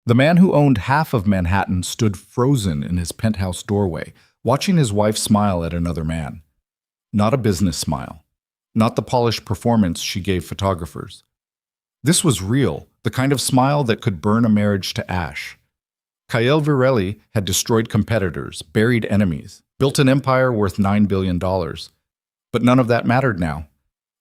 The man who owned half of Manhattan stood frozen in his penthouse doorway, watching his wife smile at another man. Not a business smile. Not the polished performance she gave photographers. This was real, the kind of smile that could burn a marriage to ash. Kael had destroyed competitors, buried enemies, built an empire worth $9 billion. But none of that mattered now,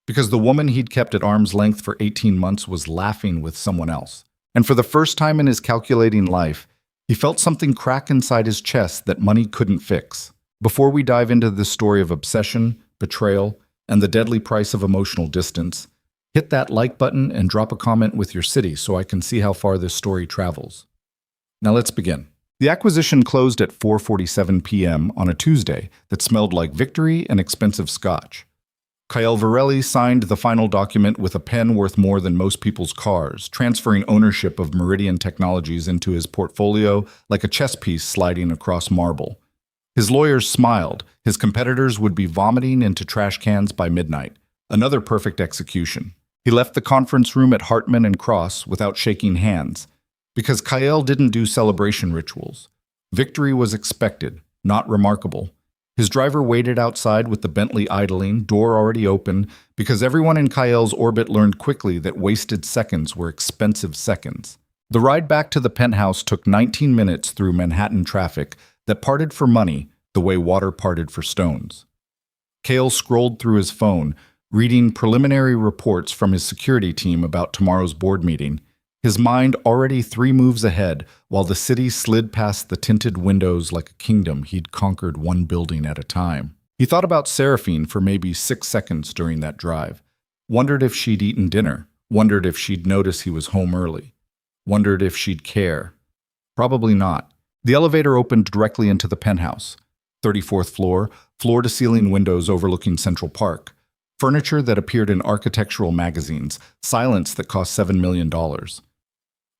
because the woman he'd kept at arm's length for 18 months was laughing with someone else. And for the first time in his calculating life, he felt something crack inside his chest that money couldn't fix. Before we dive into this story of obsession, betrayal, and the deadly price of emotional distance, hit that like button and drop a comment with your city so I can see how far this story travels. Now let's begin. The acquisition closed at 4:47 p.m. on a Tuesday that smelled like victory and expensive scotch. Kael signed the final document with a pen worth more than most people's cars, transferring ownership of Meridian Technologies into his portfolio like a chess piece sliding across marble. His lawyers smiled. His competitors would be vomiting into trash cans by midnight. Another perfect execution. He left the conference room at Hartman and Cross without shaking hands, because Kael didn't do celebration rituals. Victory was expected, not remarkable. His driver waited outside with the Bentley idling, door already open, because everyone in Kael's orbit learned quickly that wasted seconds were expensive seconds. The ride back to the penthouse took 19 minutes through Manhattan traffic that parted for money the way water parted for stones. Kael scrolled through his phone, reading preliminary reports from his security team about tomorrow's board meeting, his mind already 3 moves ahead while the city slid past the tinted windows like a kingdom he'd conquered one building at a time. He thought about Seraphine for maybe 6 seconds during that drive, wondered if she'd eaten dinner, wondered if she'd notice he was home early, wondered if she'd care. Probably not. The elevator opened directly into the penthouse. 34th floor, floor-to-ceiling windows overlooking Central Park. Furniture that appeared in architectural magazines, silence that cost $7 million.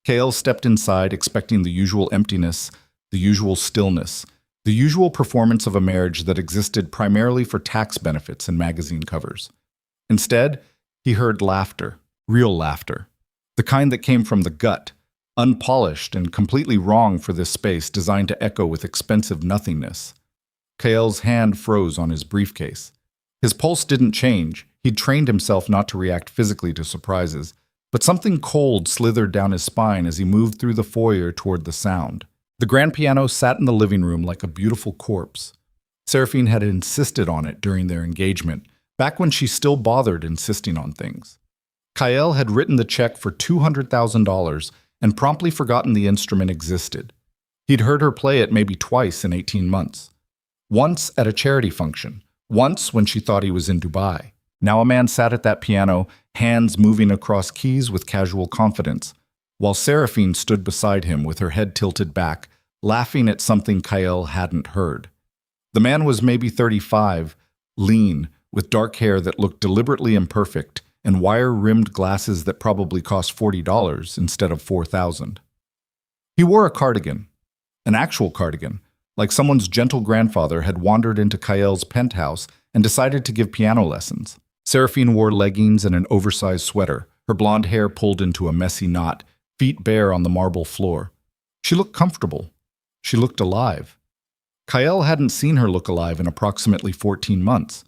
Kael stepped inside expecting the usual emptiness, the usual stillness, the usual performance of a marriage that existed primarily for tax benefits and magazine covers. Instead, he heard laughter, real laughter, the kind that came from the gut, unpolished and completely wrong for this space designed to echo with expensive nothingness. Kael's hand froze on his briefcase. His pulse didn't change. He'd trained himself not to react physically to surprises, but something cold slithered down his spine as he moved through the foyer toward the sound. The grand piano sat in the living room like a beautiful corpse. Seraphine had insisted on it during their engagement, back when she still bothered insisting on things. Kael had written the check for $200,000 and promptly forgotten the instrument existed. He'd heard her play it maybe twice in 18 months. Once at a charity function, once when she thought he was in Dubai. Now a man sat at that piano, hands moving across keys with casual confidence, while Seraphine stood beside him with her head tilted back, laughing at something Kael hadn't heard. The man was maybe 35, lean, with dark hair that looked deliberately imperfect, and wire-rimmed glasses that probably cost $40 instead of $4,000. He wore a cardigan, an actual cardigan, like someone's gentle grandfather had wandered into Kael's penthouse and decided to give piano lessons. Seraphine wore leggings and an oversized sweater, her blonde hair pulled into a messy knot, feet bare on the marble floor. She looked comfortable. She looked alive. Kael hadn't seen her look alive in approximately 14 months.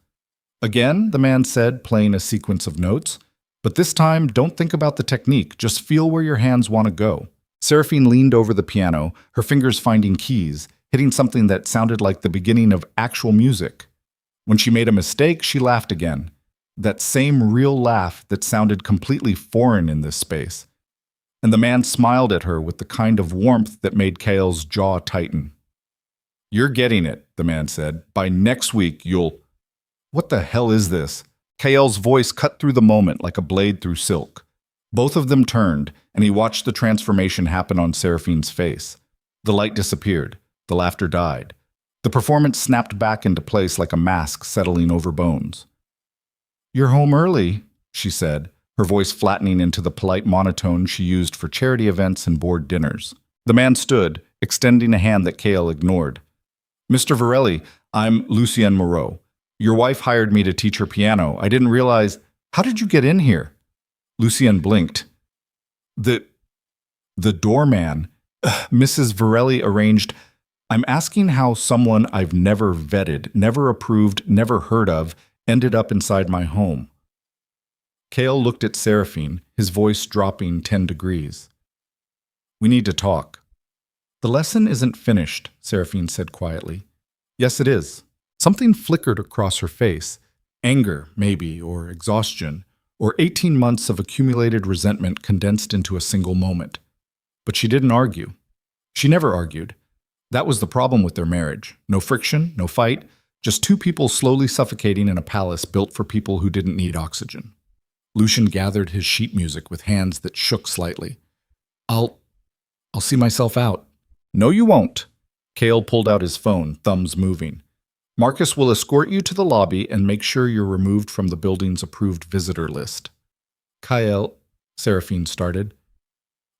Again, the man said, playing a sequence of notes, but this time, don't think about the technique, just feel where your hands want to go. Seraphine leaned over the piano, her fingers finding keys, hitting something that sounded like the beginning of actual music. When she made a mistake, she laughed again. That same real laugh that sounded completely foreign in this space. And the man smiled at her with the kind of warmth that made Kael's jaw tighten. "You're getting it," the man said. "By next week, you'll—" "What the hell is this?" Kael's voice cut through the moment like a blade through silk. Both of them turned, and he watched the transformation happen on Seraphine's face. The light disappeared. The laughter died. The performance snapped back into place like a mask settling over bones. "You're home early," she said, her voice flattening into the polite monotone she used for charity events and board dinners. The man stood, extending a hand that Kael ignored. "Mr. Varelli, I'm Lucien Moreau. Your wife hired me to teach her piano. I didn't realize— How did you get in here?" Lucien blinked. The doorman," Mrs. Varelli arranged, I'm asking how someone I've never vetted, never approved, never heard of, ended up inside my home. Kael looked at Seraphine, his voice dropping 10 degrees. We need to talk. The lesson isn't finished, Seraphine said quietly. Yes, it is. Something flickered across her face. Anger, maybe, or exhaustion, or 18 months of accumulated resentment condensed into a single moment. But she didn't argue. She never argued. That was the problem with their marriage. No friction, no fight, just two people slowly suffocating in a palace built for people who didn't need oxygen. Lucian gathered his sheet music with hands that shook slightly. I'll see myself out. No, you won't. Kael pulled out his phone, thumbs moving. Marcus will escort you to the lobby and make sure you're removed from the building's approved visitor list. Kael, Seraphine started.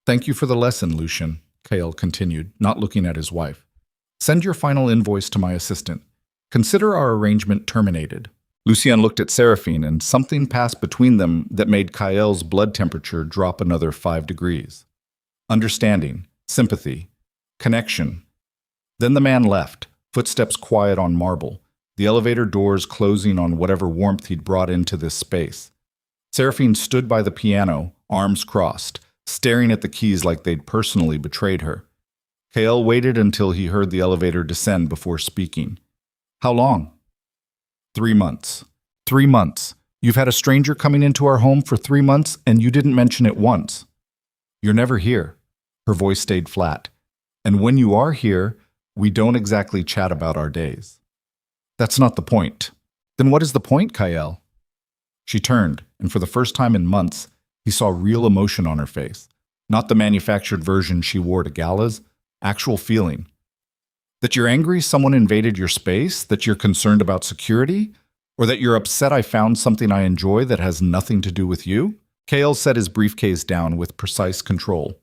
Thank you for the lesson, Lucian, Kael continued, not looking at his wife. Send your final invoice to my assistant. Consider our arrangement terminated. Lucian looked at Seraphine, and something passed between them that made Kael's blood temperature drop another 5 degrees. Understanding, sympathy, connection. Then the man left, footsteps quiet on marble, the elevator doors closing on whatever warmth he'd brought into this space. Seraphine stood by the piano, arms crossed, staring at the keys like they'd personally betrayed her. Kael waited until he heard the elevator descend before speaking. How long? 3 months. 3 months. You've had a stranger coming into our home for 3 months, and you didn't mention it once. You're never here. Her voice stayed flat. And when you are here, we don't exactly chat about our days. That's not the point. Then what is the point, Kael? She turned, and for the first time in months, he saw real emotion on her face. Not the manufactured version she wore to galas, actual feeling. That you're angry someone invaded your space, that you're concerned about security, or that you're upset I found something I enjoy that has nothing to do with you? Kael set his briefcase down with precise control.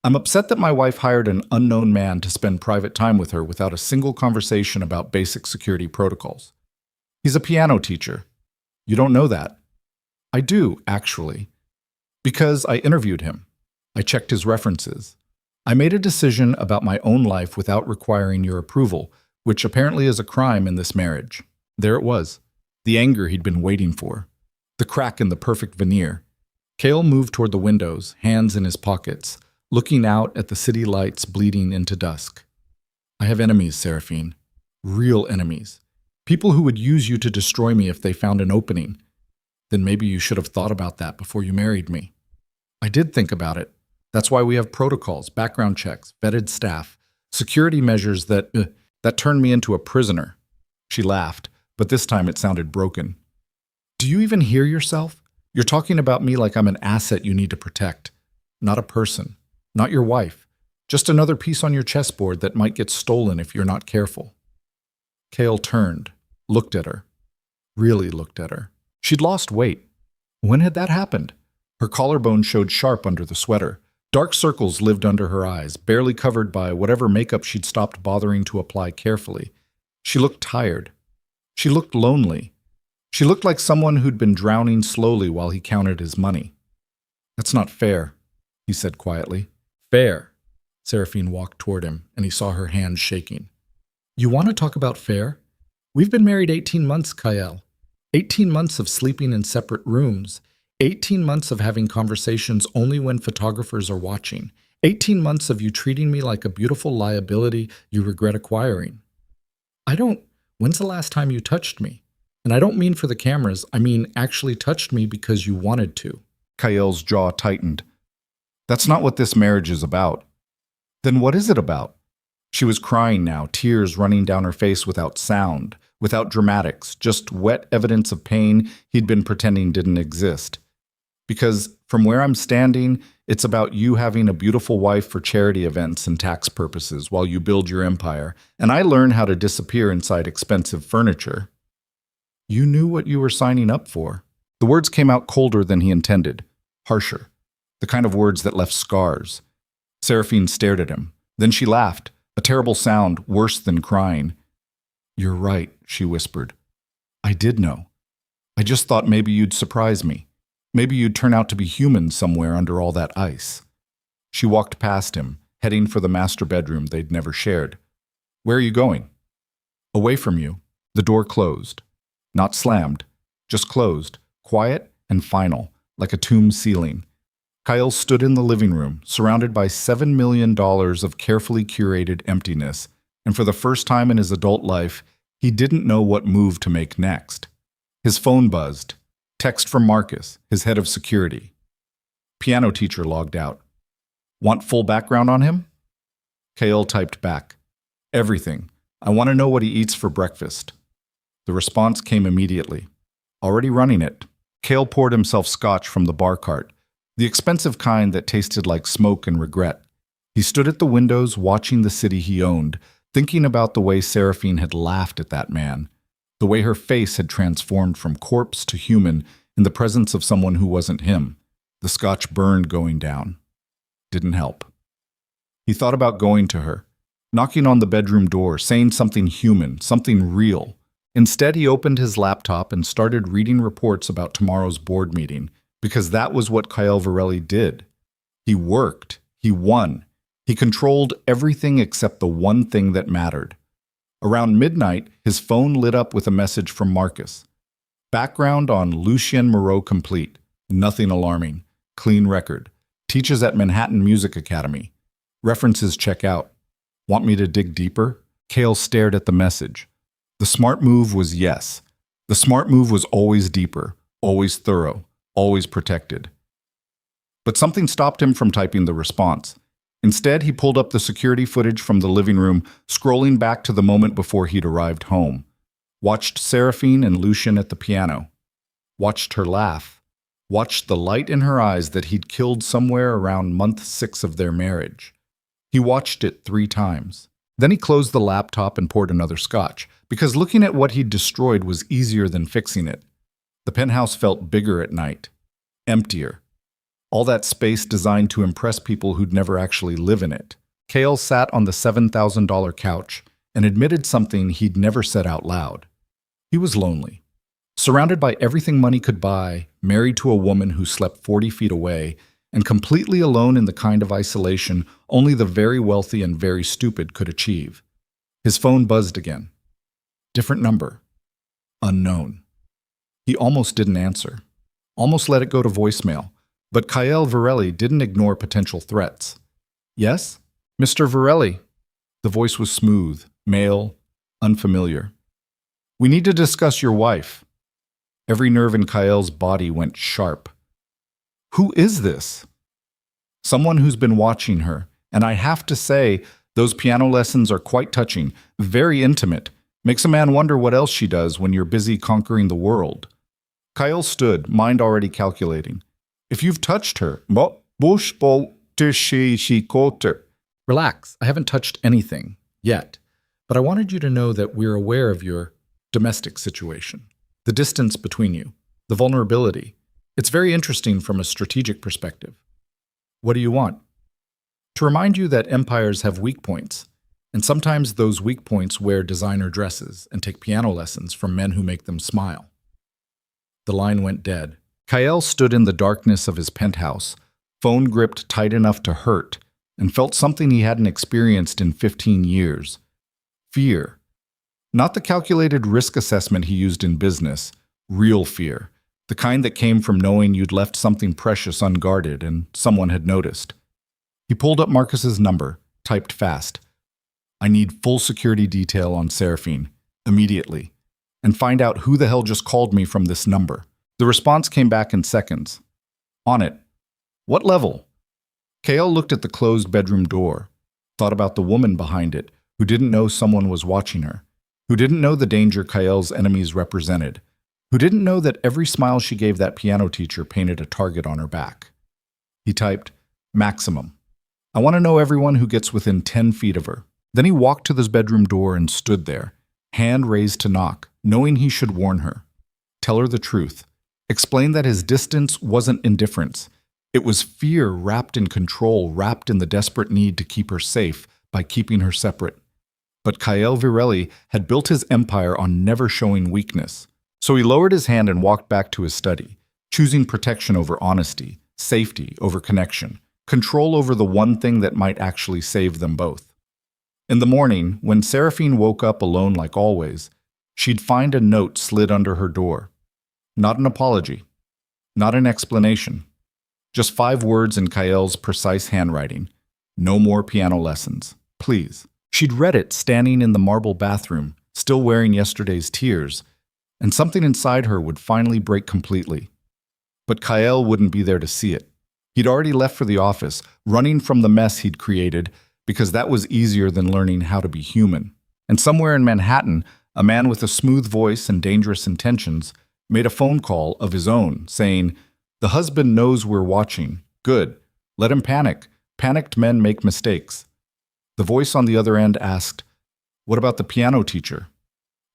I'm upset that my wife hired an unknown man to spend private time with her without a single conversation about basic security protocols. He's a piano teacher. You don't know that. I do, actually. Because I interviewed him. I checked his references. I made a decision about my own life without requiring your approval, which apparently is a crime in this marriage. There it was. The anger he'd been waiting for. The crack in the perfect veneer. Kael moved toward the windows, hands in his pockets, looking out at the city lights bleeding into dusk. I have enemies, Seraphine. Real enemies. People who would use you to destroy me if they found an opening. Then maybe you should have thought about that before you married me. I did think about it. That's why we have protocols, background checks, vetted staff, security measures that turned me into a prisoner. She laughed, but this time it sounded broken. Do you even hear yourself? You're talking about me like I'm an asset you need to protect. Not a person. Not your wife. Just another piece on your chessboard that might get stolen if you're not careful. Kael turned, looked at her. Really looked at her. She'd lost weight. When had that happened? Her collarbone showed sharp under the sweater. Dark circles lived under her eyes, barely covered by whatever makeup she'd stopped bothering to apply carefully. She looked tired. She looked lonely. She looked like someone who'd been drowning slowly while he counted his money. That's not fair, he said quietly. Fair. Seraphine walked toward him, and he saw her hands shaking. You want to talk about fair? We've been married 18 months, Kael. 18 months of sleeping in separate rooms. 18 months of having conversations only when photographers are watching. 18 months of you treating me like a beautiful liability you regret acquiring. When's the last time you touched me? And I don't mean for the cameras, I mean actually touched me because you wanted to. Kael's jaw tightened. That's not what this marriage is about. Then what is it about? She was crying now, tears running down her face without sound, without dramatics, just wet evidence of pain he'd been pretending didn't exist. Because from where I'm standing, it's about you having a beautiful wife for charity events and tax purposes while you build your empire, and I learn how to disappear inside expensive furniture. You knew what you were signing up for. The words came out colder than he intended, harsher, the kind of words that left scars. Seraphine stared at him. Then she laughed, a terrible sound worse than crying. You're right, she whispered. I did know. I just thought maybe you'd surprise me. Maybe you'd turn out to be human somewhere under all that ice. She walked past him, heading for the master bedroom they'd never shared. "Where are you going?" "Away from you." The door closed. Not slammed, just closed, quiet and final, like a tomb ceiling. Kael stood in the living room, surrounded by $7 million of carefully curated emptiness, and for the first time in his adult life, he didn't know what move to make next. His phone buzzed. Text from Marcus, his head of security. Piano teacher logged out. "Want full background on him?" Kael typed back. "Everything. I want to know what he eats for breakfast." The response came immediately. "Already running it." Kael poured himself scotch from the bar cart, the expensive kind that tasted like smoke and regret. He stood at the windows watching the city he owned, thinking about the way Seraphine had laughed at that man, the way her face had transformed from corpse to human in the presence of someone who wasn't him. The scotch burned going down. Didn't help. He thought about going to her, knocking on the bedroom door, saying something human, something real. Instead, he opened his laptop and started reading reports about tomorrow's board meeting, because that was what Kael Varelli did. He worked. He won. He controlled everything except the one thing that mattered. Around midnight, his phone lit up with a message from Marcus. Background on Lucien Moreau complete. Nothing alarming. Clean record. Teaches at Manhattan Music Academy. References check out. Want me to dig deeper? Kael stared at the message. The smart move was yes. The smart move was always deeper, always thorough, always protected. But something stopped him from typing the response. Instead, he pulled up the security footage from the living room, scrolling back to the moment before he'd arrived home. Watched Seraphine and Lucien at the piano. Watched her laugh. Watched the light in her eyes that he'd killed somewhere around month 6 of their marriage. He watched it 3 times. Then he closed the laptop and poured another scotch, because looking at what he'd destroyed was easier than fixing it. The penthouse felt bigger at night. Emptier. All that space designed to impress people who'd never actually live in it. Kael sat on the $7,000 couch and admitted something he'd never said out loud. He was lonely. Surrounded by everything money could buy, married to a woman who slept 40 feet away, and completely alone in the kind of isolation only the very wealthy and very stupid could achieve. His phone buzzed again. Different number. Unknown. He almost didn't answer. Almost let it go to voicemail. But Kael Varelli didn't ignore potential threats. "Yes? Mr. Varelli." The voice was smooth, male, unfamiliar. "We need to discuss your wife." Every nerve in Kael's body went sharp. "Who is this?" "Someone who's been watching her, and I have to say, those piano lessons are quite touching, very intimate. Makes a man wonder what else she does when you're busy conquering the world." Kael stood, mind already calculating. "If you've touched her, relax, I haven't touched anything, yet. But I wanted you to know that we're aware of your domestic situation, the distance between you, the vulnerability. It's very interesting from a strategic perspective. What do you want?" "To remind you that empires have weak points, and sometimes those weak points wear designer dresses and take piano lessons from men who make them smile." The line went dead. Kael stood in the darkness of his penthouse, phone gripped tight enough to hurt, and felt something he hadn't experienced in 15 years. Fear. Not the calculated risk assessment he used in business, real fear, the kind that came from knowing you'd left something precious unguarded and someone had noticed. He pulled up Marcus's number, typed fast. "I need full security detail on Seraphine, immediately, and find out who the hell just called me from this number." The response came back in seconds. "On it." "What level?" Kael looked at the closed bedroom door, thought about the woman behind it, who didn't know someone was watching her, who didn't know the danger Kael's enemies represented, who didn't know that every smile she gave that piano teacher painted a target on her back. He typed, "Maximum. I want to know everyone who gets within 10 feet of her." Then he walked to this bedroom door and stood there, hand raised to knock, knowing he should warn her. Tell her the truth. Explain that his distance wasn't indifference. It was fear wrapped in control, wrapped in the desperate need to keep her safe by keeping her separate. But Kael Varelli had built his empire on never showing weakness. So he lowered his hand and walked back to his study, choosing protection over honesty, safety over connection, Control over the one thing that might actually save them both. In the morning, when Seraphine woke up alone like always, she'd find a note slid under her door. Not an apology. Not an explanation. Just 5 words in Kael's precise handwriting. No more piano lessons. Please. She'd read it standing in the marble bathroom, still wearing yesterday's tears, and something inside her would finally break completely. But Kael wouldn't be there to see it. He'd already left for the office, running from the mess he'd created, because that was easier than learning how to be human. And somewhere in Manhattan, a man with a smooth voice and dangerous intentions made a phone call of his own, saying, "The husband knows we're watching. Good. Let him panic. Panicked men make mistakes." The voice on the other end asked, "What about the piano teacher?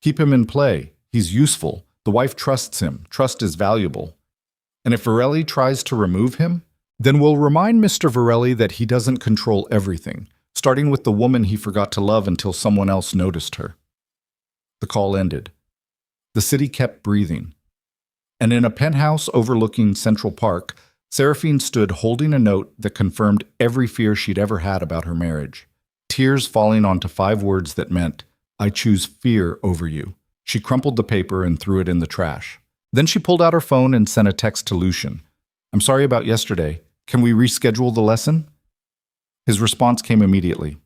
Keep him in play. He's useful. The wife trusts him. Trust is valuable. And if Varelli tries to remove him, then we'll remind Mr. Varelli that he doesn't control everything, starting with the woman he forgot to love until someone else noticed her." The call ended. The city kept breathing. And in a penthouse overlooking Central Park, Seraphine stood holding a note that confirmed every fear she'd ever had about her marriage. Tears falling onto 5 words that meant, "I choose fear over you." She crumpled the paper and threw it in the trash. Then she pulled out her phone and sent a text to Lucian. "I'm sorry about yesterday. Can we reschedule the lesson?" His response came immediately.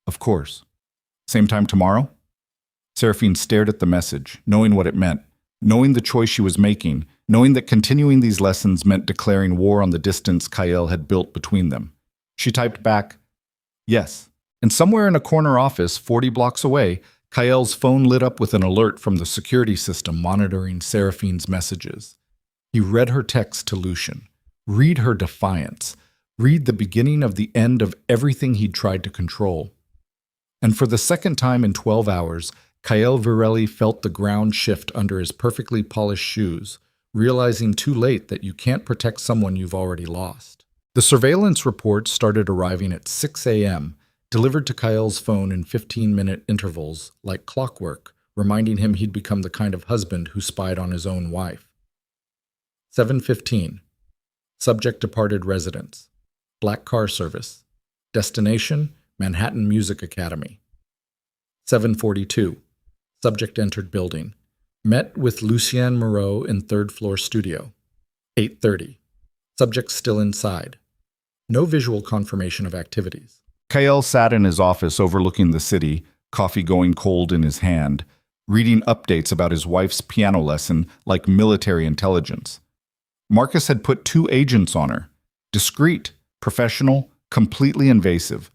"Of course. Same time tomorrow?" Seraphine stared at the message, knowing what it meant, knowing the choice she was making, knowing that continuing these lessons meant declaring war on the distance Kael had built between them. She typed back, "Yes." And somewhere in a corner office 40 blocks away, Kael's phone lit up with an alert from the security system monitoring Seraphine's messages. He read her text to Lucian. Read her defiance. Read the beginning of the end of everything he'd tried to control. And for the second time in 12 hours, Kael Varelli felt the ground shift under his perfectly polished shoes, realizing too late that you can't protect someone you've already lost. The surveillance reports started arriving at 6 a.m., delivered to Kael's phone in 15-minute intervals, like clockwork, reminding him he'd become the kind of husband who spied on his own wife. 7:15. Subject departed residence. Black car service. Destination, Manhattan Music Academy. 7:42. Subject entered building. Met with Lucien Moreau in 3rd floor studio. 8:30. Subject still inside. No visual confirmation of activities. Kael sat in his office overlooking the city, coffee going cold in his hand, reading updates about his wife's piano lesson like military intelligence. Marcus had put 2 agents on her. Discreet, professional, completely invasive.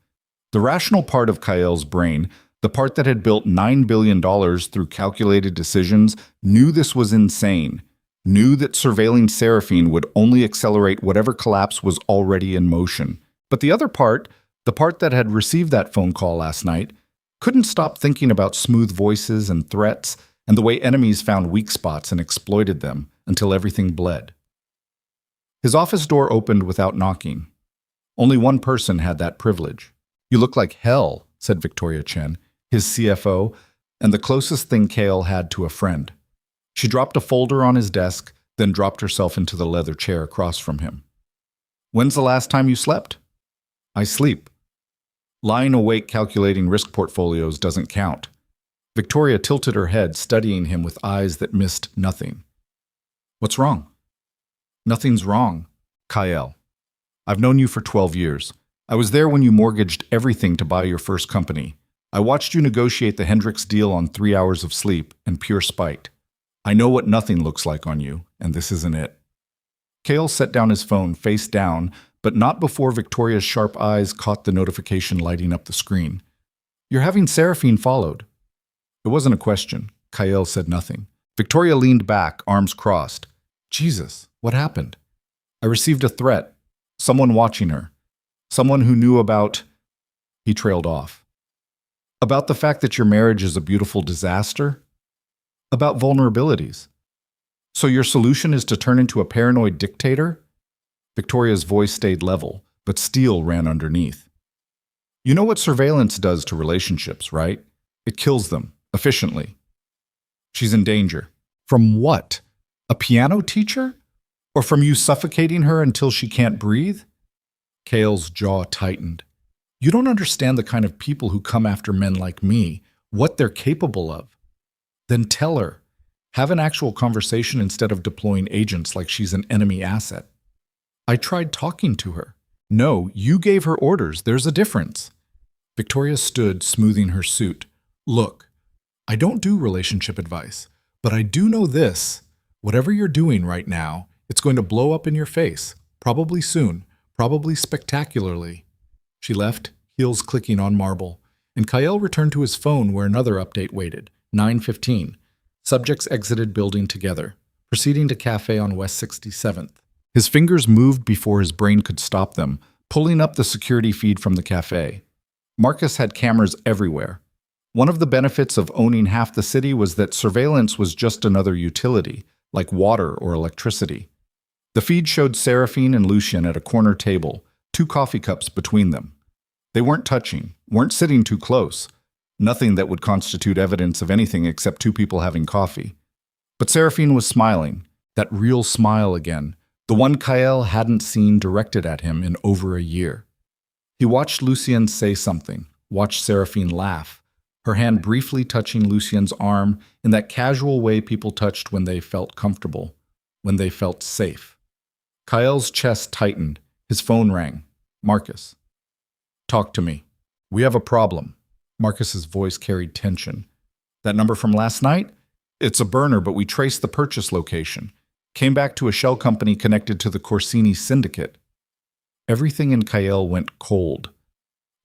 The rational part of Kael's brain, the part that had built $9 billion through calculated decisions, knew this was insane, knew that surveilling Seraphine would only accelerate whatever collapse was already in motion. But the other part, the part that had received that phone call last night, couldn't stop thinking about smooth voices and threats and the way enemies found weak spots and exploited them until everything bled. His office door opened without knocking. Only one person had that privilege. "You look like hell," said Victoria Chen, his CFO, and the closest thing Kael had to a friend. She dropped a folder on his desk, then dropped herself into the leather chair across from him. "When's the last time you slept?" "I sleep. Lying awake calculating risk portfolios doesn't count." Victoria tilted her head, studying him with eyes that missed nothing. "What's wrong?" "Nothing's wrong. Kael. I've known you for 12 years. I was there when you mortgaged everything to buy your first company. I watched you negotiate the Hendricks deal on 3 hours of sleep and pure spite. I know what nothing looks like on you, and this isn't it." Kael set down his phone face down, but not before Victoria's sharp eyes caught the notification lighting up the screen. "You're having Seraphine followed." It wasn't a question. Kael said nothing. Victoria leaned back, arms crossed. "Jesus, what happened?" "I received a threat. Someone watching her. Someone who knew about..." He trailed off. "About the fact that your marriage is a beautiful disaster? About vulnerabilities. So your solution is to turn into a paranoid dictator?" Victoria's voice stayed level, but steel ran underneath. "You know what surveillance does to relationships, right? It kills them, efficiently. She's in danger. From what? A piano teacher? Or from you suffocating her until she can't breathe?" Kael's jaw tightened. You don't understand the kind of people who come after men like me, what they're capable of. Then tell her. Have an actual conversation instead of deploying agents like she's an enemy asset. I tried talking to her. No, you gave her orders. There's a difference. Victoria stood, smoothing her suit. Look, I don't do relationship advice, but I do know this. Whatever you're doing right now, it's going to blow up in your face. Probably soon. Probably spectacularly. She left, heels clicking on marble, and Kael returned to his phone where another update waited. 9:15. Subjects exited building together, proceeding to cafe on West 67th. His fingers moved before his brain could stop them, pulling up the security feed from the cafe. Marcus had cameras everywhere. One of the benefits of owning half the city was that surveillance was just another utility, like water or electricity. The feed showed Seraphine and Lucien at a corner table, 2 coffee cups between them. They weren't touching, weren't sitting too close. Nothing that would constitute evidence of anything except 2 people having coffee. But Seraphine was smiling, that real smile again, the one Kael hadn't seen directed at him in over a year. He watched Lucien say something, watched Seraphine laugh, her hand briefly touching Lucien's arm in that casual way people touched when they felt comfortable, when they felt safe. Kael's chest tightened. His phone rang. Marcus. Talk to me. We have a problem. Marcus's voice carried tension. That number from last night? It's a burner, but we traced the purchase location. Came back to a shell company connected to the Corsini syndicate. Everything in Kael went cold.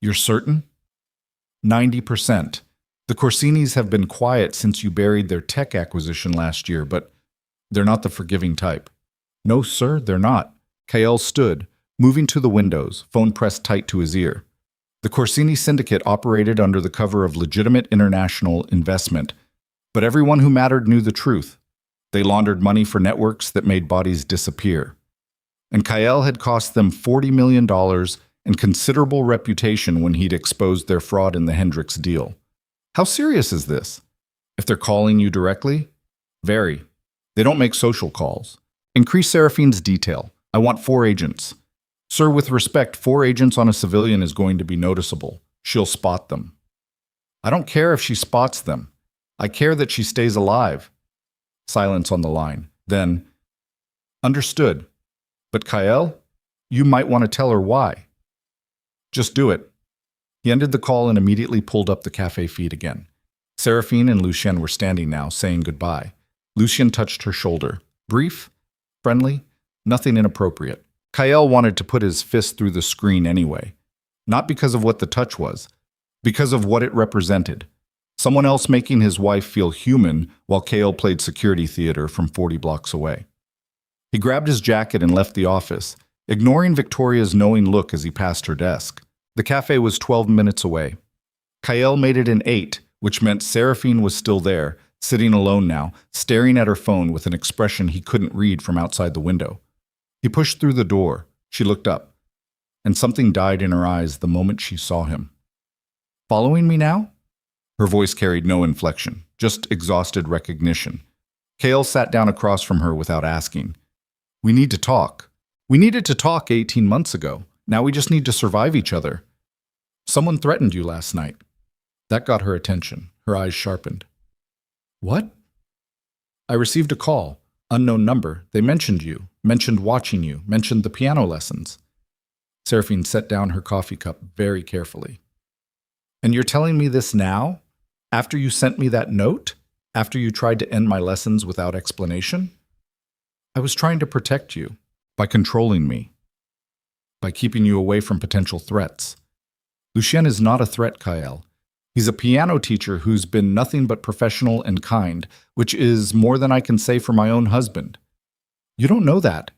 You're certain? 90%. The Corsinis have been quiet since you buried their tech acquisition last year, but they're not the forgiving type. No, sir, they're not. Kael stood, moving to the windows, phone pressed tight to his ear. The Corsini syndicate operated under the cover of legitimate international investment, but everyone who mattered knew the truth. They laundered money for networks that made bodies disappear. And Kael had cost them $40 million and considerable reputation when he'd exposed their fraud in the Hendricks deal. How serious is this? If they're calling you directly? Very. They don't make social calls. Increase Seraphine's detail. I want 4 agents. Sir, with respect, 4 agents on a civilian is going to be noticeable. She'll spot them. I don't care if she spots them. I care that she stays alive. Silence on the line. Then, understood. But Kael, you might want to tell her why. Just do it. He ended the call and immediately pulled up the cafe feed again. Seraphine and Lucien were standing now, saying goodbye. Lucien touched her shoulder. Brief, friendly, nothing inappropriate. Kael wanted to put his fist through the screen anyway. Not because of what the touch was, because of what it represented. Someone else making his wife feel human while Kael played security theater from 40 blocks away. He grabbed his jacket and left the office, ignoring Victoria's knowing look as he passed her desk. The cafe was 12 minutes away. Kael made it in 8, which meant Seraphine was still there, sitting alone now, staring at her phone with an expression he couldn't read from outside the window. He pushed through the door. She looked up, and something died in her eyes the moment she saw him. Following me now? Her voice carried no inflection, just exhausted recognition. Kael sat down across from her without asking. We need to talk. We needed to talk 18 months ago. Now we just need to survive each other. Someone threatened you last night. That got her attention. Her eyes sharpened. What? I received a call. Unknown number. They mentioned you, mentioned watching you, mentioned the piano lessons. Seraphine set down her coffee cup very carefully. And you're telling me this now? After you sent me that note? After you tried to end my lessons without explanation? I was trying to protect you by controlling me, by keeping you away from potential threats. Lucien is not a threat, Kael. He's a piano teacher who's been nothing but professional and kind, which is more than I can say for my own husband. You don't know that.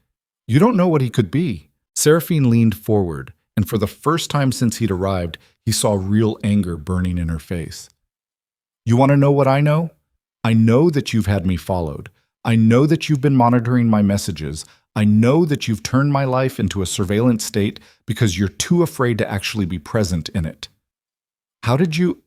You don't know what he could be. Seraphine leaned forward, and for the first time since he'd arrived, he saw real anger burning in her face. You want to know what I know? I know that you've had me followed. I know that you've been monitoring my messages. I know that you've turned my life into a surveillance state because you're too afraid to actually be present in it. How did you...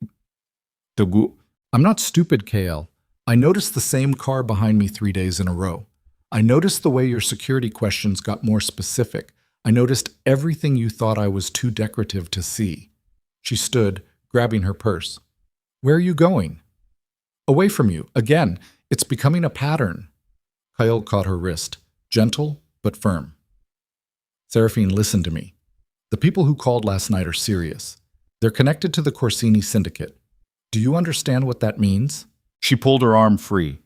I'm not stupid, Kael. I noticed the same car behind me 3 days in a row. I noticed the way your security questions got more specific. I noticed everything you thought I was too decorative to see." She stood, grabbing her purse. "Where are you going?" "Away from you. Again. It's becoming a pattern." Kael caught her wrist, gentle but firm. "Seraphine, listen to me. The people who called last night are serious. They're connected to the Corsini syndicate. Do you understand what that means?" She pulled her arm free.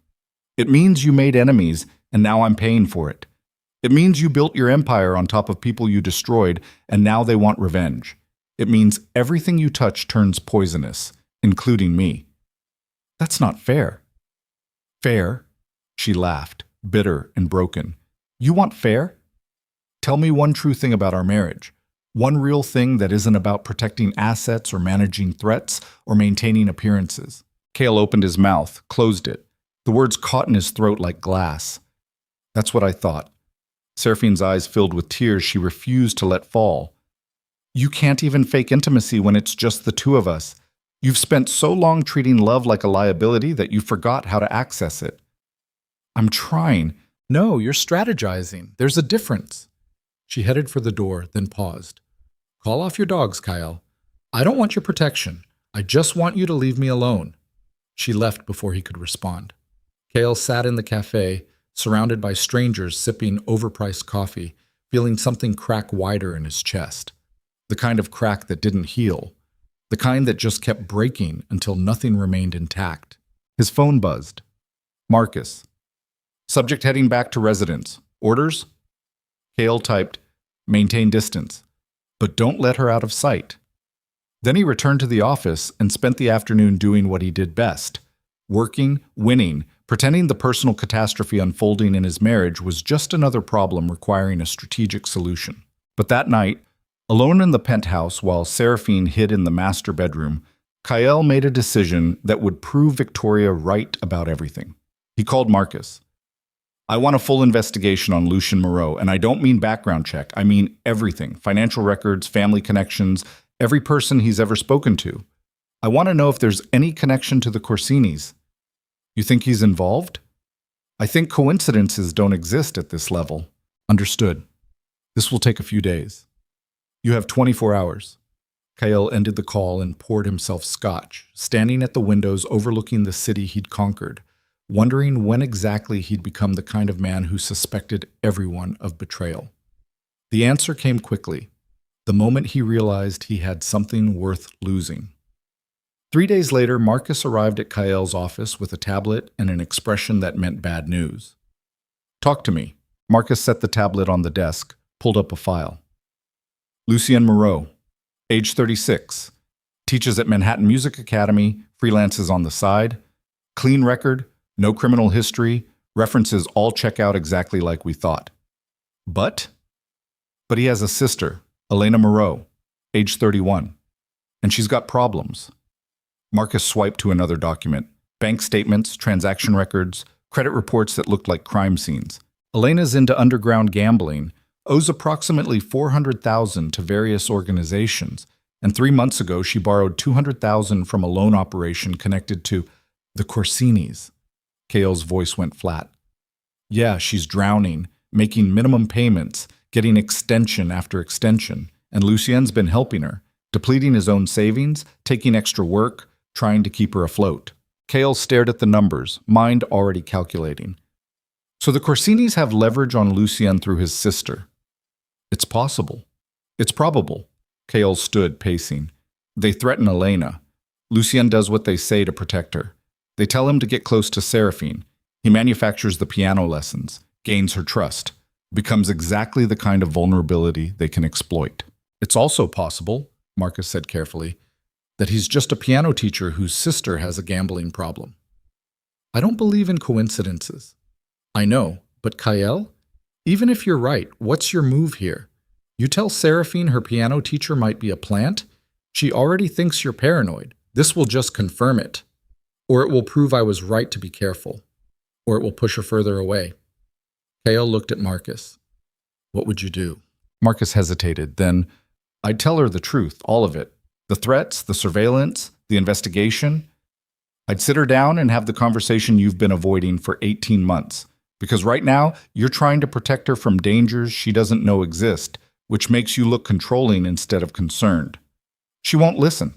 "It means you made enemies, and now I'm paying for it. It means you built your empire on top of people you destroyed, and now they want revenge. It means everything you touch turns poisonous, including me." "That's not fair." "Fair?" She laughed, bitter and broken. "You want fair? Tell me one true thing about our marriage. One real thing that isn't about protecting assets or managing threats or maintaining appearances." Kael opened his mouth, closed it. The words caught in his throat like glass. "That's what I thought." Seraphine's eyes filled with tears she refused to let fall. "You can't even fake intimacy when it's just the two of us. You've spent so long treating love like a liability that you forgot how to access it." "I'm trying." "No, you're strategizing. There's a difference." She headed for the door, then paused. "Call off your dogs, Kael. I don't want your protection. I just want you to leave me alone." She left before he could respond. Kael sat in the cafe, surrounded by strangers sipping overpriced coffee, feeling something crack wider in his chest. The kind of crack that didn't heal. The kind that just kept breaking until nothing remained intact. His phone buzzed. Marcus. Subject heading back to residence. Orders? Kael typed, "Maintain distance, but don't let her out of sight." Then he returned to the office and spent the afternoon doing what he did best. Working, winning, pretending the personal catastrophe unfolding in his marriage was just another problem requiring a strategic solution. But that night, alone in the penthouse while Seraphine hid in the master bedroom, Kael made a decision that would prove Victoria right about everything. He called Marcus. "I want a full investigation on Lucien Moreau, and I don't mean background check. I mean everything. Financial records, family connections, every person he's ever spoken to. I want to know if there's any connection to the Corsinis." "You think he's involved?" "I think coincidences don't exist at this level." "Understood. This will take a few days." "You have 24 hours. Kael ended the call and poured himself scotch, standing at the windows overlooking the city he'd conquered, wondering when exactly he'd become the kind of man who suspected everyone of betrayal. The answer came quickly, the moment he realized he had something worth losing. 3 days later, Marcus arrived at Kael's office with a tablet and an expression that meant bad news. "Talk to me." Marcus set the tablet on the desk, pulled up a file. "Lucien Moreau, age 36, teaches at Manhattan Music Academy, freelances on the side, clean record, no criminal history, references all check out exactly like we thought. But he has a sister, Elena Moreau, age 31, and she's got problems." Marcus swiped to another document. Bank statements, transaction records, credit reports that looked like crime scenes. Elena's into underground gambling, owes approximately $400,000 to various organizations, and 3 months ago she borrowed $200,000 from a loan operation connected to the Corsinis. Kael's voice went flat. "Yeah, she's drowning, making minimum payments, getting extension after extension, and Lucien's been helping her, depleting his own savings, taking extra work, trying to keep her afloat." Kael stared at the numbers, mind already calculating. "So the Corsinis have leverage on Lucien through his sister." "It's possible. It's probable." Kael stood, pacing. "They threaten Elena. Lucien does what they say to protect her. They tell him to get close to Seraphine. He manufactures the piano lessons, gains her trust, becomes exactly the kind of vulnerability they can exploit. It's also possible," Marcus said carefully, "that he's just a piano teacher whose sister has a gambling problem." "I don't believe in coincidences." "I know, but Kael, even if you're right, what's your move here? You tell Seraphine her piano teacher might be a plant? She already thinks you're paranoid. This will just confirm it. Or it will prove I was right to be careful. Or it will push her further away." Kael looked at Marcus. "What would you do?" Marcus hesitated, then, "I'd tell her the truth, all of it. The threats, the surveillance, the investigation. I'd sit her down and have the conversation you've been avoiding for 18 months. Because right now, you're trying to protect her from dangers she doesn't know exist, which makes you look controlling instead of concerned. She won't listen.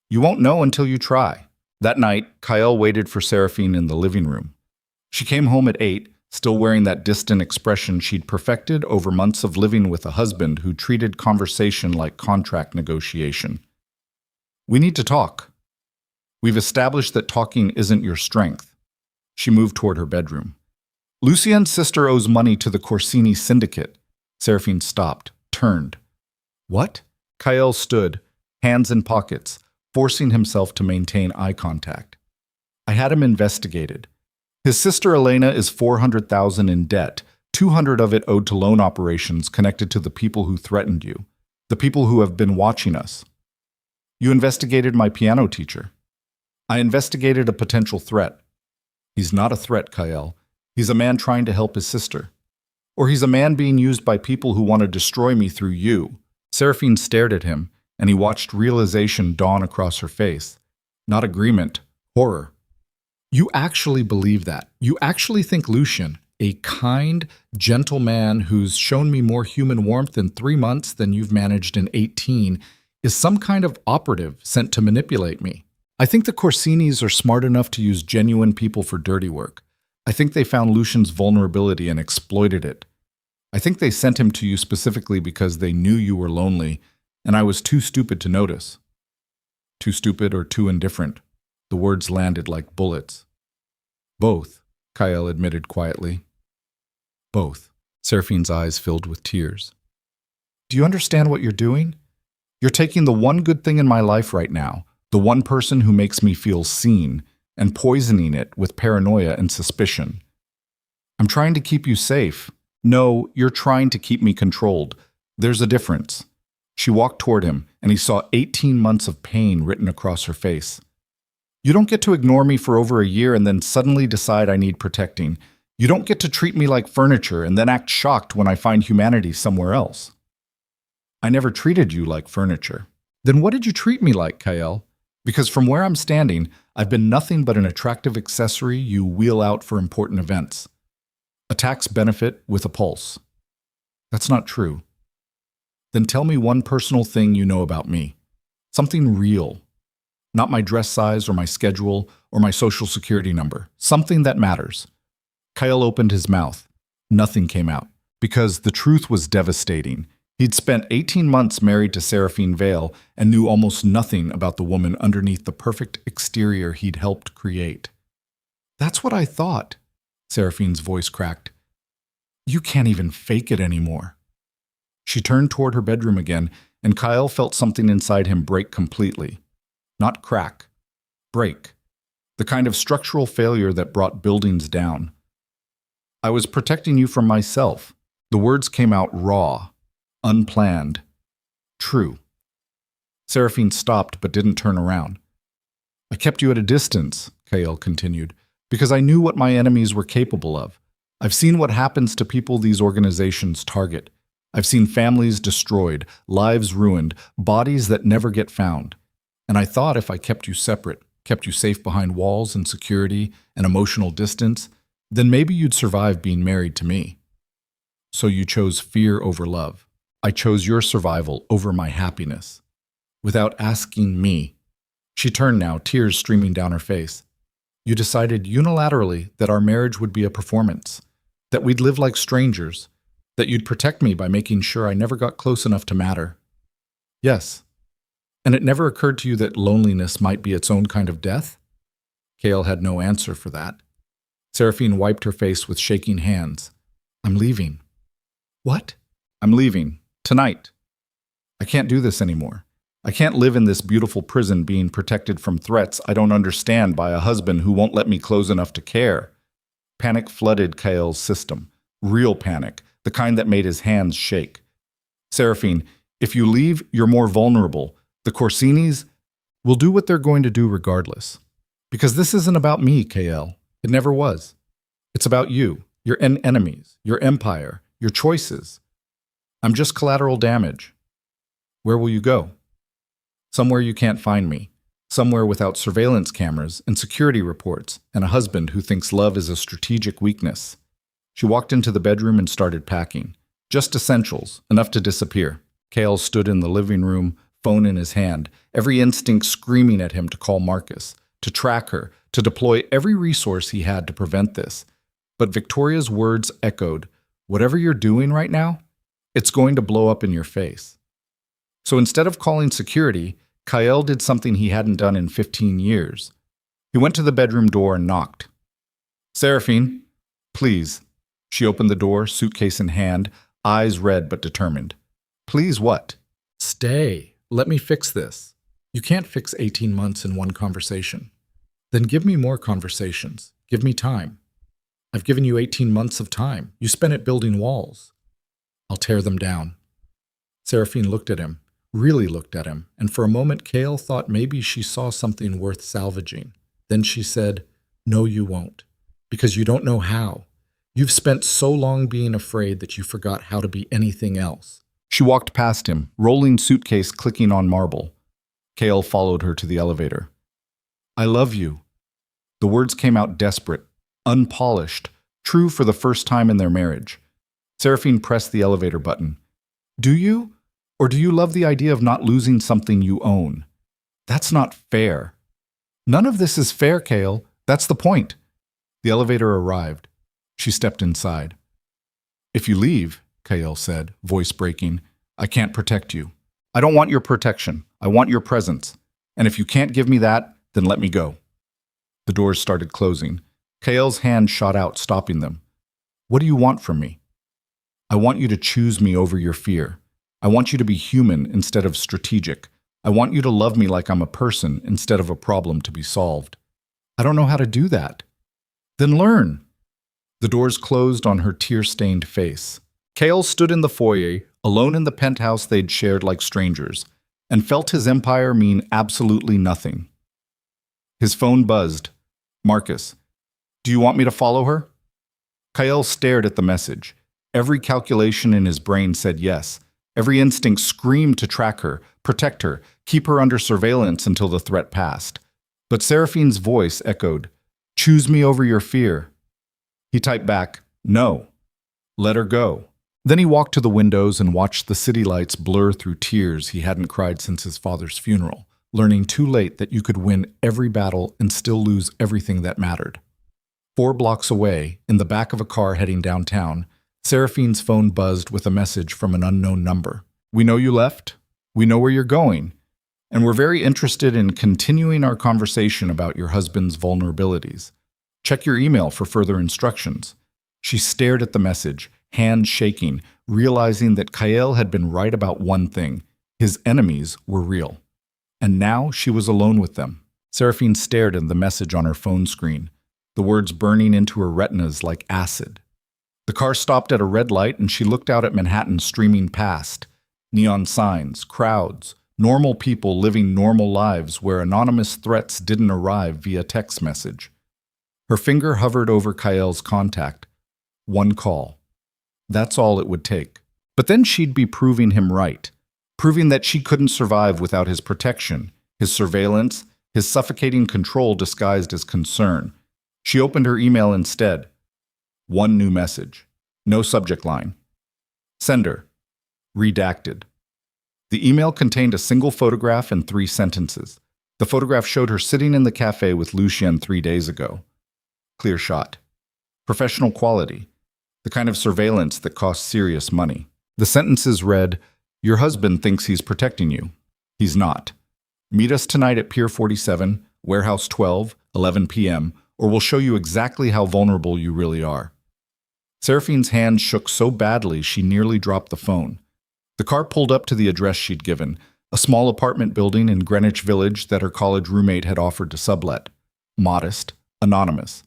You won't know until you try. That night, Kael waited for Seraphine in the living room. She came home at 8, still wearing that distant expression she'd perfected over months of living with a husband who treated conversation like contract negotiation. We need to talk. We've established that talking isn't your strength. She moved toward her bedroom. Lucien's sister owes money to the Corsini syndicate. Seraphine stopped, turned. What? Kael stood, hands in pockets, forcing himself to maintain eye contact. I had him investigated. His sister Elena is $400,000 in debt, 200 of it owed to loan operations connected to the people who threatened you, the people who have been watching us. You investigated my piano teacher. I investigated a potential threat. He's not a threat, Kael. He's a man trying to help his sister. Or he's a man being used by people who want to destroy me through you. Seraphine stared at him, and he watched realization dawn across her face. Not agreement, horror. You actually believe that. You actually think Lucien, a kind, gentle man who's shown me more human warmth in 3 months than you've managed in 18, is some kind of operative sent to manipulate me. I think the Corsinis are smart enough to use genuine people for dirty work. I think they found Lucien's vulnerability and exploited it. I think they sent him to you specifically because they knew you were lonely, and I was too stupid to notice. Too stupid or too indifferent. The words landed like bullets. Both, Kael admitted quietly. Both. Seraphine's eyes filled with tears. Do you understand what you're doing? You're taking the one good thing in my life right now, the one person who makes me feel seen, and poisoning it with paranoia and suspicion. I'm trying to keep you safe. No, you're trying to keep me controlled. There's a difference. She walked toward him, and he saw 18 months of pain written across her face. You don't get to ignore me for over a year and then suddenly decide I need protecting. You don't get to treat me like furniture and then act shocked when I find humanity somewhere else. I never treated you like furniture. Then what did you treat me like, Kael? Because from where I'm standing, I've been nothing but an attractive accessory you wheel out for important events. A tax benefit with a pulse. That's not true. Then tell me one personal thing you know about me. Something real. Not my dress size or my schedule or my social security number. Something that matters. Kael opened his mouth. Nothing came out, because the truth was devastating. He'd spent 18 months married to Seraphine Vale and knew almost nothing about the woman underneath the perfect exterior he'd helped create. That's what I thought, Seraphine's voice cracked. You can't even fake it anymore. She turned toward her bedroom again, and Kael felt something inside him break completely. Not crack. Break. The kind of structural failure that brought buildings down. I was protecting you from myself. The words came out raw. Unplanned. True. Seraphine stopped but didn't turn around. I kept you at a distance, Kael continued, because I knew what my enemies were capable of. I've seen what happens to people these organizations target. I've seen families destroyed, lives ruined, bodies that never get found. And I thought if I kept you separate, kept you safe behind walls and security and emotional distance, then maybe you'd survive being married to me. So you chose fear over love. I chose your survival over my happiness. Without asking me. She turned now, tears streaming down her face. You decided unilaterally that our marriage would be a performance, that we'd live like strangers, that you'd protect me by making sure I never got close enough to matter. Yes. And it never occurred to you that loneliness might be its own kind of death? Kael had no answer for that. Seraphine wiped her face with shaking hands. I'm leaving. What? I'm leaving. Tonight. I can't do this anymore. I can't live in this beautiful prison being protected from threats I don't understand by a husband who won't let me close enough to care. Panic flooded Kael's system. Real panic, the kind that made his hands shake. Seraphine, if you leave, you're more vulnerable. The Corsinis will do what they're going to do regardless. Because this isn't about me, Kael. It never was. It's about you, your enemies, your empire, your choices. I'm just collateral damage. Where will you go? Somewhere you can't find me. Somewhere without surveillance cameras and security reports and a husband who thinks love is a strategic weakness. She walked into the bedroom and started packing. Just essentials, enough to disappear. Kael stood in the living room, phone in his hand, every instinct screaming at him to call Marcus, to track her, to deploy every resource he had to prevent this. But Victoria's words echoed, "Whatever you're doing right now, it's going to blow up in your face." So instead of calling security, Kael did something he hadn't done in 15 years. He went to the bedroom door and knocked. "Seraphine, please." She opened the door, suitcase in hand, eyes red but determined. "Please what?" "Stay. Let me fix this." "You can't fix 18 months in one conversation." "Then give me more conversations. Give me time." "I've given you 18 months of time. You spent it building walls." "I'll tear them down." Seraphine looked at him, really looked at him, and for a moment Kael thought maybe she saw something worth salvaging. Then she said, "No, you won't, because you don't know how. You've spent so long being afraid that you forgot how to be anything else." She walked past him, rolling suitcase clicking on marble. Kael followed her to the elevator. "I love you." The words came out desperate, unpolished, true for the first time in their marriage. Seraphine pressed the elevator button. "Do you? Or do you love the idea of not losing something you own?" "That's not fair." "None of this is fair, Kael. That's the point." The elevator arrived. She stepped inside. "If you leave," Kael said, voice breaking, "I can't protect you. I don't want your protection. I want your presence. And if you can't give me that, then let me go." The doors started closing. Kael's hand shot out, stopping them. "What do you want from me?" "I want you to choose me over your fear. I want you to be human instead of strategic. I want you to love me like I'm a person instead of a problem to be solved." "I don't know how to do that." "Then learn." The doors closed on her tear-stained face. Kael stood in the foyer, alone in the penthouse they'd shared like strangers, and felt his empire mean absolutely nothing. His phone buzzed. "Marcus, do you want me to follow her?" Kael stared at the message. Every calculation in his brain said yes. Every instinct screamed to track her, protect her, keep her under surveillance until the threat passed. But Seraphine's voice echoed, "Choose me over your fear." He typed back, "No. Let her go." Then he walked to the windows and watched the city lights blur through tears he hadn't cried since his father's funeral, learning too late that you could win every battle and still lose everything that mattered. 4 blocks away, in the back of a car heading downtown, Seraphine's phone buzzed with a message from an unknown number. "We know you left. We know where you're going. And we're very interested in continuing our conversation about your husband's vulnerabilities. Check your email for further instructions." She stared at the message, hands shaking, realizing that Kael had been right about one thing. His enemies were real. And now she was alone with them. Seraphine stared at the message on her phone screen, the words burning into her retinas like acid. The car stopped at a red light and she looked out at Manhattan streaming past. Neon signs, crowds, normal people living normal lives where anonymous threats didn't arrive via text message. Her finger hovered over Kael's contact. One call. That's all it would take. But then she'd be proving him right, proving that she couldn't survive without his protection, his surveillance, his suffocating control disguised as concern. She opened her email instead. One new message. No subject line. Sender. Redacted. The email contained a single photograph and 3 sentences. The photograph showed her sitting in the cafe with Lucien 3 days ago. Clear shot. Professional quality. The kind of surveillance that costs serious money. The sentences read, "Your husband thinks he's protecting you. He's not. Meet us tonight at Pier 47, Warehouse 12, 11 p.m., or we'll show you exactly how vulnerable you really are." Seraphine's hand shook so badly she nearly dropped the phone. The car pulled up to the address she'd given, a small apartment building in Greenwich Village that her college roommate had offered to sublet. Modest, anonymous.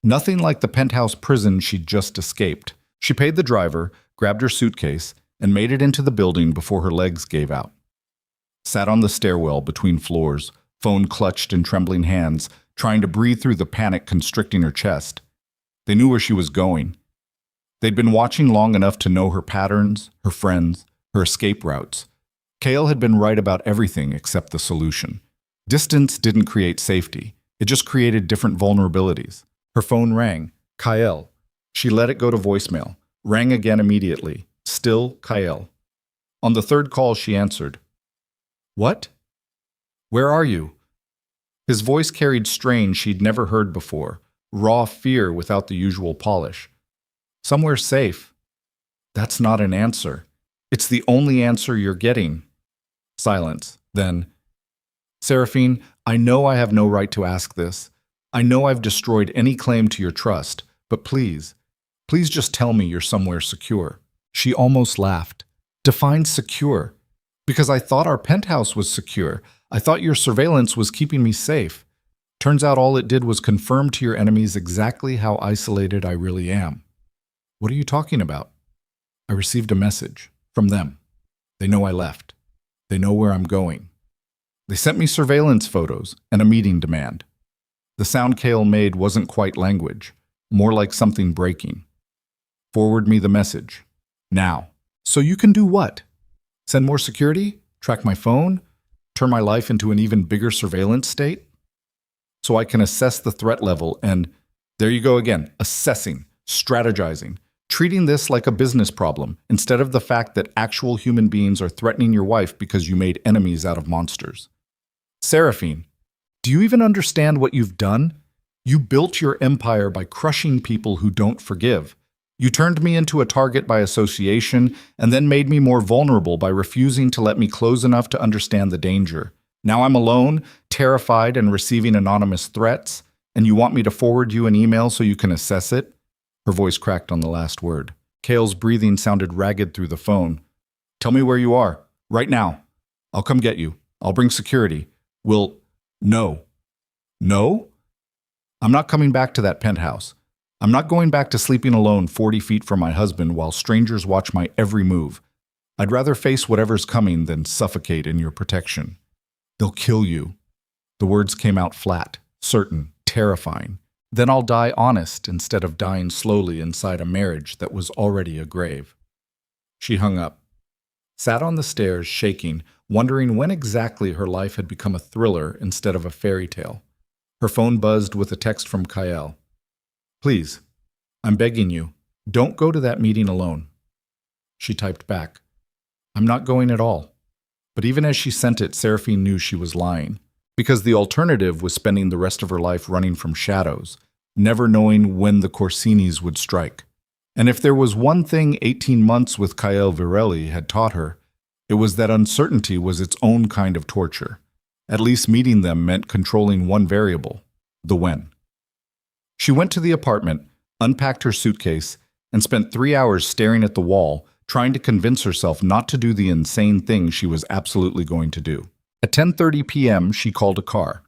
Nothing like the penthouse prison she'd just escaped. She paid the driver, grabbed her suitcase, and made it into the building before her legs gave out. Sat on the stairwell between floors, phone clutched in trembling hands, trying to breathe through the panic constricting her chest. They knew where she was going. They'd been watching long enough to know her patterns, her friends, her escape routes. Kael had been right about everything except the solution. Distance didn't create safety. It just created different vulnerabilities. Her phone rang. Kael. She let it go to voicemail. Rang again immediately. Still, Kael. On the third call, she answered. What? Where are you? His voice carried strain she'd never heard before, raw fear without the usual polish. Somewhere safe. That's not an answer. It's the only answer you're getting. Silence. Then, Seraphine, I know I have no right to ask this. I know I've destroyed any claim to your trust, but please just tell me you're somewhere secure. She almost laughed. Define secure. Because I thought our penthouse was secure. I thought your surveillance was keeping me safe. Turns out all it did was confirm to your enemies exactly how isolated I really am. What are you talking about? I received a message from them. They know I left. They know where I'm going. They sent me surveillance photos and a meeting demand. The sound Kael made wasn't quite language, more like something breaking. Forward me the message. Now. So you can do what? Send more security? Track my phone? Turn my life into an even bigger surveillance state? So I can assess the threat level and, there you go again, assessing, strategizing, treating this like a business problem instead of the fact that actual human beings are threatening your wife because you made enemies out of monsters. Seraphine, do you even understand what you've done? You built your empire by crushing people who don't forgive. You turned me into a target by association and then made me more vulnerable by refusing to let me close enough to understand the danger. Now I'm alone, terrified, and receiving anonymous threats, and you want me to forward you an email so you can assess it? Her voice cracked on the last word. Kael's breathing sounded ragged through the phone. Tell me where you are, right now. I'll come get you. I'll bring security. No. No? I'm not coming back to that penthouse. I'm not going back to sleeping alone 40 feet from my husband while strangers watch my every move. I'd rather face whatever's coming than suffocate in your protection. They'll kill you. The words came out flat, certain, terrifying. Then I'll die honest instead of dying slowly inside a marriage that was already a grave. She hung up, sat on the stairs, shaking, wondering when exactly her life had become a thriller instead of a fairy tale. Her phone buzzed with a text from Kael. Please, I'm begging you, don't go to that meeting alone. She typed back, I'm not going at all. But even as she sent it, Seraphine knew she was lying, because the alternative was spending the rest of her life running from shadows, never knowing when the Corsinis would strike. And if there was one thing 18 months with Kael Virelli had taught her, it was that uncertainty was its own kind of torture. At least meeting them meant controlling one variable, the when. She went to the apartment, unpacked her suitcase, and spent 3 hours staring at the wall, trying to convince herself not to do the insane thing she was absolutely going to do. At 10:30 p.m., she called a car.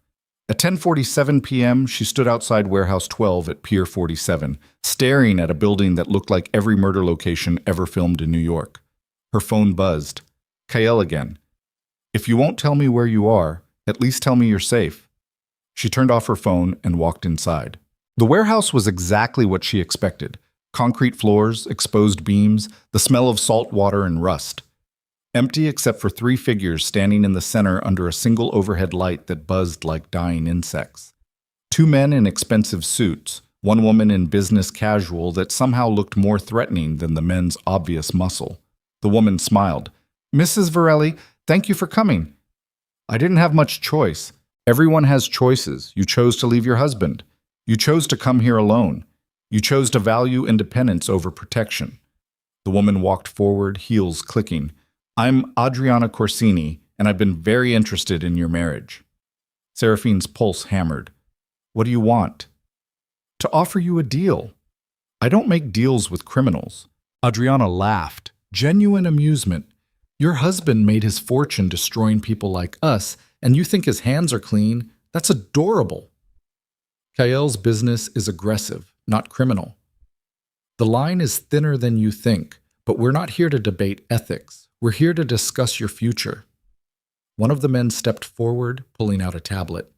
At 10:47 p.m., she stood outside Warehouse 12 at Pier 47, staring at a building that looked like every murder location ever filmed in New York. Her phone buzzed. Kael again. If you won't tell me where you are, at least tell me you're safe. She turned off her phone and walked inside. The warehouse was exactly what she expected. Concrete floors, exposed beams, the smell of salt water and rust. Empty except for 3 figures standing in the center under a single overhead light that buzzed like dying insects. 2 men in expensive suits, 1 woman in business casual that somehow looked more threatening than the men's obvious muscle. The woman smiled. Mrs. Virelli, thank you for coming. I didn't have much choice. Everyone has choices. You chose to leave your husband. You chose to come here alone. You chose to value independence over protection. The woman walked forward, heels clicking. I'm Adriana Corsini, and I've been very interested in your marriage. Seraphine's pulse hammered. What do you want? To offer you a deal. I don't make deals with criminals. Adriana laughed, genuine amusement. Your husband made his fortune destroying people like us, and you think his hands are clean? That's adorable. Kael's business is aggressive, not criminal. The line is thinner than you think, but we're not here to debate ethics. We're here to discuss your future. One of the men stepped forward, pulling out a tablet.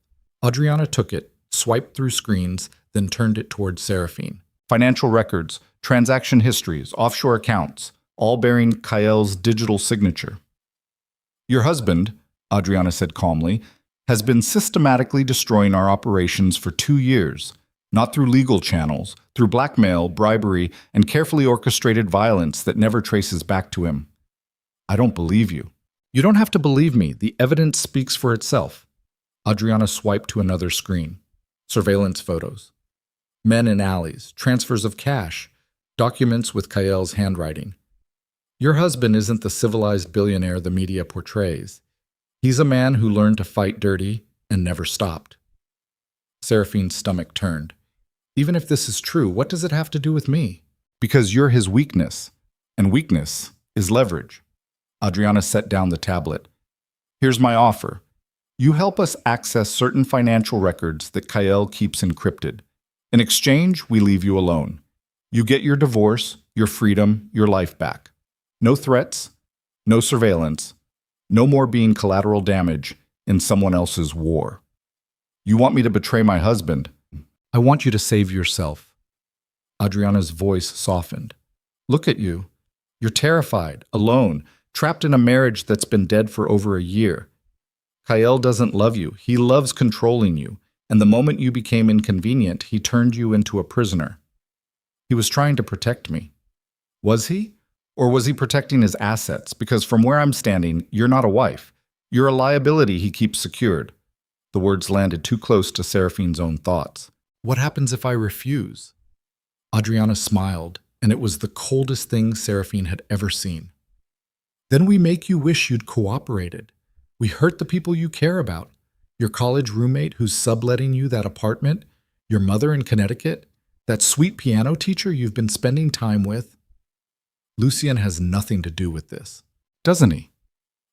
Adriana took it, swiped through screens, then turned it toward Seraphine. Financial records, transaction histories, offshore accounts, all bearing Kael's digital signature. Your husband, Adriana said calmly, has been systematically destroying our operations for 2 years. Not through legal channels, through blackmail, bribery, and carefully orchestrated violence that never traces back to him. I don't believe you. You don't have to believe me. The evidence speaks for itself. Adriana swiped to another screen. Surveillance photos. Men in alleys, transfers of cash, documents with Kael's handwriting. Your husband isn't the civilized billionaire the media portrays. He's a man who learned to fight dirty and never stopped. Seraphine's stomach turned. Even if this is true, what does it have to do with me? Because you're his weakness, and weakness is leverage. Adriana set down the tablet. Here's my offer. You help us access certain financial records that Kael keeps encrypted. In exchange, we leave you alone. You get your divorce, your freedom, your life back. No threats, no surveillance, no more being collateral damage in someone else's war. You want me to betray my husband? I want you to save yourself. Adriana's voice softened. Look at you. You're terrified, alone, trapped in a marriage that's been dead for over a year. Kael doesn't love you. He loves controlling you. And the moment you became inconvenient, he turned you into a prisoner. He was trying to protect me. Was he? Or was he protecting his assets? Because from where I'm standing, you're not a wife. You're a liability he keeps secured. The words landed too close to Seraphine's own thoughts. What happens if I refuse? Adriana smiled, and it was the coldest thing Seraphine had ever seen. Then we make you wish you'd cooperated. We hurt the people you care about. Your college roommate who's subletting you that apartment, your mother in Connecticut, that sweet piano teacher you've been spending time with. Lucien has nothing to do with this, doesn't he?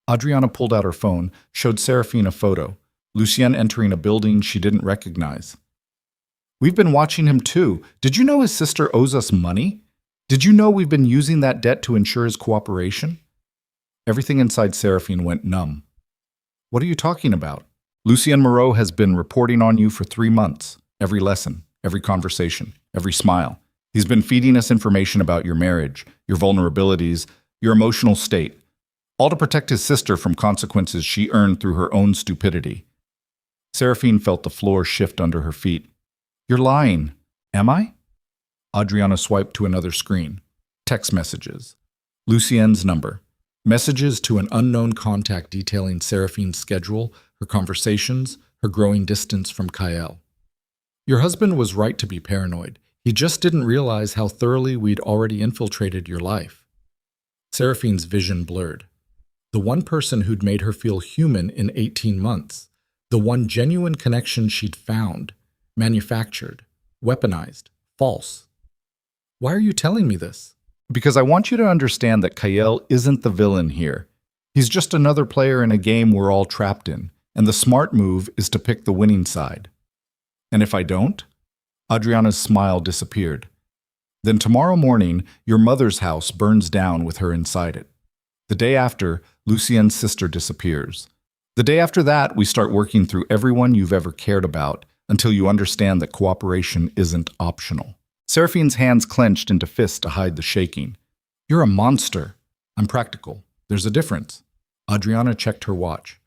Adriana pulled out her phone, showed Seraphine a photo, Lucien entering a building she didn't recognize. We've been watching him too. Did you know his sister owes us money? Did you know we've been using that debt to ensure his cooperation? Everything inside Seraphine went numb. What are you talking about? Lucien Moreau has been reporting on you for 3 months. Every lesson, every conversation, every smile. He's been feeding us information about your marriage, your vulnerabilities, your emotional state, all to protect his sister from consequences she earned through her own stupidity. Seraphine felt the floor shift under her feet. You're lying. Am I? Adriana swiped to another screen. Text messages. Lucien's number. Messages to an unknown contact detailing Seraphine's schedule, her conversations, her growing distance from Kael. Your husband was right to be paranoid. He just didn't realize how thoroughly we'd already infiltrated your life. Seraphine's vision blurred. The one person who'd made her feel human in 18 months. The one genuine connection she'd found, manufactured, weaponized, false. Why are you telling me this? Because I want you to understand that Kael isn't the villain here. He's just another player in a game we're all trapped in, and the smart move is to pick the winning side. And if I don't? Adriana's smile disappeared. Then tomorrow morning, your mother's house burns down with her inside it. The day after, Lucien's sister disappears. The day after that, we start working through everyone you've ever cared about until you understand that cooperation isn't optional. Seraphine's hands clenched into fists to hide the shaking. You're a monster. I'm practical. There's a difference. Adriana checked her watch.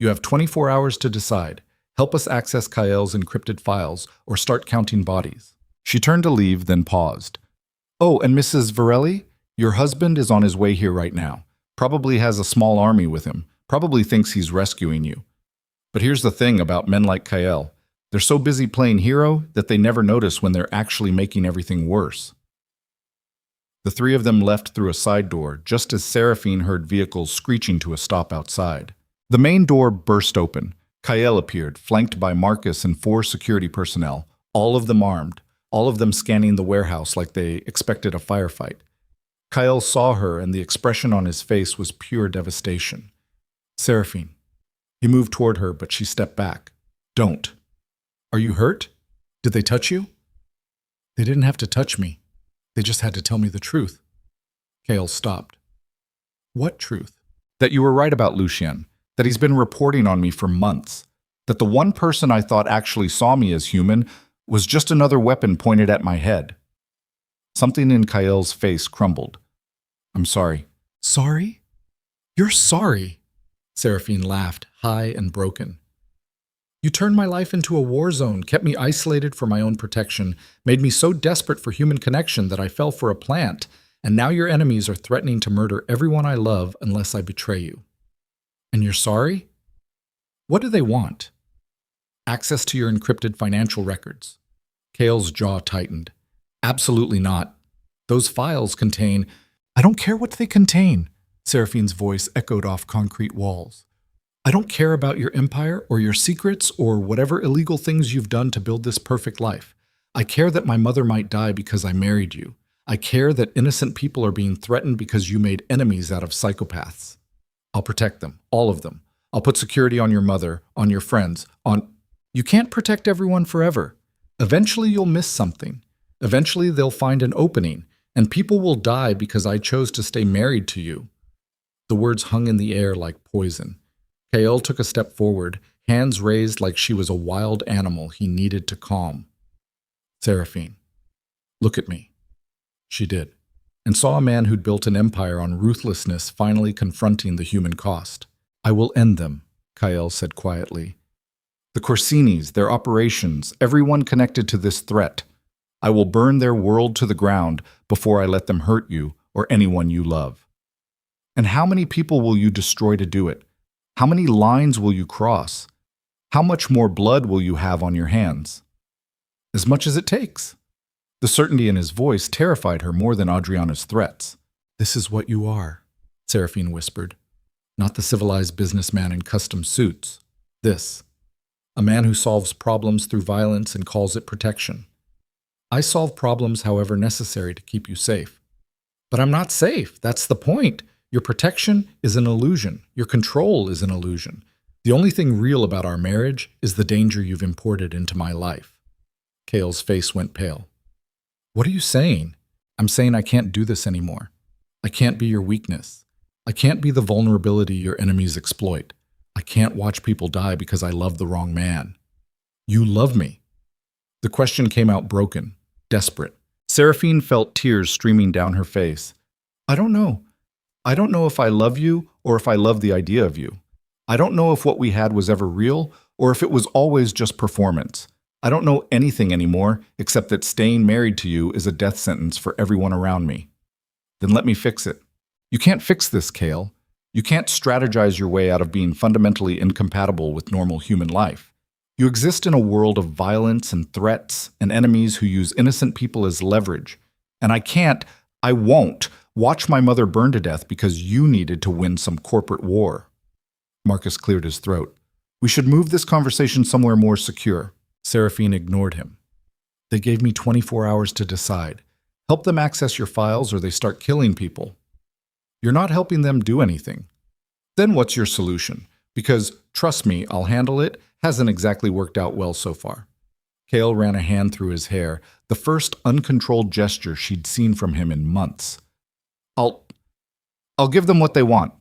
You have 24 hours to decide. Help us access Kael's encrypted files or start counting bodies. She turned to leave, then paused. Oh, and Mrs. Varelli, your husband is on his way here right now. Probably has a small army with him. Probably thinks he's rescuing you. But here's the thing about men like Kael. They're so busy playing hero that they never notice when they're actually making everything worse. The three of them left through a side door, just as Seraphine heard vehicles screeching to a stop outside. The main door burst open. Kael appeared, flanked by Marcus and 4 security personnel, all of them armed, all of them scanning the warehouse like they expected a firefight. Kael saw her, and the expression on his face was pure devastation. Seraphine. He moved toward her, but she stepped back. Don't. Are you hurt? Did they touch you? They didn't have to touch me. They just had to tell me the truth. Kael stopped. What truth? That you were right about Lucien. That he's been reporting on me for months. That the one person I thought actually saw me as human was just another weapon pointed at my head. Something in Kael's face crumbled. I'm sorry. Sorry? You're sorry? Seraphine laughed, high and broken. You turned my life into a war zone, kept me isolated for my own protection, made me so desperate for human connection that I fell for a plant, and now your enemies are threatening to murder everyone I love unless I betray you. And you're sorry? What do they want? Access to your encrypted financial records. Kael's jaw tightened. Absolutely not. Those files contain— I don't care what they contain, Seraphine's voice echoed off concrete walls. I don't care about your empire or your secrets or whatever illegal things you've done to build this perfect life. I care that my mother might die because I married you. I care that innocent people are being threatened because you made enemies out of psychopaths. I'll protect them, all of them. I'll put security on your mother, on your friends, on— You can't protect everyone forever. Eventually you'll miss something. Eventually they'll find an opening, and people will die because I chose to stay married to you. The words hung in the air like poison. Kael took a step forward, hands raised like she was a wild animal he needed to calm. Seraphine, look at me. She did, and saw a man who'd built an empire on ruthlessness finally confronting the human cost. I will end them, Kael said quietly. The Corsinis, their operations, everyone connected to this threat. I will burn their world to the ground before I let them hurt you or anyone you love. And how many people will you destroy to do it? How many lines will you cross? How much more blood will you have on your hands? As much as it takes. The certainty in his voice terrified her more than Adriana's threats. This is what you are, Seraphine whispered. Not the civilized businessman in custom suits. This. A man who solves problems through violence and calls it protection. I solve problems however necessary to keep you safe. But I'm not safe. That's the point. Your protection is an illusion. Your control is an illusion. The only thing real about our marriage is the danger you've imported into my life. Kael's face went pale. What are you saying? I'm saying I can't do this anymore. I can't be your weakness. I can't be the vulnerability your enemies exploit. I can't watch people die because I love the wrong man. You love me. The question came out broken, desperate. Seraphine felt tears streaming down her face. I don't know. I don't know if I love you or if I love the idea of you. I don't know if what we had was ever real or if it was always just performance. I don't know anything anymore except that staying married to you is a death sentence for everyone around me. Then let me fix it. You can't fix this, Kael. You can't strategize your way out of being fundamentally incompatible with normal human life. You exist in a world of violence and threats and enemies who use innocent people as leverage. And I won't watch my mother burn to death because you needed to win some corporate war. Marcus cleared his throat. We should move this conversation somewhere more secure. Seraphine ignored him. They gave me 24 hours to decide. Help them access your files or they start killing people. You're not helping them do anything. Then what's your solution? Because, trust me, I'll handle it, hasn't exactly worked out well so far. Kael ran a hand through his hair, the first uncontrolled gesture she'd seen from him in months. I'll give them what they want.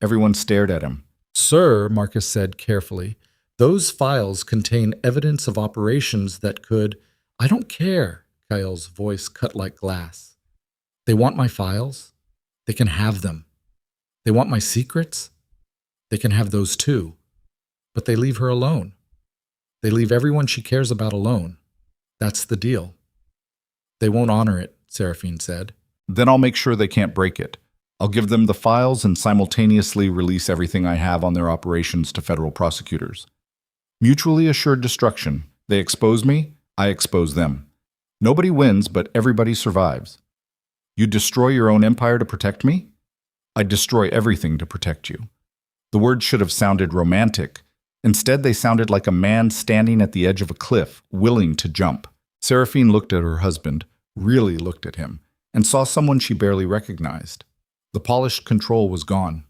Everyone stared at him. Sir, Marcus said carefully, those files contain evidence of operations that could— I don't care, Kael's voice cut like glass. They want my files? They can have them. They want my secrets? They can have those too. But they leave her alone. They leave everyone she cares about alone. That's the deal. They won't honor it, Seraphine said. Then I'll make sure they can't break it. I'll give them the files and simultaneously release everything I have on their operations to federal prosecutors. Mutually assured destruction. They expose me, I expose them. Nobody wins, but everybody survives. You destroy your own empire to protect me? I destroy everything to protect you. The words should have sounded romantic. Instead, they sounded like a man standing at the edge of a cliff, willing to jump. Seraphine looked at her husband, really looked at him, and saw someone she barely recognized. The polished control was gone.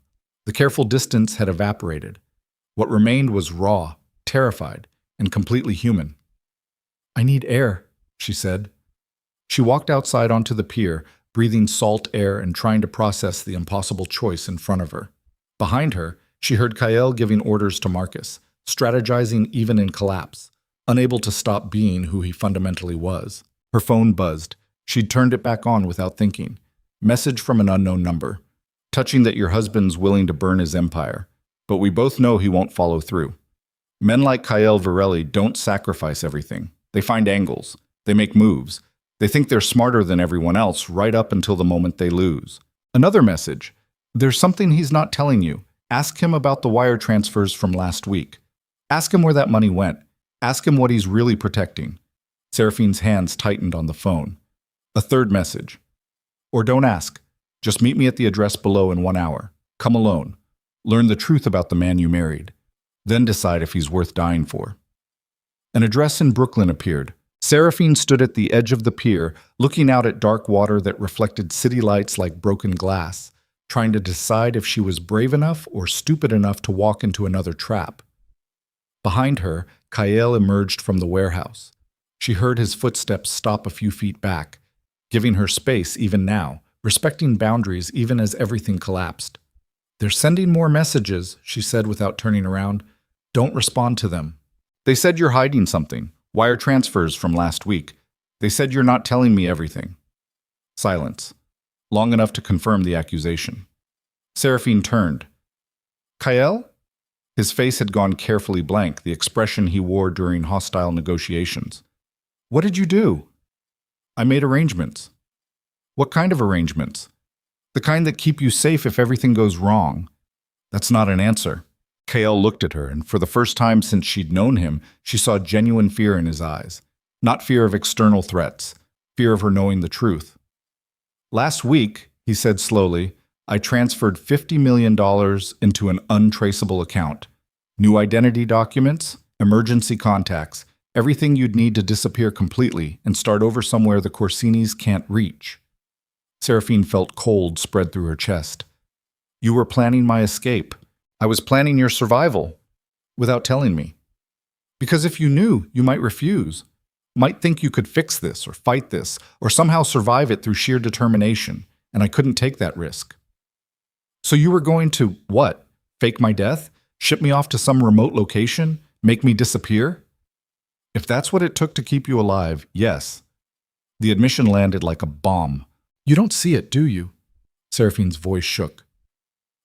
The careful distance had evaporated. What remained was raw, terrified, and completely human. I need air, she said. She walked outside onto the pier, breathing salt air and trying to process the impossible choice in front of her. Behind her, she heard Kael giving orders to Marcus, strategizing even in collapse, unable to stop being who he fundamentally was. Her phone buzzed. She'd turned it back on without thinking. Message from an unknown number. Touching that your husband's willing to burn his empire, but we both know he won't follow through. Men like Kael Varelli don't sacrifice everything. They find angles. They make moves. They think they're smarter than everyone else right up until the moment they lose. Another message. There's something he's not telling you. Ask him about the wire transfers from last week. Ask him where that money went. Ask him what he's really protecting. Seraphine's hands tightened on the phone. A third message. Or don't ask. Just meet me at the address below in 1 hour. Come alone. Learn the truth about the man you married. Then decide if he's worth dying for. An address in Brooklyn appeared. Seraphine stood at the edge of the pier, looking out at dark water that reflected city lights like broken glass, trying to decide if she was brave enough or stupid enough to walk into another trap. Behind her, Kael emerged from the warehouse. She heard his footsteps stop a few feet back, giving her space even now, respecting boundaries even as everything collapsed. "They're sending more messages," she said without turning around. "Don't respond to them. They said you're hiding something. Wire transfers from last week. They said you're not telling me everything." Silence. Long enough to confirm the accusation. Seraphine turned. "Kael?" His face had gone carefully blank, the expression he wore during hostile negotiations. "What did you do?" "I made arrangements." "What kind of arrangements?" "The kind that keep you safe if everything goes wrong." That's not an answer. Kael looked at her, and for the first time since she'd known him, she saw genuine fear in his eyes. Not fear of external threats, fear of her knowing the truth. "Last week," he said slowly, "I transferred $50 million into an untraceable account. New identity documents, emergency contacts, everything you'd need to disappear completely and start over somewhere the Corsinis can't reach." Seraphine felt cold spread through her chest. "You were planning my escape. I was planning your survival, without telling me. Because if you knew, you might refuse. Might think you could fix this, or fight this, or somehow survive it through sheer determination, and I couldn't take that risk. So you were going to, what? Fake my death? Ship me off to some remote location? Make me disappear? If that's what it took to keep you alive, yes." The admission landed like a bomb. "You don't see it, do you?" Seraphine's voice shook.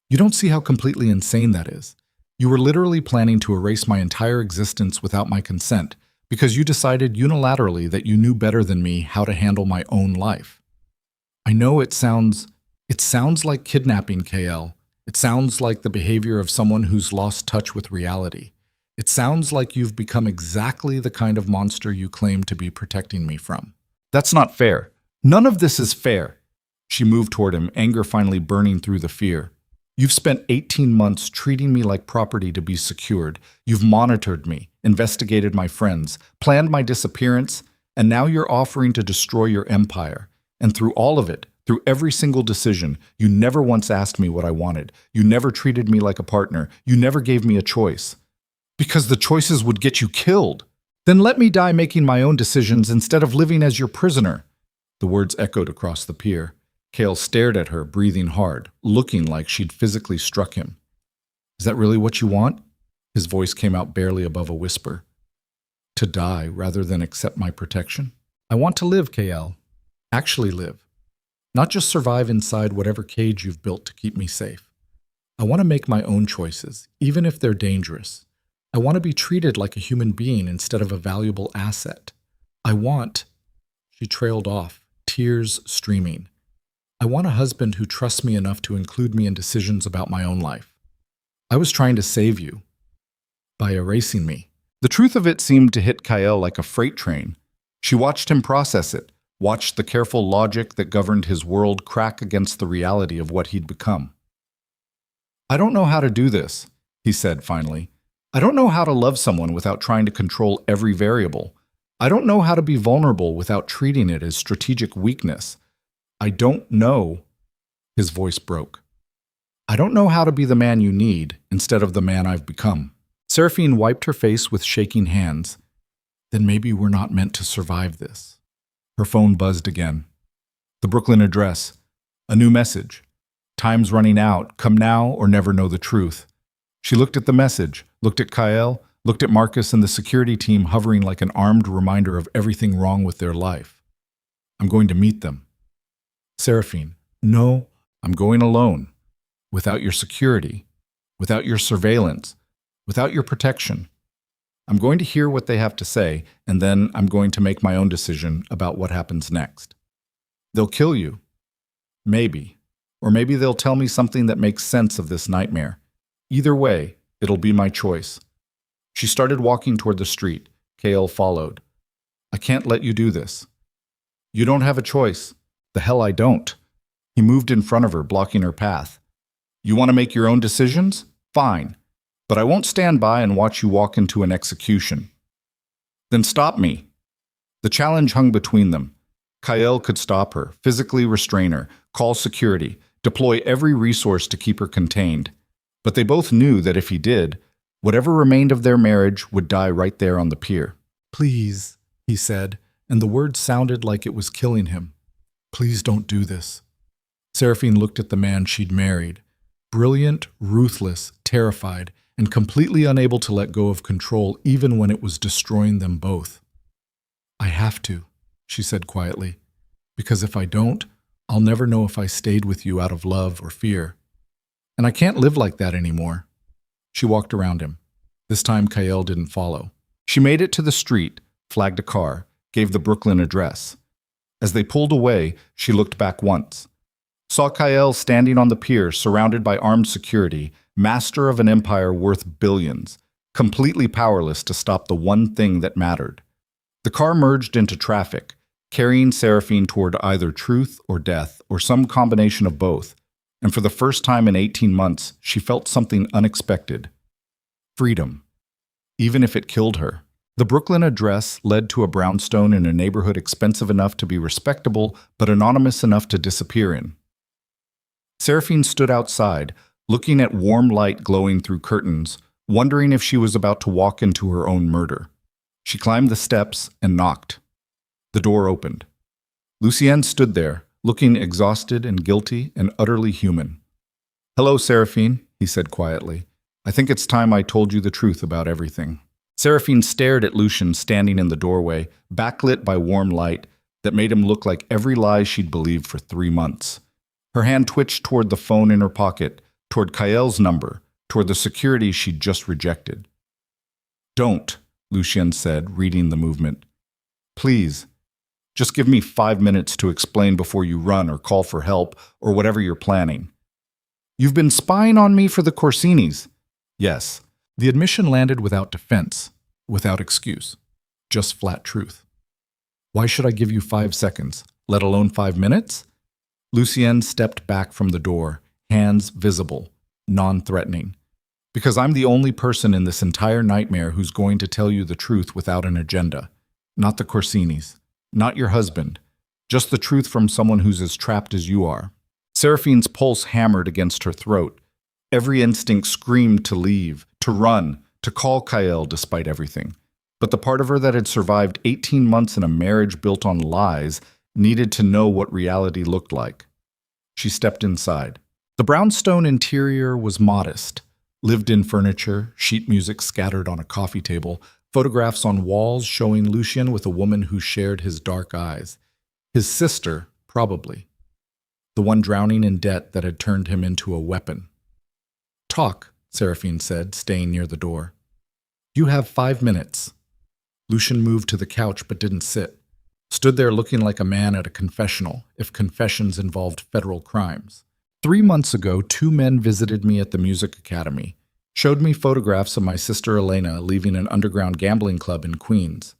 "You don't see how completely insane that is. You were literally planning to erase my entire existence without my consent because you decided unilaterally that you knew better than me how to handle my own life. I know it sounds like kidnapping, Kael. It sounds like the behavior of someone who's lost touch with reality. It sounds like you've become exactly the kind of monster you claim to be protecting me from. That's not fair. None of this is fair." She moved toward him, anger finally burning through the fear. "You've spent 18 months treating me like property to be secured. You've monitored me, investigated my friends, planned my disappearance, and now you're offering to destroy your empire. And through all of it, through every single decision, you never once asked me what I wanted. You never treated me like a partner. You never gave me a choice. Because the choices would get you killed. Then let me die making my own decisions instead of living as your prisoner." The words echoed across the pier. Kael stared at her, breathing hard, looking like she'd physically struck him. "Is that really what you want?" His voice came out barely above a whisper. "To die rather than accept my protection?" "I want to live, Kael. Actually live. Not just survive inside whatever cage you've built to keep me safe. I want to make my own choices, even if they're dangerous. I want to be treated like a human being instead of a valuable asset. I want—" She trailed off, tears streaming. "I want a husband who trusts me enough to include me in decisions about my own life. I was trying to save you by erasing me." The truth of it seemed to hit Kael like a freight train. She watched him process it, watched the careful logic that governed his world crack against the reality of what he'd become. "I don't know how to do this," he said finally. "I don't know how to love someone without trying to control every variable. I don't know how to be vulnerable without treating it as strategic weakness. I don't know," his voice broke. "I don't know how to be the man you need instead of the man I've become." Seraphine wiped her face with shaking hands. "Then maybe we're not meant to survive this." Her phone buzzed again. The Brooklyn address. A new message. "Time's running out. Come now or never know the truth." She looked at the message, looked at Kael, looked at Marcus and the security team hovering like an armed reminder of everything wrong with their life. "I'm going to meet them." "Seraphine, no, I'm going alone. Without your security, without your surveillance, without your protection. I'm going to hear what they have to say, and then I'm going to make my own decision about what happens next. They'll kill you. Maybe. Or maybe they'll tell me something that makes sense of this nightmare. Either way, it'll be my choice. She started walking toward the street. Kael followed. I can't let you do this. You don't have a choice. The hell I don't. He moved in front of her, blocking her path. You want to make your own decisions? Fine. But I won't stand by and watch you walk into an execution. Then stop me. The challenge hung between them. Kael could stop her, physically restrain her, call security, deploy every resource to keep her contained. But they both knew that if he did, whatever remained of their marriage would die right there on the pier. Please, he said, and the word sounded like it was killing him. Please don't do this. Seraphine looked at the man she'd married. Brilliant, ruthless, terrified, and completely unable to let go of control even when it was destroying them both. I have to, she said quietly, because if I don't, I'll never know if I stayed with you out of love or fear. And I can't live like that anymore. She walked around him. This time Kael didn't follow. She made it to the street, flagged a car, gave the Brooklyn address. As they pulled away, she looked back once. Saw Kael standing on the pier, surrounded by armed security, master of an empire worth billions, completely powerless to stop the one thing that mattered. The car merged into traffic, carrying Seraphine toward either truth or death, or some combination of both, and for the first time in 18 months, she felt something unexpected. Freedom. Even if it killed her. The Brooklyn address led to a brownstone in a neighborhood expensive enough to be respectable, but anonymous enough to disappear in. Seraphine stood outside, looking at warm light glowing through curtains, wondering if she was about to walk into her own murder. She climbed the steps and knocked. The door opened. Lucien stood there, looking exhausted and guilty and utterly human. Hello, Seraphine, he said quietly. I think it's time I told you the truth about everything. Seraphine stared at Lucien standing in the doorway, backlit by warm light that made him look like every lie she'd believed for 3 months. Her hand twitched toward the phone in her pocket, toward Kael's number, toward the security she'd just rejected. Don't, Lucien said, reading the movement. Please, just give me 5 minutes to explain before you run or call for help or whatever you're planning. You've been spying on me for the Corsinis. Yes. The admission landed without defense, without excuse, just flat truth. Why should I give you 5 seconds, let alone 5 minutes? Lucien stepped back from the door, hands visible, non-threatening. Because I'm the only person in this entire nightmare who's going to tell you the truth without an agenda. Not the Corsinis, not your husband, just the truth from someone who's as trapped as you are. Seraphine's pulse hammered against her throat. Every instinct screamed to leave, to run, to call Kael despite everything. But the part of her that had survived 18 months in a marriage built on lies needed to know what reality looked like. She stepped inside. The brownstone interior was modest. Lived-in furniture, sheet music scattered on a coffee table, photographs on walls showing Lucien with a woman who shared his dark eyes. His sister, probably. The one drowning in debt that had turned him into a weapon. Talk, Seraphine said, staying near the door. You have 5 minutes. Lucien moved to the couch but didn't sit. Stood there looking like a man at a confessional, if confessions involved federal crimes. 3 months ago, 2 men visited me at the music academy, showed me photographs of my sister Elena leaving an underground gambling club in Queens,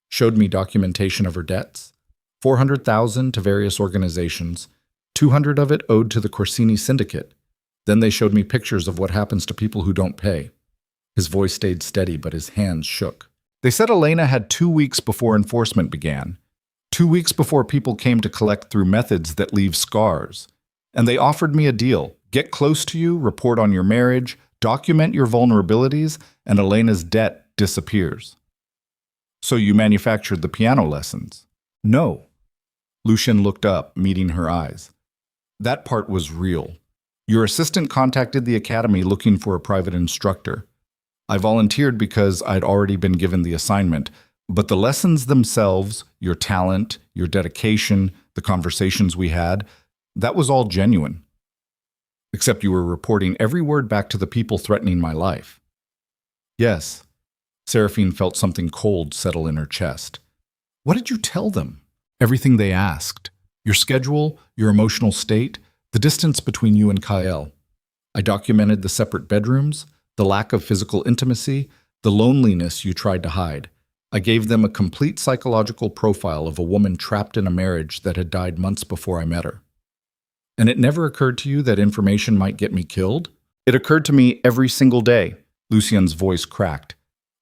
showed me documentation of her debts, $400,000 to various organizations, $200 of it owed to the Corsini Syndicate. Then they showed me pictures of what happens to people who don't pay. His voice stayed steady, but his hands shook. They said Elena had 2 weeks before enforcement began, 2 weeks before people came to collect through methods that leave scars. And they offered me a deal. Get close to you, report on your marriage, document your vulnerabilities, and Elena's debt disappears. So you manufactured the piano lessons? No. Lucien looked up, meeting her eyes. That part was real. Your assistant contacted the academy looking for a private instructor. I volunteered because I'd already been given the assignment, but the lessons themselves, your talent, your dedication, the conversations we had, that was all genuine. Except you were reporting every word back to the people threatening my life. Yes, Seraphine felt something cold settle in her chest. What did you tell them? Everything they asked. Your schedule, your emotional state, the distance between you and Kael. I documented the separate bedrooms, the lack of physical intimacy, the loneliness you tried to hide. I gave them a complete psychological profile of a woman trapped in a marriage that had died months before I met her. And it never occurred to you that information might get me killed? It occurred to me every single day. Lucien's voice cracked.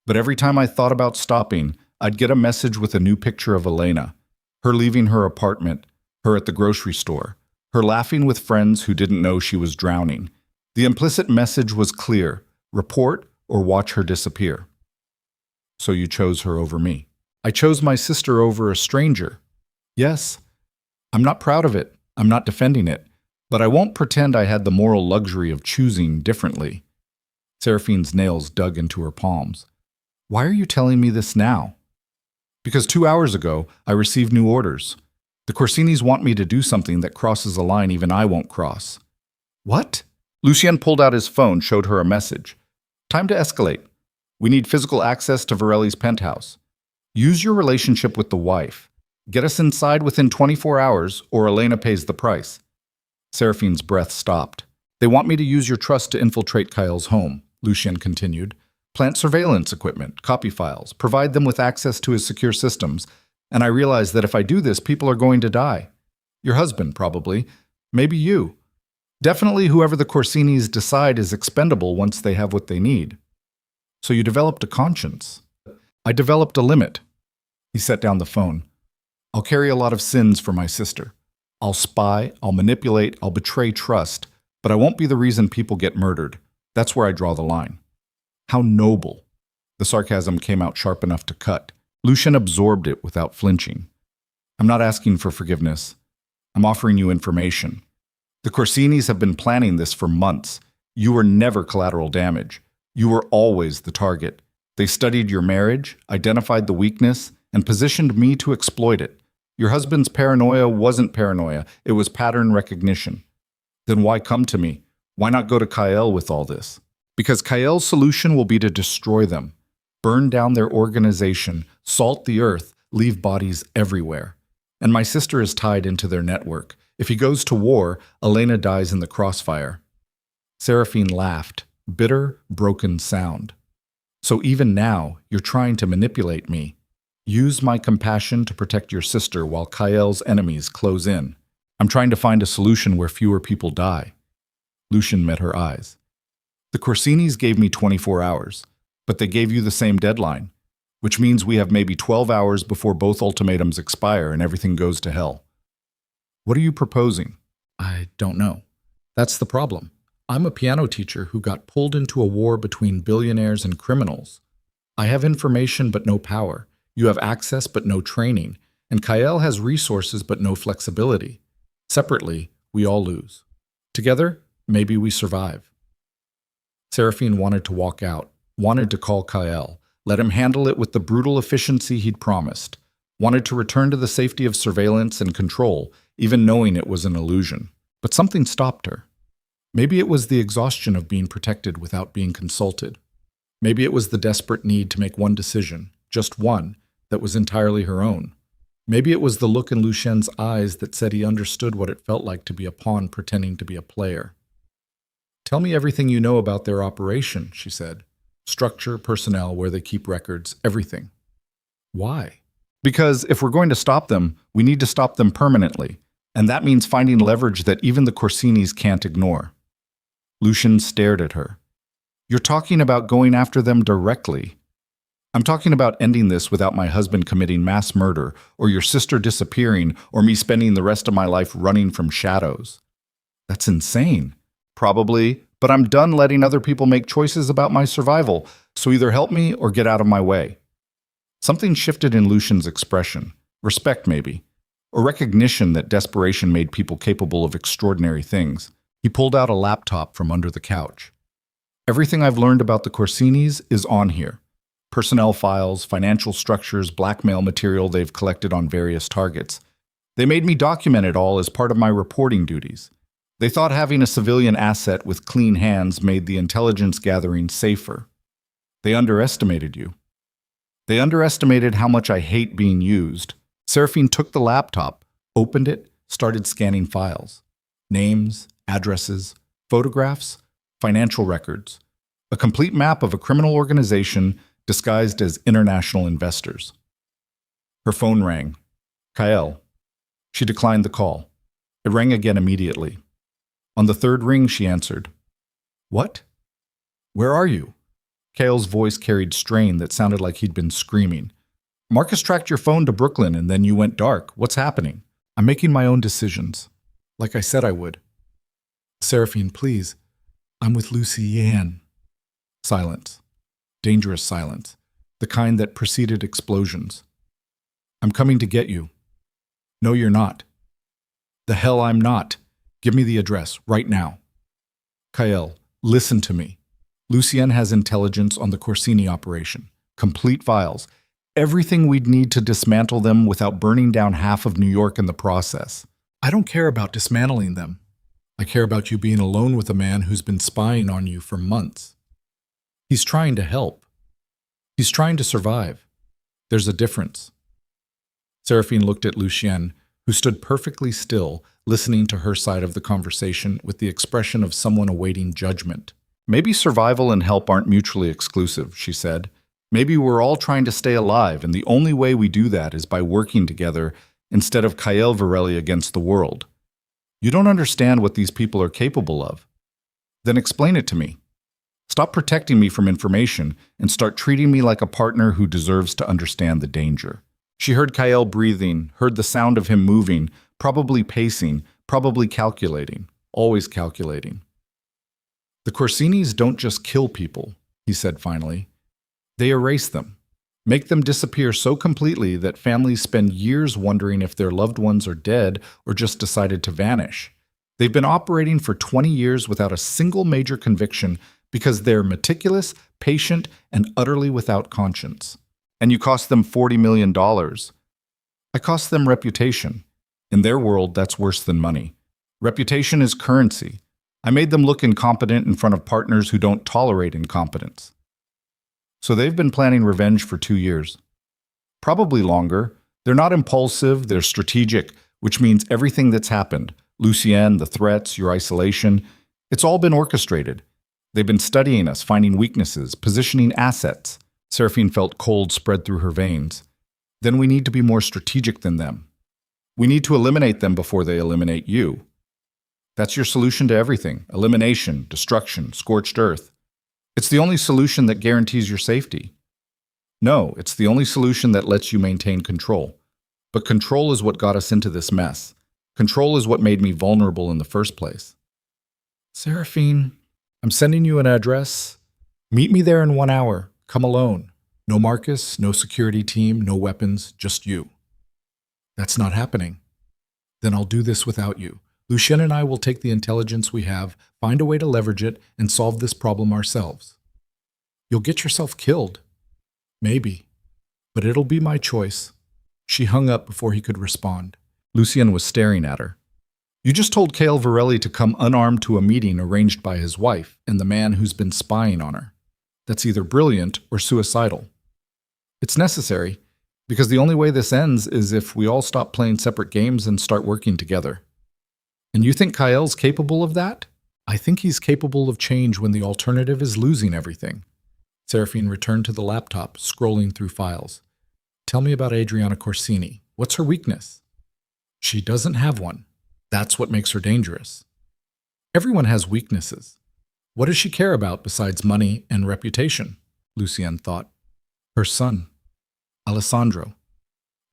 But every time I thought about stopping, I'd get a message with a new picture of Elena. Her leaving her apartment, her at the grocery store, her laughing with friends who didn't know she was drowning. The implicit message was clear: report or watch her disappear. So you chose her over me. I chose my sister over a stranger. Yes, I'm not proud of it. I'm not defending it. But I won't pretend I had the moral luxury of choosing differently. Seraphine's nails dug into her palms. Why are you telling me this now? Because 2 hours ago, I received new orders. The Corsinis want me to do something that crosses a line even I won't cross. What? Lucien pulled out his phone, showed her a message. Time to escalate. We need physical access to Varelli's penthouse. Use your relationship with the wife. Get us inside within 24 hours, or Elena pays the price. Seraphine's breath stopped. They want me to use your trust to infiltrate Kael's home, Lucien continued. Plant surveillance equipment, copy files, provide them with access to his secure systems. And I realize that if I do this, people are going to die. Your husband, probably. Maybe you. Definitely whoever the Corsinis decide is expendable once they have what they need. So you developed a conscience. I developed a limit. He set down the phone. I'll carry a lot of sins for my sister. I'll spy, I'll manipulate, I'll betray trust, but I won't be the reason people get murdered. That's where I draw the line. How noble. The sarcasm came out sharp enough to cut. Lucien absorbed it without flinching. I'm not asking for forgiveness. I'm offering you information. The Corsinis have been planning this for months. You were never collateral damage. You were always the target. They studied your marriage, identified the weakness, and positioned me to exploit it. Your husband's paranoia wasn't paranoia. It was pattern recognition. Then why come to me? Why not go to Kael with all this? Because Kael's solution will be to destroy them, burn down their organization, salt the earth, leave bodies everywhere. And my sister is tied into their network. If he goes to war, Elena dies in the crossfire. Seraphine laughed, bitter, broken sound. So even now, you're trying to manipulate me. Use my compassion to protect your sister while Kael's enemies close in. I'm trying to find a solution where fewer people die. Lucien met her eyes. The Corsinis gave me 24 hours, but they gave you the same deadline, which means we have maybe 12 hours before both ultimatums expire and everything goes to hell. What are you proposing? I don't know. That's the problem. I'm a piano teacher who got pulled into a war between billionaires and criminals. I have information but no power. You have access but no training. And Kael has resources but no flexibility. Separately, we all lose. Together, maybe we survive. Seraphine wanted to walk out, wanted to call Kael, let him handle it with the brutal efficiency he'd promised, wanted to return to the safety of surveillance and control, even knowing it was an illusion. But something stopped her. Maybe it was the exhaustion of being protected without being consulted. Maybe it was the desperate need to make one decision, just one, that was entirely her own. Maybe it was the look in Lucien's eyes that said he understood what it felt like to be a pawn pretending to be a player. Tell me everything you know about their operation, she said. Structure, personnel, where they keep records, everything. Why? Because if we're going to stop them, we need to stop them permanently. And that means finding leverage that even the Corsinis can't ignore. Lucien stared at her. You're talking about going after them directly. I'm talking about ending this without my husband committing mass murder, or your sister disappearing, or me spending the rest of my life running from shadows. That's insane. Probably, but I'm done letting other people make choices about my survival, so either help me or get out of my way. Something shifted in Lucien's expression. Respect, maybe. Or recognition that desperation made people capable of extraordinary things. He pulled out a laptop from under the couch. Everything I've learned about the Corsinis is on here. Personnel files, financial structures, blackmail material they've collected on various targets. They made me document it all as part of my reporting duties. They thought having a civilian asset with clean hands made the intelligence gathering safer. They underestimated you. They underestimated how much I hate being used. Seraphine took the laptop, opened it, started scanning files. Names, addresses, photographs, financial records. A complete map of a criminal organization disguised as international investors. Her phone rang. Kael. She declined the call. It rang again immediately. On the third ring, she answered. What? Where are you? Kael's voice carried strain that sounded like he'd been screaming. Marcus tracked your phone to Brooklyn and then you went dark. What's happening? I'm making my own decisions. Like I said I would. Seraphine, please. I'm with Lucy Ann. Silence. Dangerous silence. The kind that preceded explosions. I'm coming to get you. No, you're not. The hell I'm not. Give me the address, right now. Kael, listen to me. Lucien has intelligence on the Corsini operation. Complete files. Everything we'd need to dismantle them without burning down half of New York in the process. I don't care about dismantling them. I care about you being alone with a man who's been spying on you for months. He's trying to help. He's trying to survive. There's a difference. Seraphine looked at Lucien, who stood perfectly still, listening to her side of the conversation with the expression of someone awaiting judgment. Maybe survival and help aren't mutually exclusive, she said. Maybe we're all trying to stay alive, and the only way we do that is by working together instead of Kael Varelli against the world. You don't understand what these people are capable of. Then explain it to me. Stop protecting me from information and start treating me like a partner who deserves to understand the danger. She heard Kael breathing, heard the sound of him moving, probably pacing, probably calculating, always calculating. The Corsinis don't just kill people, he said finally. They erase them, make them disappear so completely that families spend years wondering if their loved ones are dead or just decided to vanish. They've been operating for 20 years without a single major conviction because they're meticulous, patient, and utterly without conscience. And you cost them $40 million. I cost them reputation. In their world, that's worse than money. Reputation is currency. I made them look incompetent in front of partners who don't tolerate incompetence. So they've been planning revenge for 2 years. Probably longer. They're not impulsive, they're strategic, which means everything that's happened, Lucien, the threats, your isolation, it's all been orchestrated. They've been studying us, finding weaknesses, positioning assets. Seraphine felt cold spread through her veins. Then we need to be more strategic than them. We need to eliminate them before they eliminate you. That's your solution to everything. Elimination, destruction, scorched earth. It's the only solution that guarantees your safety. No, it's the only solution that lets you maintain control. But control is what got us into this mess. Control is what made me vulnerable in the first place. Seraphine, I'm sending you an address. Meet me there in 1 hour. Come alone. No Marcus, no security team, no weapons, just you. That's not happening. Then I'll do this without you. Lucien and I will take the intelligence we have, find a way to leverage it, and solve this problem ourselves. You'll get yourself killed. Maybe. But it'll be my choice. She hung up before he could respond. Lucien was staring at her. You just told Kael Varelli to come unarmed to a meeting arranged by his wife and the man who's been spying on her. That's either brilliant or suicidal. It's necessary, because the only way this ends is if we all stop playing separate games and start working together. And you think Kael's capable of that? I think he's capable of change when the alternative is losing everything. Seraphine returned to the laptop, scrolling through files. Tell me about Adriana Corsini. What's her weakness? She doesn't have one. That's what makes her dangerous. Everyone has weaknesses. What does she care about besides money and reputation? Lucien thought. Her son, Alessandro.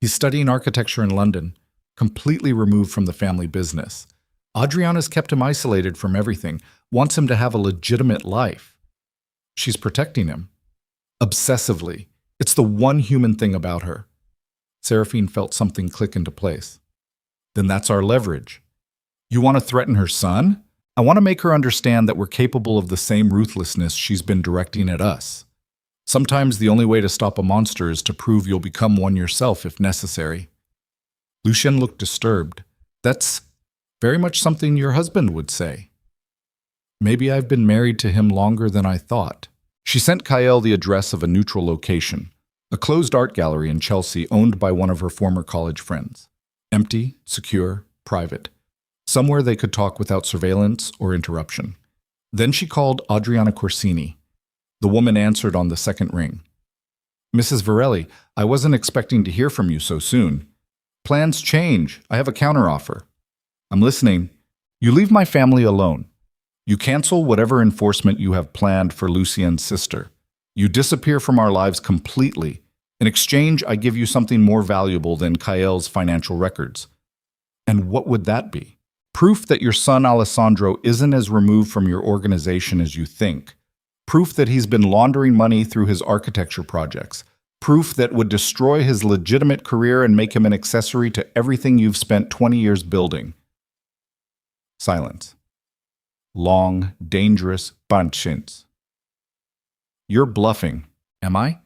He's studying architecture in London, completely removed from the family business. Adriana's kept him isolated from everything, wants him to have a legitimate life. She's protecting him. Obsessively. It's the one human thing about her. Seraphine felt something click into place. Then that's our leverage. You want to threaten her son? I want to make her understand that we're capable of the same ruthlessness she's been directing at us. Sometimes the only way to stop a monster is to prove you'll become one yourself if necessary. Lucien looked disturbed. That's very much something your husband would say. Maybe I've been married to him longer than I thought. She sent Kael the address of a neutral location, A closed art gallery in Chelsea owned by one of her former college friends. Empty, secure, private. Somewhere they could talk without surveillance or interruption. Then she called Adriana Corsini. The woman answered on the second ring. Mrs. Varelli, I wasn't expecting to hear from you so soon. Plans change. I have a counteroffer. I'm listening. You leave my family alone. You cancel whatever enforcement you have planned for Lucien's sister. You disappear from our lives completely. In exchange, I give you something more valuable than Kael's financial records. And what would that be? Proof that your son Alessandro isn't as removed from your organization as you think. Proof that he's been laundering money through his architecture projects. Proof that would destroy his legitimate career and make him an accessory to everything you've spent 20 years building. Silence. Long, dangerous patience. You're bluffing, am I?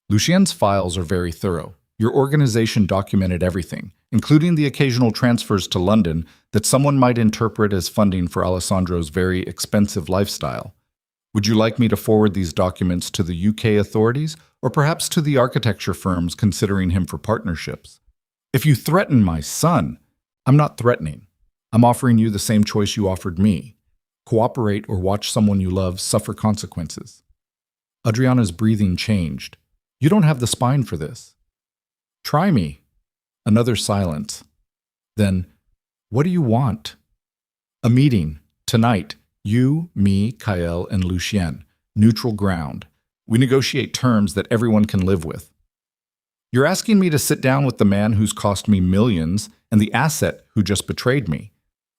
Lucien's files are very thorough. Your organization documented everything, including the occasional transfers to London that someone might interpret as funding for Alessandro's very expensive lifestyle. Would you like me to forward these documents to the UK authorities, or perhaps to the architecture firms considering him for partnerships? If you threaten my son, I'm not threatening. I'm offering you the same choice you offered me. Cooperate or watch someone you love suffer consequences. Adriana's breathing changed. You don't have the spine for this. Try me. Another silence. Then, what do you want? A meeting, tonight. You, me, Kael, and Lucien. Neutral ground. We negotiate terms that everyone can live with. You're asking me to sit down with the man who's cost me millions and the asset who just betrayed me.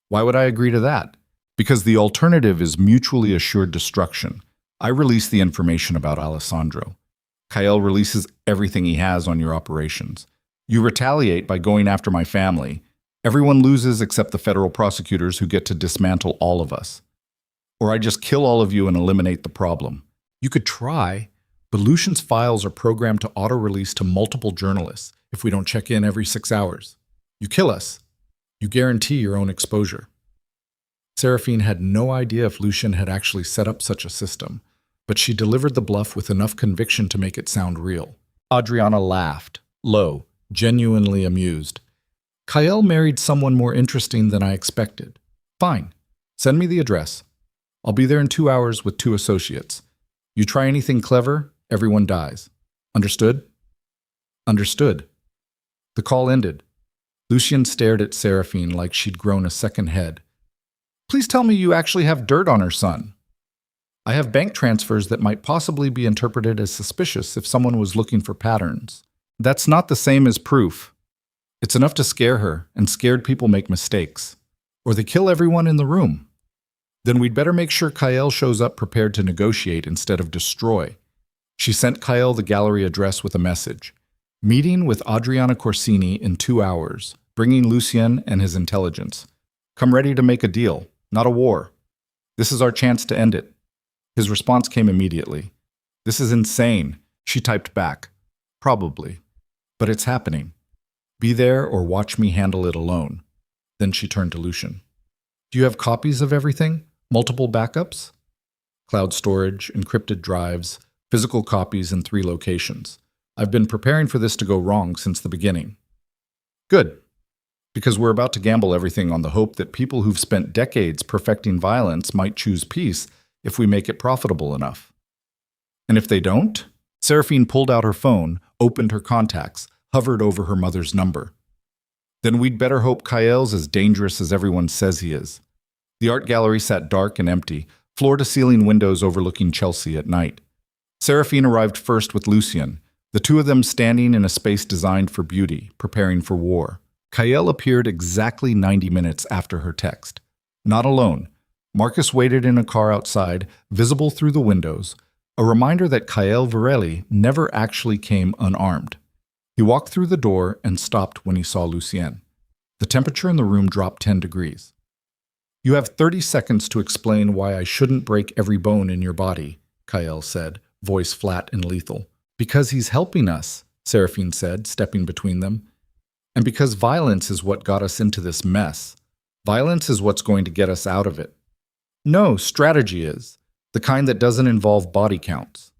Why would I agree to that? Because the alternative is mutually assured destruction. I release the information about Alessandro. Kael releases everything he has on your operations. You retaliate by going after my family. Everyone loses except the federal prosecutors who get to dismantle all of us. Or I just kill all of you and eliminate the problem. You could try, but Lucien's files are programmed to auto-release to multiple journalists if we don't check in every 6 hours. You kill us. You guarantee your own exposure. Seraphine had no idea if Lucien had actually set up such a system, but she delivered the bluff with enough conviction to make it sound real. Adriana laughed, low, genuinely amused. Kael married someone more interesting than I expected. Fine. Send me the address. I'll be there in 2 hours with 2 associates. You try anything clever, everyone dies. Understood? Understood. The call ended. Lucien stared at Seraphine like she'd grown a second head. Please tell me you actually have dirt on her son. I have bank transfers that might possibly be interpreted as suspicious if someone was looking for patterns. That's not the same as proof. It's enough to scare her, and scared people make mistakes. Or they kill everyone in the room. Then we'd better make sure Kael shows up prepared to negotiate instead of destroy. She sent Kael the gallery address with a message. Meeting with Adriana Corsini in 2 hours, bringing Lucien and his intelligence. Come ready to make a deal, not a war. This is our chance to end it. His response came immediately. This is insane, she typed back. Probably. But it's happening. Be there or watch me handle it alone. Then she turned to Lucien. Do you have copies of everything? Multiple backups? Cloud storage, encrypted drives, physical copies in 3 locations. I've been preparing for this to go wrong since the beginning. Good. Because we're about to gamble everything on the hope that people who've spent decades perfecting violence might choose peace if we make it profitable enough. And if they don't? Seraphine pulled out her phone, opened her contacts, hovered over her mother's number. Then we'd better hope Kael's as dangerous as everyone says he is. The art gallery sat dark and empty, floor-to-ceiling windows overlooking Chelsea at night. Seraphine arrived first with Lucien, the 2 of them standing in a space designed for beauty, preparing for war. Kael appeared exactly 90 minutes after her text. Not alone. Marcus waited in a car outside, visible through the windows, a reminder that Kael Varelli never actually came unarmed. He walked through the door and stopped when he saw Lucien. The temperature in the room dropped 10 degrees. You have 30 seconds to explain why I shouldn't break every bone in your body, Kael said, voice flat and lethal. Because he's helping us, Seraphine said, stepping between them. And because violence is what got us into this mess. Violence is what's going to get us out of it. No, strategy is. The kind that doesn't involve body counts.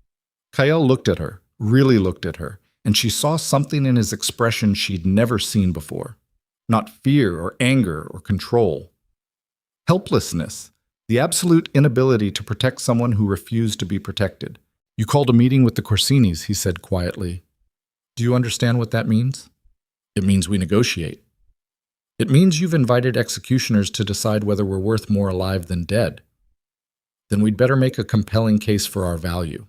Kael looked at her, really looked at her. and she saw something in his expression she'd never seen before. Not fear or anger or control. Helplessness, the absolute inability to protect someone who refused to be protected. "You called a meeting with the Corsinis," he said quietly. "Do you understand what that means?" "It means we negotiate." "It means you've invited executioners to decide whether we're worth more alive than dead." "Then we'd better make a compelling case for our value."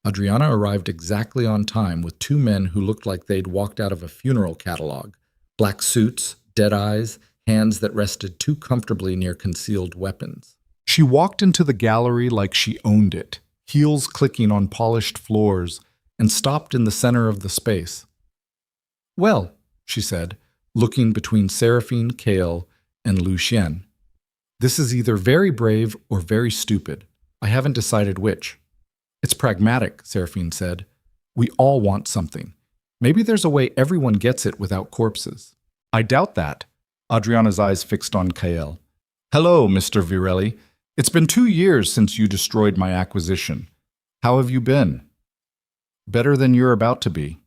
Adriana arrived exactly on time with two men who looked like they'd walked out of a funeral catalog. Black suits, dead eyes, hands that rested too comfortably near concealed weapons. She walked into the gallery like she owned it, heels clicking on polished floors, and stopped in the center of the space. "Well," she said, looking between Seraphine, Kael, and Lucien. "This is either very brave or very stupid. I haven't decided which." "It's pragmatic," Seraphine said. "We all want something. Maybe there's a way everyone gets it without corpses." "I doubt that." Adriana's eyes fixed on Kael. "Hello, Mr. Virelli. It's been 2 years since you destroyed my acquisition. How have you been?" "Better than you're about to be."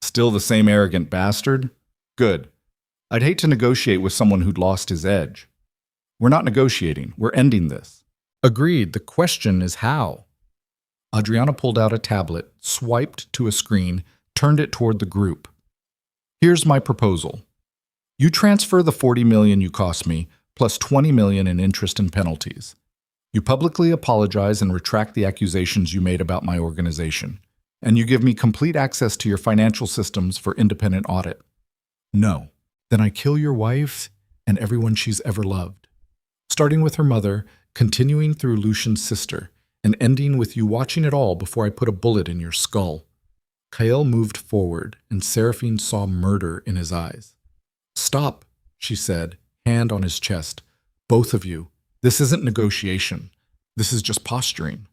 "Still the same arrogant bastard? Good. I'd hate to negotiate with someone who'd lost his edge." "We're not negotiating. We're ending this." "Agreed. The question is how." Adriana pulled out a tablet, swiped to a screen, turned it toward the group. "Here's my proposal. You transfer the $40 million you cost me, plus $20 million in interest and penalties. You publicly apologize and retract the accusations you made about my organization. And you give me complete access to your financial systems for independent audit." "No. Then I kill your wife and everyone she's ever loved. Starting with her mother, continuing through Lucian's sister, and ending with you watching it all before I put a bullet in your skull." Kael moved forward, and Seraphine saw murder in his eyes. "Stop," she said, hand on his chest. "Both of you. This isn't negotiation. This is just posturing."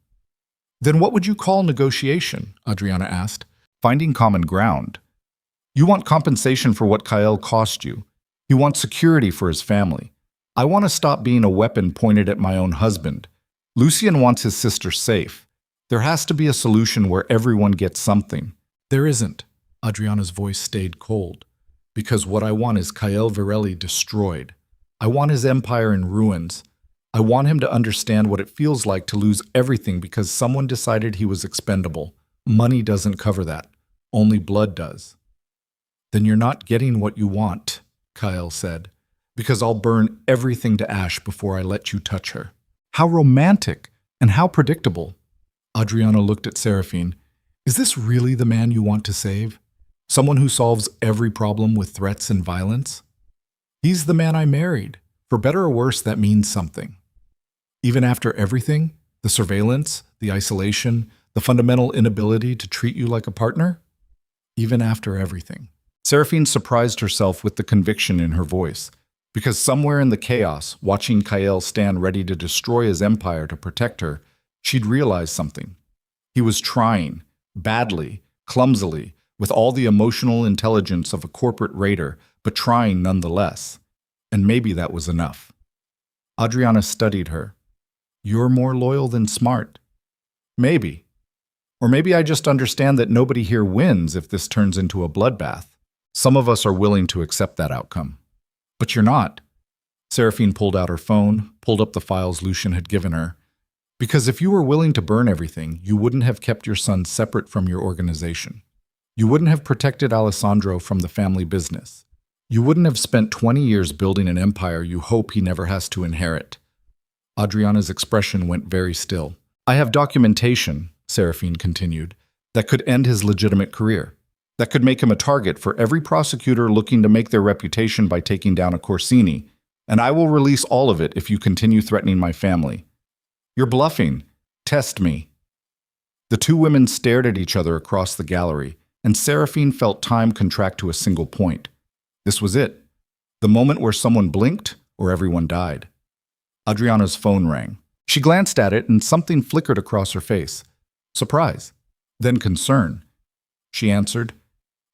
"Then what would you call negotiation?" Adriana asked. "Finding common ground. You want compensation for what Kael cost you. He wants security for his family. I want to stop being a weapon pointed at my own husband. Lucien wants his sister safe. There has to be a solution where everyone gets something." "There isn't." Adriana's voice stayed cold. "Because what I want is Kael Virelli destroyed. I want his empire in ruins. I want him to understand what it feels like to lose everything because someone decided he was expendable. Money doesn't cover that. Only blood does." "Then you're not getting what you want," Kael said, "because I'll burn everything to ash before I let you touch her." "How romantic and how predictable." Adriana looked at Seraphine. "Is this really the man you want to save? Someone who solves every problem with threats and violence?" "He's the man I married. For better or worse, that means something." "Even after everything? The surveillance, the isolation, the fundamental inability to treat you like a partner?" "Even after everything." Seraphine surprised herself with the conviction in her voice, because somewhere in the chaos, watching Kael stand ready to destroy his empire to protect her, she'd realized something. He was trying, badly, clumsily, with all the emotional intelligence of a corporate raider, but trying nonetheless. And maybe that was enough. Adriana studied her. "You're more loyal than smart." "Maybe. Or maybe I just understand that nobody here wins if this turns into a bloodbath. Some of us are willing to accept that outcome." "But you're not." Seraphine pulled out her phone, pulled up the files Lucien had given her. "Because if you were willing to burn everything, you wouldn't have kept your son separate from your organization. You wouldn't have protected Alessandro from the family business. You wouldn't have spent 20 years building an empire you hope he never has to inherit." Adriana's expression went very still. "I have documentation," Seraphine continued, "that could end his legitimate career. That could make him a target for every prosecutor looking to make their reputation by taking down a Corsini, and I will release all of it if you continue threatening my family." "You're bluffing. Test me." The two women stared at each other across the gallery, and Seraphine felt time contract to a single point. This was it. The moment where someone blinked or everyone died. Adriana's phone rang. She glanced at it and something flickered across her face. Surprise. Then concern. She answered,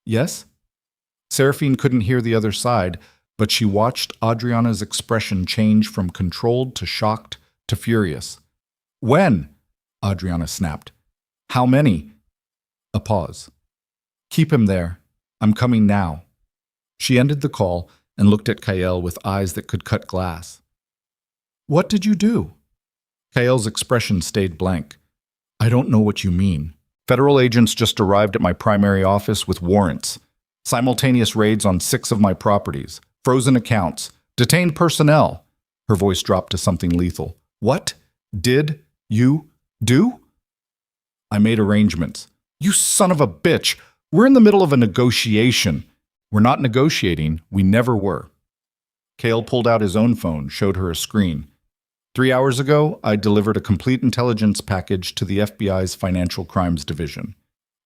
"Yes?" Seraphine couldn't hear the other side, but she watched Adriana's expression change from controlled to shocked to furious. "When?" Adriana snapped. "How many?" A pause. Keep him there. I'm coming now." She ended the call and looked at Kael with eyes that could cut glass. "What did you do?" Kael's expression stayed blank. "I don't know what you mean. Federal agents just arrived at my primary office with warrants. Simultaneous raids on 6 of my properties. Frozen accounts. Detained personnel." Her voice dropped to something lethal. "What did you do?" "I made arrangements." "You son of a bitch! We're in the middle of a negotiation." "We're not negotiating. We never were." Kael pulled out his own phone, showed her a screen. 3 hours ago, I delivered a complete intelligence package to the FBI's Financial Crimes Division.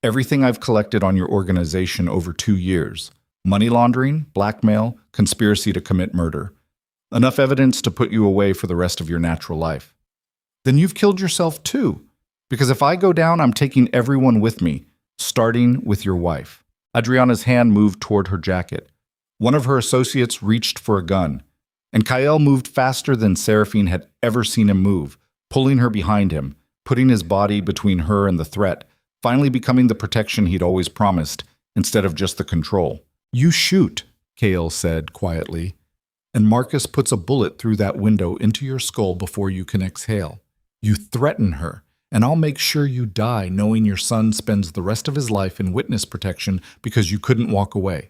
Everything I've collected on your organization over 2 years. Money laundering, blackmail, conspiracy to commit murder. Enough evidence to put you away for the rest of your natural life. Then you've killed yourself too. Because if I go down, I'm taking everyone with me, starting with your wife. Adriana's hand moved toward her jacket. One of her associates reached for a gun, and Kael moved faster than Seraphine had ever seen him move, pulling her behind him, putting his body between her and the threat, finally becoming the protection he'd always promised, instead of just the control. "You shoot," Kael said quietly, "and Marcus puts a bullet through that window into your skull before you can exhale. You threaten her, and I'll make sure you die knowing your son spends the rest of his life in witness protection because you couldn't walk away.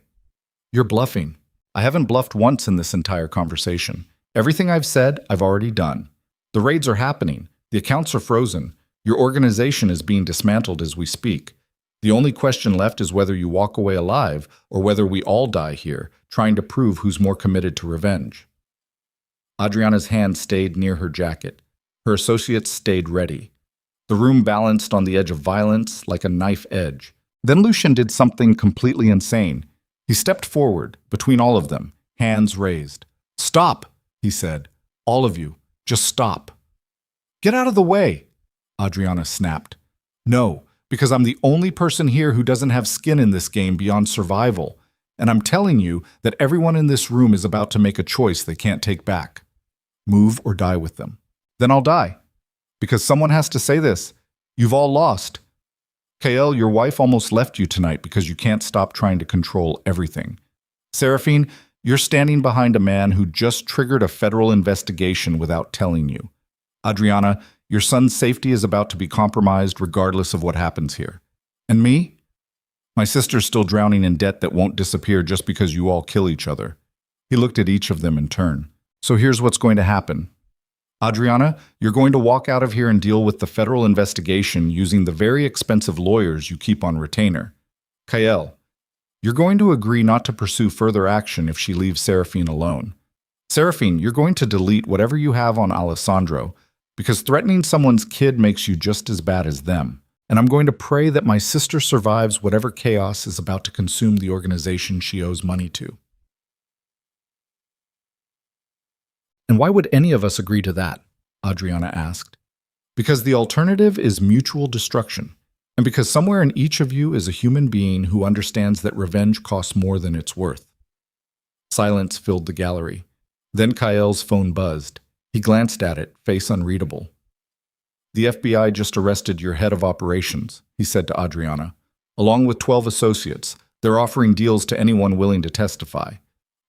You're bluffing. I haven't bluffed once in this entire conversation. Everything I've said, I've already done. The raids are happening. The accounts are frozen. Your organization is being dismantled as we speak. The only question left is whether you walk away alive or whether we all die here, trying to prove who's more committed to revenge." Adriana's hand stayed near her jacket. Her associates stayed ready. The room balanced on the edge of violence like a knife edge. Then Lucian did something completely insane. He stepped forward, between all of them, hands raised. "Stop," he said. "All of you, just stop." "Get out of the way," Adriana snapped. "No, because I'm the only person here who doesn't have skin in this game beyond survival, and I'm telling you that everyone in this room is about to make a choice they can't take back. Move or die with them. Then I'll die. Because someone has to say this. You've all lost. Kael, your wife almost left you tonight because you can't stop trying to control everything. Seraphine, you're standing behind a man who just triggered a federal investigation without telling you. Adriana, your son's safety is about to be compromised regardless of what happens here. And me? My sister's still drowning in debt that won't disappear just because you all kill each other." He looked at each of them in turn. "So here's what's going to happen. Adriana, you're going to walk out of here and deal with the federal investigation using the very expensive lawyers you keep on retainer. Kael, you're going to agree not to pursue further action if she leaves Seraphine alone. Seraphine, you're going to delete whatever you have on Alessandro, because threatening someone's kid makes you just as bad as them. And I'm going to pray that my sister survives whatever chaos is about to consume the organization she owes money to." "And why would any of us agree to that?" Adriana asked. "Because the alternative is mutual destruction, and because somewhere in each of you is a human being who understands that revenge costs more than it's worth." Silence filled the gallery. Then Kael's phone buzzed. He glanced at it, face unreadable. "The FBI just arrested your head of operations," he said to Adriana, "along with 12 associates. They're offering deals to anyone willing to testify.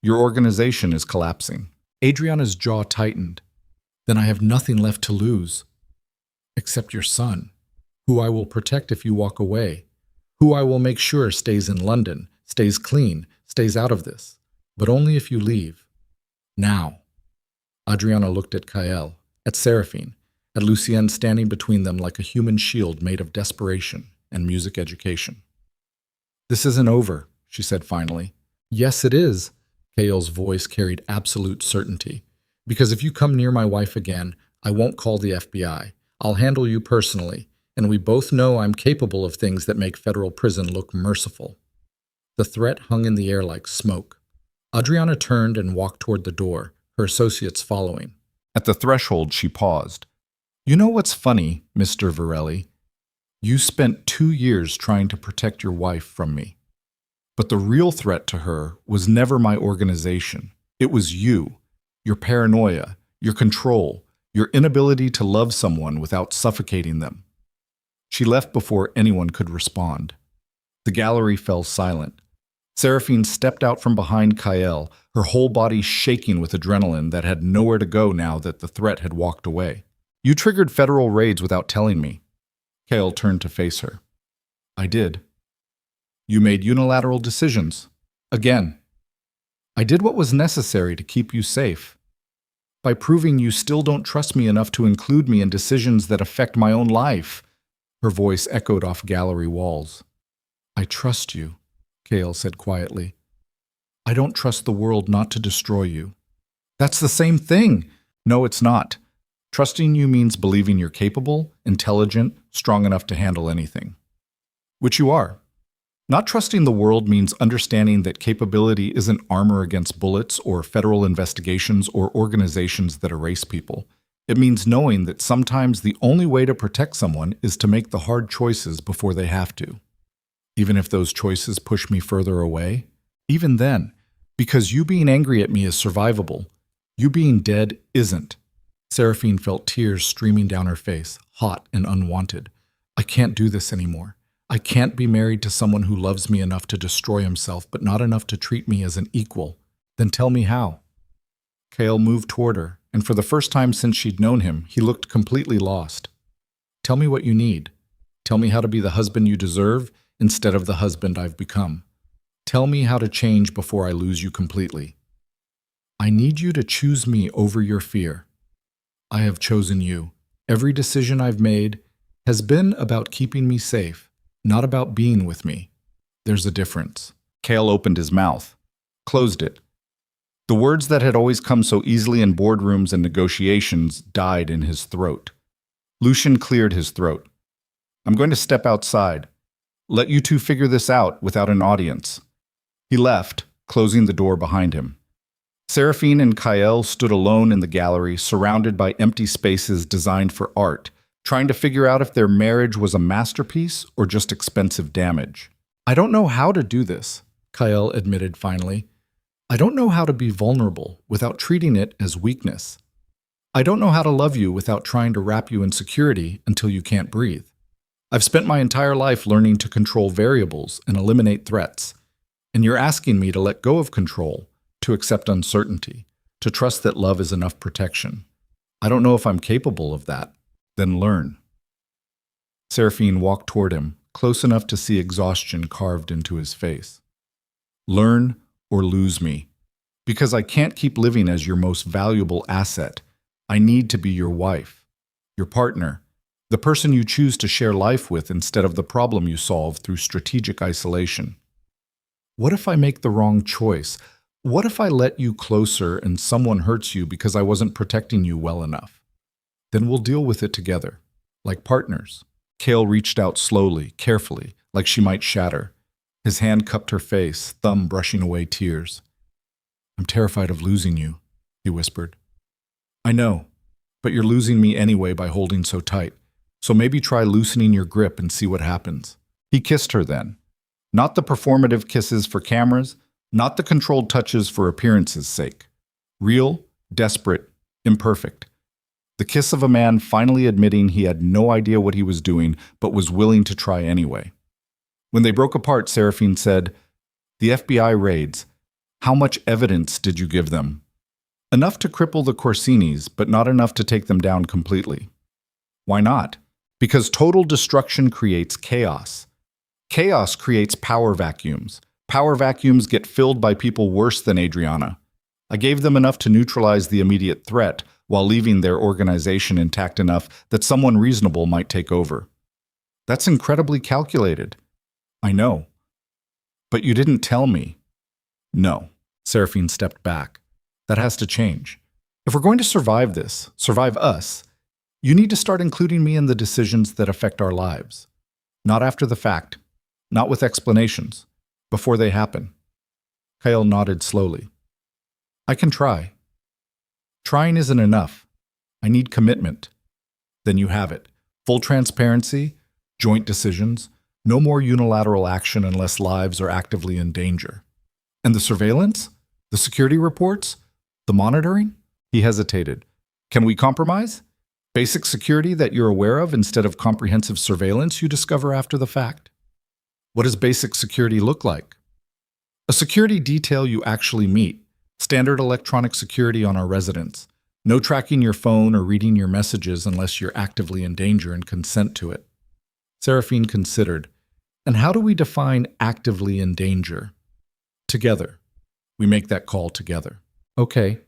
Your organization is collapsing." Adriana's jaw tightened. "Then I have nothing left to lose. Except your son, who I will protect if you walk away, who I will make sure stays in London, stays clean, stays out of this, but only if you leave. Now." Adriana looked at Kael, at Seraphine, at Lucienne standing between them like a human shield made of desperation and music education. "This isn't over," she said finally. "Yes, it is." Kael's voice carried absolute certainty. "Because if you come near my wife again, I won't call the FBI. I'll handle you personally, and we both know I'm capable of things that make federal prison look merciful." The threat hung in the air like smoke. Adriana turned and walked toward the door, her associates following. At the threshold, she paused. "You know what's funny, Mr. Varelli? You spent 2 years trying to protect your wife from me. But the real threat to her was never my organization. It was you, your paranoia, your control, your inability to love someone without suffocating them." She left before anyone could respond. The The gallery fell silent. Seraphine stepped out from behind Kael, her whole body shaking with adrenaline that had nowhere to go now that the threat had walked away. You triggered federal raids without telling me. Kael turned to face her. I did. You made unilateral decisions. Again. I did what was necessary to keep you safe. By proving you still don't trust me enough to include me in decisions that affect my own life. Her voice echoed off gallery walls. I trust you, Kael said quietly. I don't trust the world not to destroy you. That's the same thing. No, it's not. Trusting you means believing you're capable, intelligent, strong enough to handle anything. Which you are. Not trusting the world means understanding that capability isn't armor against bullets or federal investigations or organizations that erase people. It means knowing that sometimes the only way to protect someone is to make the hard choices before they have to. Even if those choices push me further away, even then, because you being angry at me is survivable, you being dead isn't. Seraphine felt tears streaming down her face, hot and unwanted. I can't do this anymore. I can't be married to someone who loves me enough to destroy himself, but not enough to treat me as an equal. Then tell me how. Kael moved toward her, and for the first time since she'd known him, he looked completely lost. Tell me what you need. Tell me how to be the husband you deserve instead of the husband I've become. Tell me how to change before I lose you completely. I need you to choose me over your fear. I have chosen you. Every decision I've made has been about keeping me safe. Not about being with me. There's a difference. Kael opened his mouth, closed it. The words that had always come so easily in boardrooms and negotiations died in his throat. Lucian cleared his throat. I'm going to step outside. Let you two figure this out without an audience. He left, closing the door behind him. Seraphine and Kael stood alone in the gallery, surrounded by empty spaces designed for art, trying to figure out if their marriage was a masterpiece or just expensive damage. I don't know how to do this, Kael admitted finally. I don't know how to be vulnerable without treating it as weakness. I don't know how to love you without trying to wrap you in security until you can't breathe. I've spent my entire life learning to control variables and eliminate threats. And you're asking me to let go of control, to accept uncertainty, to trust that love is enough protection. I don't know if I'm capable of that. Then learn. Seraphine walked toward him, close enough to see exhaustion carved into his face. Learn or lose me. Because I can't keep living as your most valuable asset. I need to be your wife, your partner, the person you choose to share life with instead of the problem you solve through strategic isolation. What if I make the wrong choice? What if I let you closer and someone hurts you because I wasn't protecting you well enough? Then we'll deal with it together, like partners. Kael reached out slowly, carefully, like she might shatter. His hand cupped her face, thumb brushing away tears. I'm terrified of losing you, he whispered. I know, but you're losing me anyway by holding so tight. So maybe try loosening your grip and see what happens. He kissed her then. Not the performative kisses for cameras, not the controlled touches for appearance's sake. Real, desperate, imperfect. The kiss of a man finally admitting he had no idea what he was doing, but was willing to try anyway. When they broke apart, Seraphine said, The FBI raids. How much evidence did you give them? Enough to cripple the Corsinis, but not enough to take them down completely. Why not? Because total destruction creates chaos. Chaos creates power vacuums. Power vacuums get filled by people worse than Adriana. I gave them enough to neutralize the immediate threat, while leaving their organization intact enough that someone reasonable might take over. That's incredibly calculated. I know. But you didn't tell me. No. Seraphine stepped back. That has to change. If we're going to survive this, survive us, you need to start including me in the decisions that affect our lives. Not after the fact. Not with explanations. Before they happen. Kael nodded slowly. I can try. Trying isn't enough. I need commitment. Then you have it. Full transparency, joint decisions, no more unilateral action unless lives are actively in danger. And the surveillance? The security reports? The monitoring? He hesitated. Can we compromise? Basic security that you're aware of instead of comprehensive surveillance you discover after the fact? What does basic security look like? A security detail you actually meet. Standard electronic security on our residence. No tracking your phone or reading your messages unless you're actively in danger and consent to it. Seraphine considered. And how do we define actively in danger? Together. We make that call together. Okay.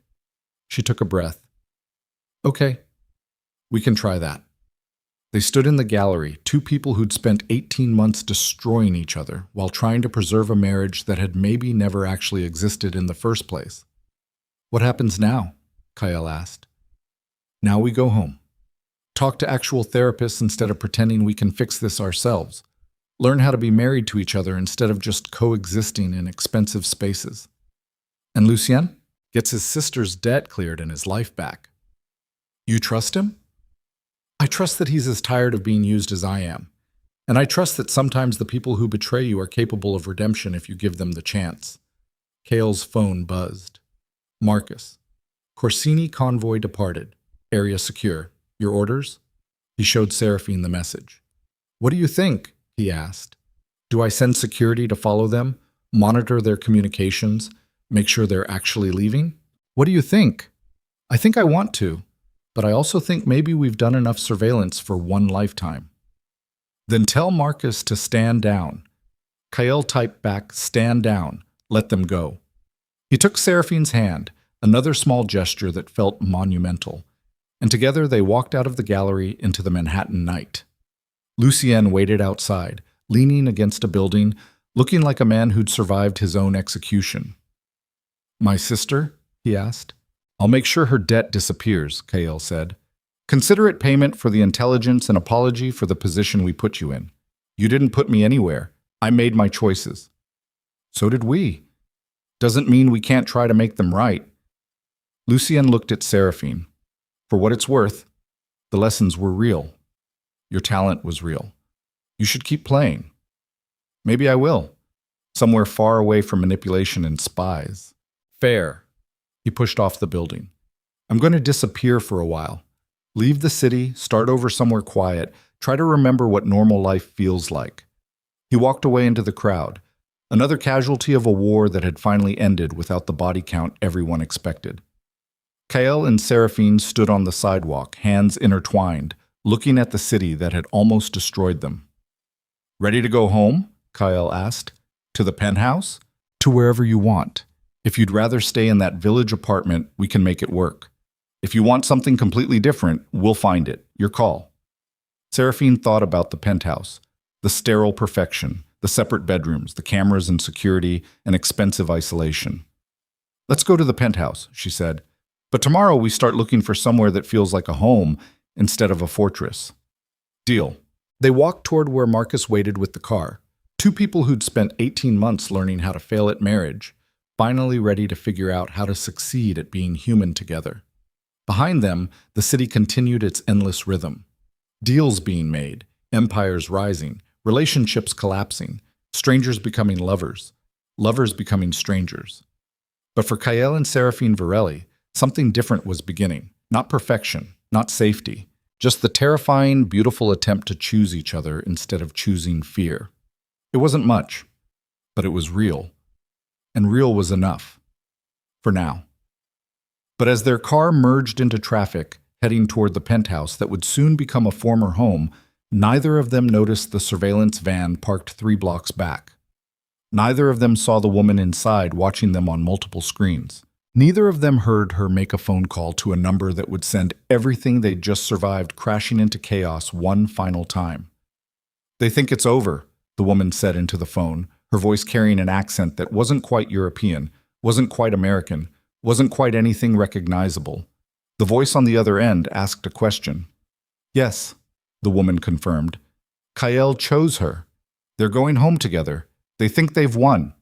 She took a breath. Okay. We can try that. They stood in the gallery, two people who'd spent 18 months destroying each other while trying to preserve a marriage that had maybe never actually existed in the first place. What happens now? Kael asked. Now we go home. Talk to actual therapists instead of pretending we can fix this ourselves. Learn how to be married to each other instead of just coexisting in expensive spaces. And Lucien gets his sister's debt cleared and his life back. You trust him? I trust that he's as tired of being used as I am. And I trust that sometimes the people who betray you are capable of redemption if you give them the chance. Kael's phone buzzed. Marcus. Corsini convoy departed. Area secure. Your orders? He showed Seraphine the message. What do you think? He asked. Do I send security to follow them, monitor their communications, make sure they're actually leaving? What do you think? I think I want to, but I also think maybe we've done enough surveillance for one lifetime. Then tell Marcus to stand down. Kael typed back, stand down, let them go. He took Seraphine's hand, another small gesture that felt monumental, and together they walked out of the gallery into the Manhattan night. Lucien waited outside, leaning against a building, looking like a man who'd survived his own execution. My sister? He asked. I'll make sure her debt disappears, Kael said. Consider it payment for the intelligence and apology for the position we put you in. You didn't put me anywhere. I made my choices. So did we. Doesn't mean we can't try to make them right. Lucien looked at Seraphine. For what it's worth, the lessons were real. Your talent was real. You should keep playing. Maybe I will. Somewhere far away from manipulation and spies. Fair. He pushed off the building. I'm going to disappear for a while. Leave the city, start over somewhere quiet, try to remember what normal life feels like. He walked away into the crowd, another casualty of a war that had finally ended without the body count everyone expected. Kael and Seraphine stood on the sidewalk, hands intertwined, looking at the city that had almost destroyed them. Ready to go home? Kael asked. To the penthouse? To wherever you want. If you'd rather stay in that village apartment, we can make it work. If you want something completely different, we'll find it. Your call. Seraphine thought about the penthouse, the sterile perfection, the separate bedrooms, the cameras and security, and expensive isolation. Let's go to the penthouse, she said. But tomorrow we start looking for somewhere that feels like a home instead of a fortress. Deal. They walked toward where Marcus waited with the car. Two people who'd spent 18 months learning how to fail at marriage, finally ready to figure out how to succeed at being human together. Behind them, the city continued its endless rhythm. Deals being made, empires rising, relationships collapsing, strangers becoming lovers, lovers becoming strangers. But for Kael and Seraphine Varelli, something different was beginning. Not perfection, not safety, just the terrifying, beautiful attempt to choose each other instead of choosing fear. It wasn't much, but it was real. And real was enough. For now. But as their car merged into traffic, heading toward the penthouse that would soon become a former home, neither of them noticed the surveillance van parked 3 blocks back. Neither of them saw the woman inside watching them on multiple screens. Neither of them heard her make a phone call to a number that would send everything they'd just survived crashing into chaos one final time. They think it's over, the woman said into the phone, her voice carrying an accent that wasn't quite European, wasn't quite American, wasn't quite anything recognizable. The voice on the other end asked a question. Yes, the woman confirmed. Kael chose her. They're going home together. They think they've won.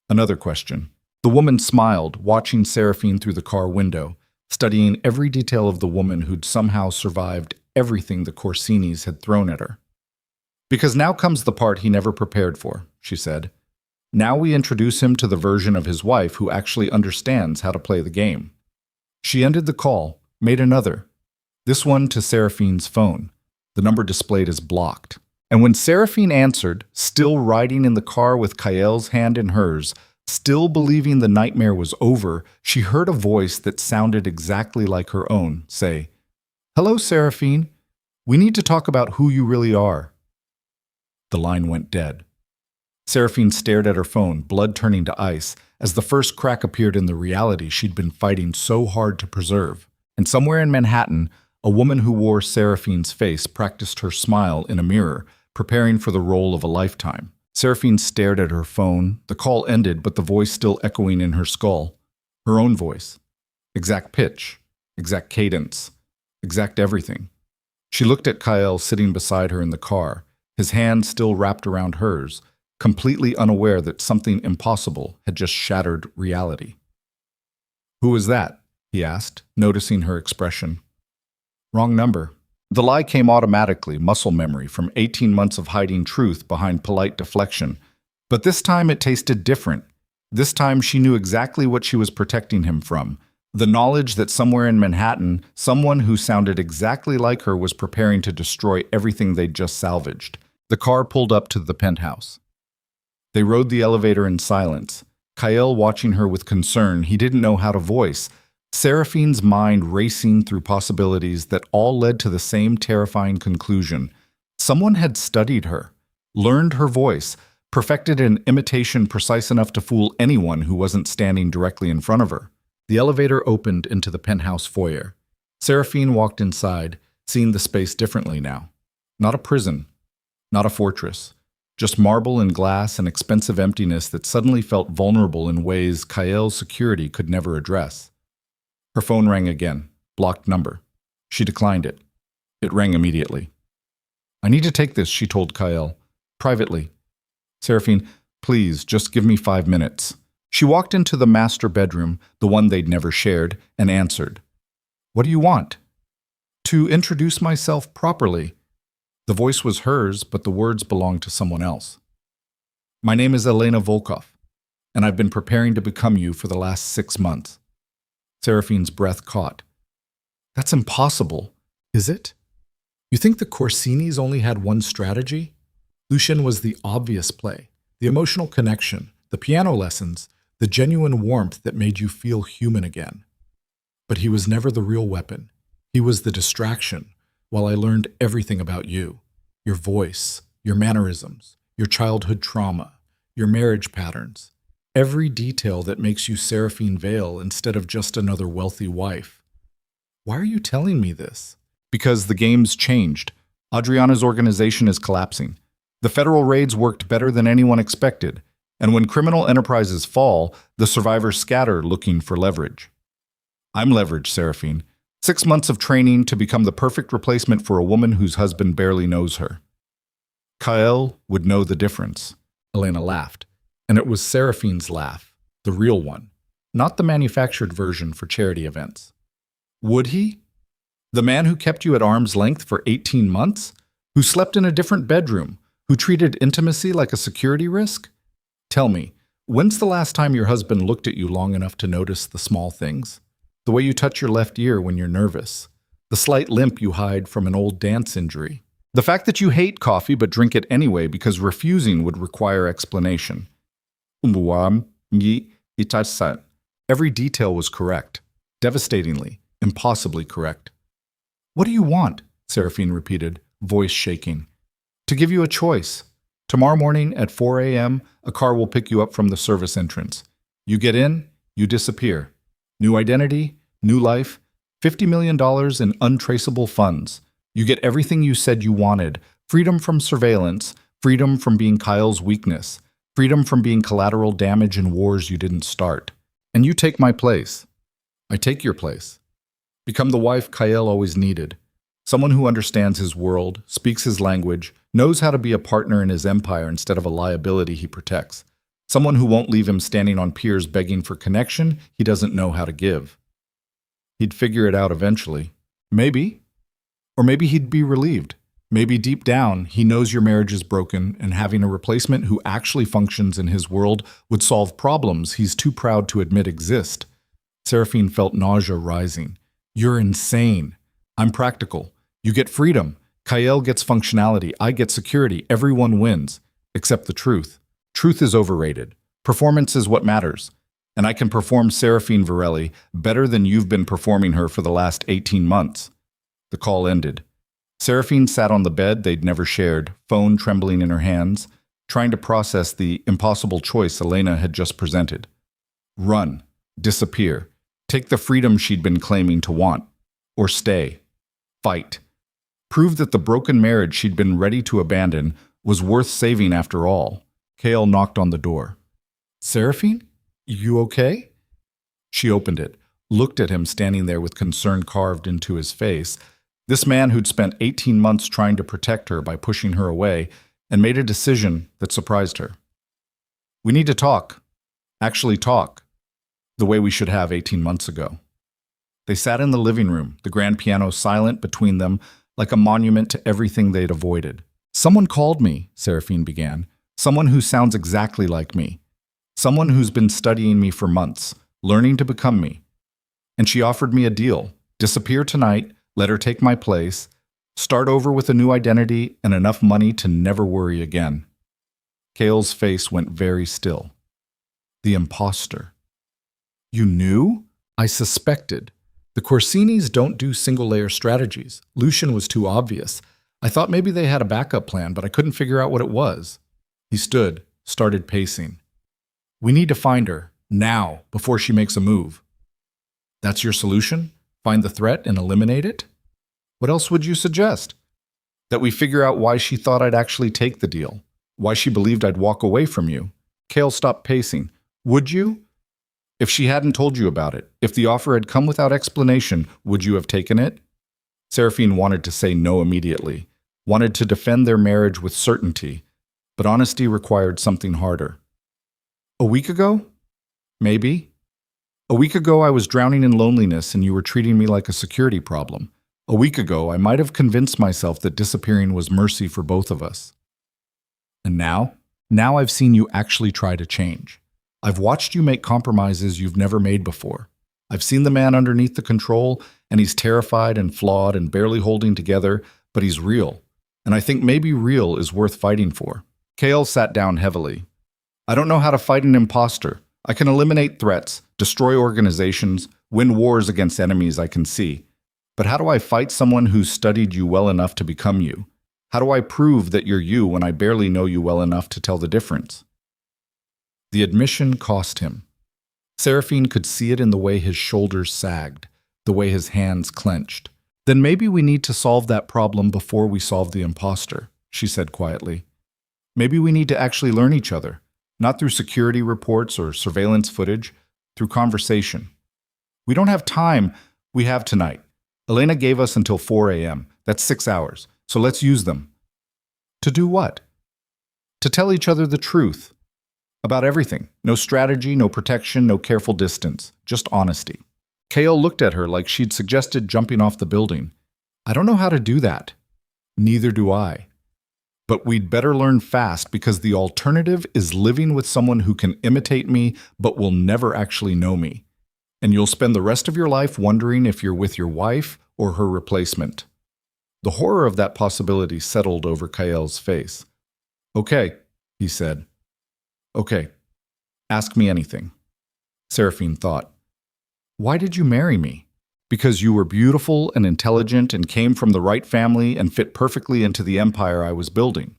Another question. The woman smiled, watching Seraphine through the car window, studying every detail of the woman who'd somehow survived everything the Corsinis had thrown at her. Because now comes the part he never prepared for, she said. Now we introduce him to the version of his wife who actually understands how to play the game. She ended the call, made another. This one to Seraphine's phone. The number displayed as blocked. And when Seraphine answered, still riding in the car with Kael's hand in hers, still believing the nightmare was over, she heard a voice that sounded exactly like her own say, "Hello, Seraphine. We need to talk about who you really are." The line went dead. Seraphine stared at her phone, blood turning to ice, as the first crack appeared in the reality she'd been fighting so hard to preserve. And somewhere in Manhattan, a woman who wore Seraphine's face practiced her smile in a mirror, preparing for the role of a lifetime. Seraphine stared at her phone. The call ended, but the voice still echoing in her skull. Her own voice. Exact pitch, exact cadence, exact everything. She looked at Kael sitting beside her in the car, his hand still wrapped around hers, completely unaware that something impossible had just shattered reality. "Who was that?" he asked, noticing her expression. "Wrong number." The lie came automatically, muscle memory, from 18 months of hiding truth behind polite deflection. But this time it tasted different. This time she knew exactly what she was protecting him from. The knowledge that somewhere in Manhattan, someone who sounded exactly like her was preparing to destroy everything they'd just salvaged. The car pulled up to the penthouse. They rode the elevator in silence. Kael watching her with concern he didn't know how to voice. Seraphine's mind racing through possibilities that all led to the same terrifying conclusion. Someone had studied her, learned her voice, perfected an imitation precise enough to fool anyone who wasn't standing directly in front of her. The elevator opened into the penthouse foyer. Seraphine walked inside, seeing the space differently now. Not a prison, not a fortress, just marble and glass and expensive emptiness that suddenly felt vulnerable in ways Kael's security could never address. Her phone rang again, blocked number. She declined it. It rang immediately. "I need to take this," she told Kael, privately. "Seraphine, please, just give me 5 minutes." She walked into the master bedroom, the one they'd never shared, and answered. "What do you want?" "To introduce myself properly." The voice was hers, but the words belonged to someone else. "My name is Elena Volkov, and I've been preparing to become you for the last 6 months. Seraphine's breath caught. "That's impossible, is it? You think the Corsinis only had one strategy? Lucien was the obvious play, the emotional connection, the piano lessons, the genuine warmth that made you feel human again. But he was never the real weapon. He was the distraction, while I learned everything about you, your voice, your mannerisms, your childhood trauma, your marriage patterns. Every detail that makes you Seraphine Vale instead of just another wealthy wife. Why are you telling me this?" "Because the game's changed. Adriana's organization is collapsing. The federal raids worked better than anyone expected. And when criminal enterprises fall, the survivors scatter looking for leverage. I'm leverage, Seraphine. 6 months of training to become the perfect replacement for a woman whose husband barely knows her." Kael would know the difference. Elena laughed. And it was Seraphine's laugh, the real one, not the manufactured version for charity events. Would he? The man who kept you at arm's length for 18 months? Who slept in a different bedroom? Who treated intimacy like a security risk? Tell me, when's the last time your husband looked at you long enough to notice the small things? The way you touch your left ear when you're nervous. The slight limp you hide from an old dance injury. The fact that you hate coffee but drink it anyway because refusing would require explanation. Every detail was correct, devastatingly, impossibly correct. "What do you want?" Seraphine repeated, voice shaking. "To give you a choice. Tomorrow morning at 4 a.m., a car will pick you up from the service entrance. You get in, you disappear. New identity, new life, $50 million in untraceable funds. You get everything you said you wanted, freedom from surveillance, freedom from being Kael's weakness, freedom from being collateral damage in wars you didn't start. And you take my place. I take your place. Become the wife Kael always needed. Someone who understands his world, speaks his language, knows how to be a partner in his empire instead of a liability he protects. Someone who won't leave him standing on piers begging for connection he doesn't know how to give. He'd figure it out eventually. Maybe. Or maybe he'd be relieved. Maybe deep down, he knows your marriage is broken and having a replacement who actually functions in his world would solve problems he's too proud to admit exist. Seraphine felt nausea rising. "You're insane. I'm practical. You get freedom. Kael gets functionality, I get security, everyone wins, except the truth. Truth is overrated. Performance is what matters. And I can perform Seraphine Varelli better than you've been performing her for the last 18 months. The call ended. Seraphine sat on the bed they'd never shared, phone trembling in her hands, trying to process the impossible choice Elena had just presented. Run. Disappear. Take the freedom she'd been claiming to want. Or stay. Fight. Prove that the broken marriage she'd been ready to abandon was worth saving after all. Kael knocked on the door. Seraphine? You okay? She opened it, looked at him standing there with concern carved into his face. This man who'd spent 18 months trying to protect her by pushing her away and made a decision that surprised her. We need to talk. Actually talk. The way we should have 18 months ago. They sat in the living room, the grand piano silent between them, like a monument to everything they'd avoided. Someone called me, Seraphine began. Someone who sounds exactly like me. Someone who's been studying me for months, learning to become me. And she offered me a deal. Disappear tonight, let her take my place, start over with a new identity and enough money to never worry again. Kael's face went very still. The imposter. You knew? I suspected. The Corsinis don't do single-layer strategies. Lucian was too obvious. I thought maybe they had a backup plan, but I couldn't figure out what it was. He stood, started pacing. We need to find her, now, before she makes a move. That's your solution? Find the threat and eliminate it? What else would you suggest? That we figure out why she thought I'd actually take the deal. Why she believed I'd walk away from you. Kael stopped pacing. Would you? If she hadn't told you about it, if the offer had come without explanation, would you have taken it? Seraphine wanted to say no immediately, wanted to defend their marriage with certainty, but honesty required something harder. A week ago? Maybe. A week ago I was drowning in loneliness and you were treating me like a security problem. A week ago I might have convinced myself that disappearing was mercy for both of us. And now? Now I've seen you actually try to change. I've watched you make compromises you've never made before. I've seen the man underneath the control, and he's terrified and flawed and barely holding together, but he's real. And I think maybe real is worth fighting for. Kael sat down heavily. I don't know how to fight an imposter. I can eliminate threats, destroy organizations, win wars against enemies I can see. But how do I fight someone who's studied you well enough to become you? How do I prove that you're you when I barely know you well enough to tell the difference? The admission cost him. Seraphine could see it in the way his shoulders sagged, the way his hands clenched. Then maybe we need to solve that problem before we solve the imposter, she said quietly. Maybe we need to actually learn each other, not through security reports or surveillance footage, through conversation. We don't have time, we have tonight. Elena gave us until 4 a.m. That's 6 hours, so let's use them. To do what? To tell each other the truth. About everything. No strategy, no protection, no careful distance. Just honesty. Kael looked at her like she'd suggested jumping off the building. I don't know how to do that. Neither do I. But we'd better learn fast because the alternative is living with someone who can imitate me but will never actually know me. And you'll spend the rest of your life wondering if you're with your wife or her replacement. The horror of that possibility settled over Kael's face. Okay, he said. Okay, ask me anything. Seraphine thought. Why did you marry me? Because you were beautiful and intelligent and came from the right family and fit perfectly into the empire I was building.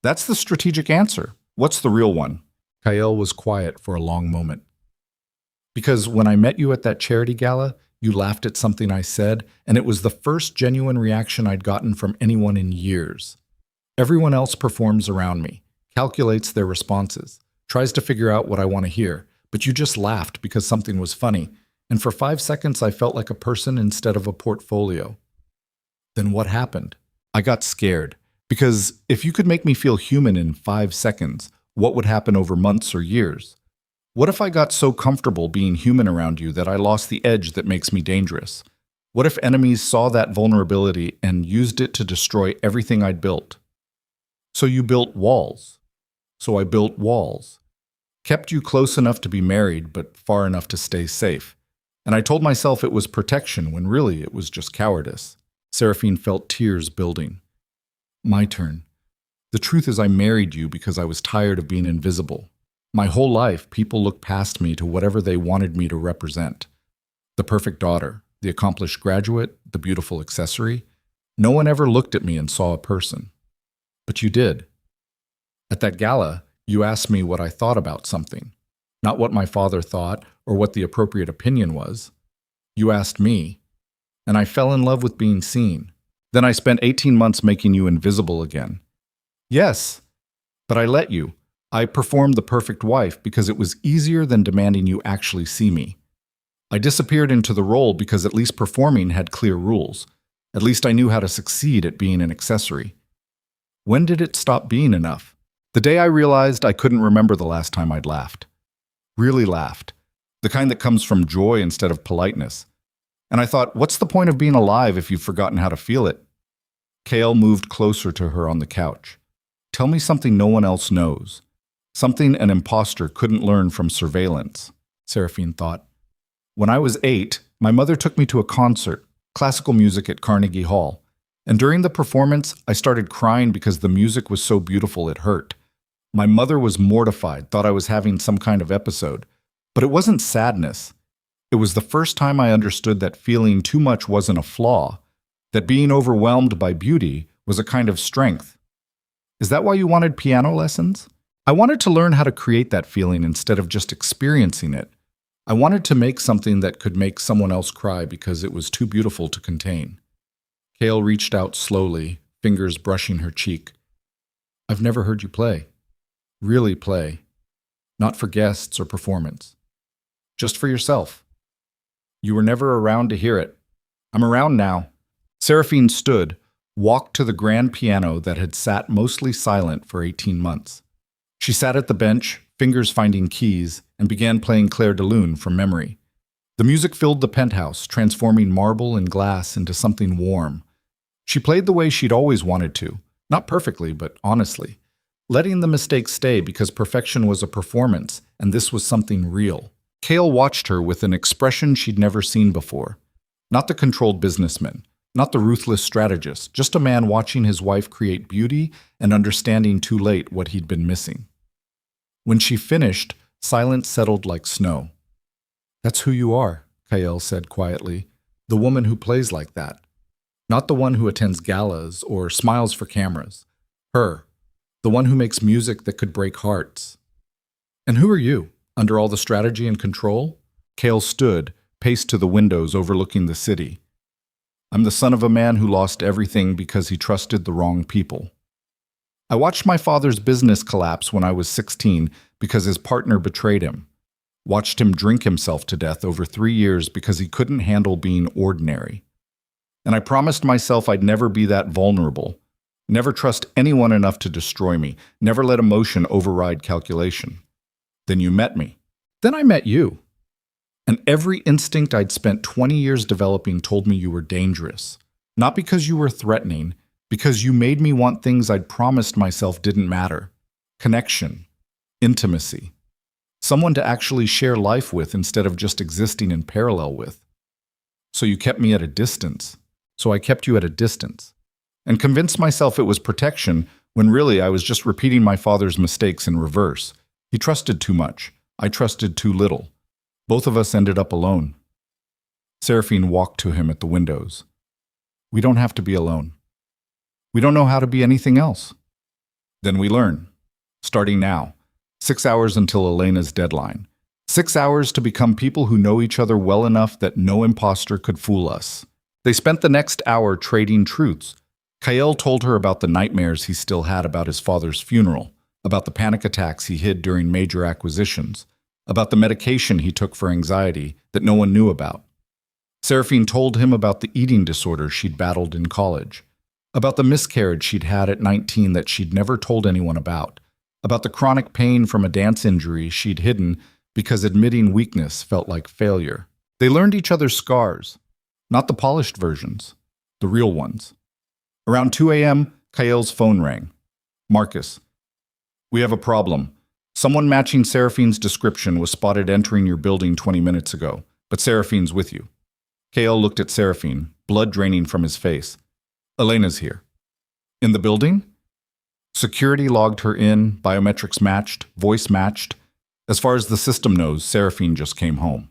That's the strategic answer. What's the real one? Kael was quiet for a long moment. Because when I met you at that charity gala, you laughed at something I said, and it was the first genuine reaction I'd gotten from anyone in years. Everyone else performs around me, calculates their responses, tries to figure out what I want to hear, but you just laughed because something was funny, and for 5 seconds I felt like a person instead of a portfolio. Then what happened? I got scared, because if you could make me feel human in 5 seconds, what would happen over months or years? What if I got so comfortable being human around you that I lost the edge that makes me dangerous? What if enemies saw that vulnerability and used it to destroy everything I'd built? So you built walls. So I built walls. Kept you close enough to be married, but far enough to stay safe. And I told myself it was protection when really it was just cowardice. Seraphine felt tears building. My turn. The truth is I married you because I was tired of being invisible. My whole life, people looked past me to whatever they wanted me to represent. The perfect daughter, the accomplished graduate, the beautiful accessory. No one ever looked at me and saw a person. But you did. At that gala, you asked me what I thought about something. Not what my father thought or what the appropriate opinion was. You asked me, and I fell in love with being seen. Then I spent 18 months making you invisible again. Yes, but I let you. I performed the perfect wife because it was easier than demanding you actually see me. I disappeared into the role because at least performing had clear rules. At least I knew how to succeed at being an accessory. When did it stop being enough? The day I realized I couldn't remember the last time I'd laughed. Really laughed. The kind that comes from joy instead of politeness. And I thought, what's the point of being alive if you've forgotten how to feel it? Kael moved closer to her on the couch. Tell me something no one else knows. Something an imposter couldn't learn from surveillance, Seraphine thought. When I was 8, my mother took me to a concert, classical music at Carnegie Hall. And during the performance, I started crying because the music was so beautiful it hurt. My mother was mortified, thought I was having some kind of episode. But it wasn't sadness. It was the first time I understood that feeling too much wasn't a flaw, that being overwhelmed by beauty was a kind of strength. Is that why you wanted piano lessons? I wanted to learn how to create that feeling instead of just experiencing it. I wanted to make something that could make someone else cry because it was too beautiful to contain. Kael reached out slowly, fingers brushing her cheek. I've never heard you play. Really play. Not for guests or performance. Just for yourself. You were never around to hear it. I'm around now. Seraphine stood, walked to the grand piano that had sat mostly silent for 18 months. She sat at the bench, fingers finding keys, and began playing Clair de Lune from memory. The music filled the penthouse, transforming marble and glass into something warm. She played the way she'd always wanted to, not perfectly, but honestly, letting the mistakes stay because perfection was a performance, and this was something real. Kael watched her with an expression she'd never seen before. Not the controlled businessman, not the ruthless strategist, just a man watching his wife create beauty and understanding too late what he'd been missing. When she finished, silence settled like snow. That's who you are, Kael said quietly, the woman who plays like that. Not the one who attends galas or smiles for cameras. Her, the one who makes music that could break hearts. And who are you, under all the strategy and control? Kael stood, paced to the windows overlooking the city. I'm the son of a man who lost everything because he trusted the wrong people. I watched my father's business collapse when I was 16 because his partner betrayed him. Watched him drink himself to death over 3 years because he couldn't handle being ordinary. And I promised myself I'd never be that vulnerable, never trust anyone enough to destroy me, never let emotion override calculation. Then you met me. Then I met you. And every instinct I'd spent 20 years developing told me you were dangerous. Not because you were threatening, because you made me want things I'd promised myself didn't matter. Connection, intimacy, someone to actually share life with instead of just existing in parallel with. So you kept me at a distance. So I kept you at a distance. And convinced myself it was protection when really I was just repeating my father's mistakes in reverse. He trusted too much. I trusted too little. Both of us ended up alone. Seraphine walked to him at the windows. We don't have to be alone. We don't know how to be anything else. Then we learn. Starting now. 6 hours until Elena's deadline. 6 hours to become people who know each other well enough that no imposter could fool us. They spent the next hour trading truths. Kael told her about the nightmares he still had about his father's funeral, about the panic attacks he hid during major acquisitions, about the medication he took for anxiety that no one knew about. Seraphine told him about the eating disorder she'd battled in college, about the miscarriage she'd had at 19 that she'd never told anyone about the chronic pain from a dance injury she'd hidden because admitting weakness felt like failure. They learned each other's scars, not the polished versions, the real ones. Around 2 a.m., Kael's phone rang. Marcus, we have a problem. Someone matching Seraphine's description was spotted entering your building 20 minutes ago, but Seraphine's with you. Kael looked at Seraphine, blood draining from his face. Elena's here. In the building? Security logged her in, biometrics matched, voice matched. As far as the system knows, Seraphine just came home.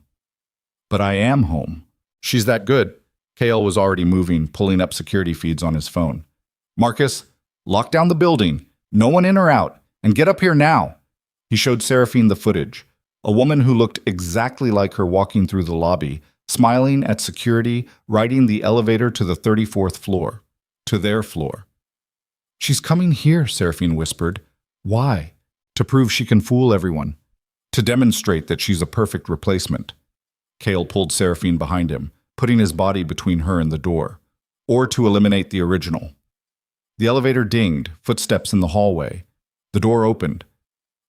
But I am home. She's that good. Kael was already moving, pulling up security feeds on his phone. Marcus, lock down the building. No one in or out. And get up here now. He showed Seraphine the footage. A woman who looked exactly like her walking through the lobby, smiling at security, riding the elevator to the 34th floor. To their floor. She's coming here, Seraphine whispered. Why? To prove she can fool everyone. To demonstrate that she's a perfect replacement. Kael pulled Seraphine behind him, putting his body between her and the door. Or to eliminate the original. The elevator dinged, footsteps in the hallway. The door opened.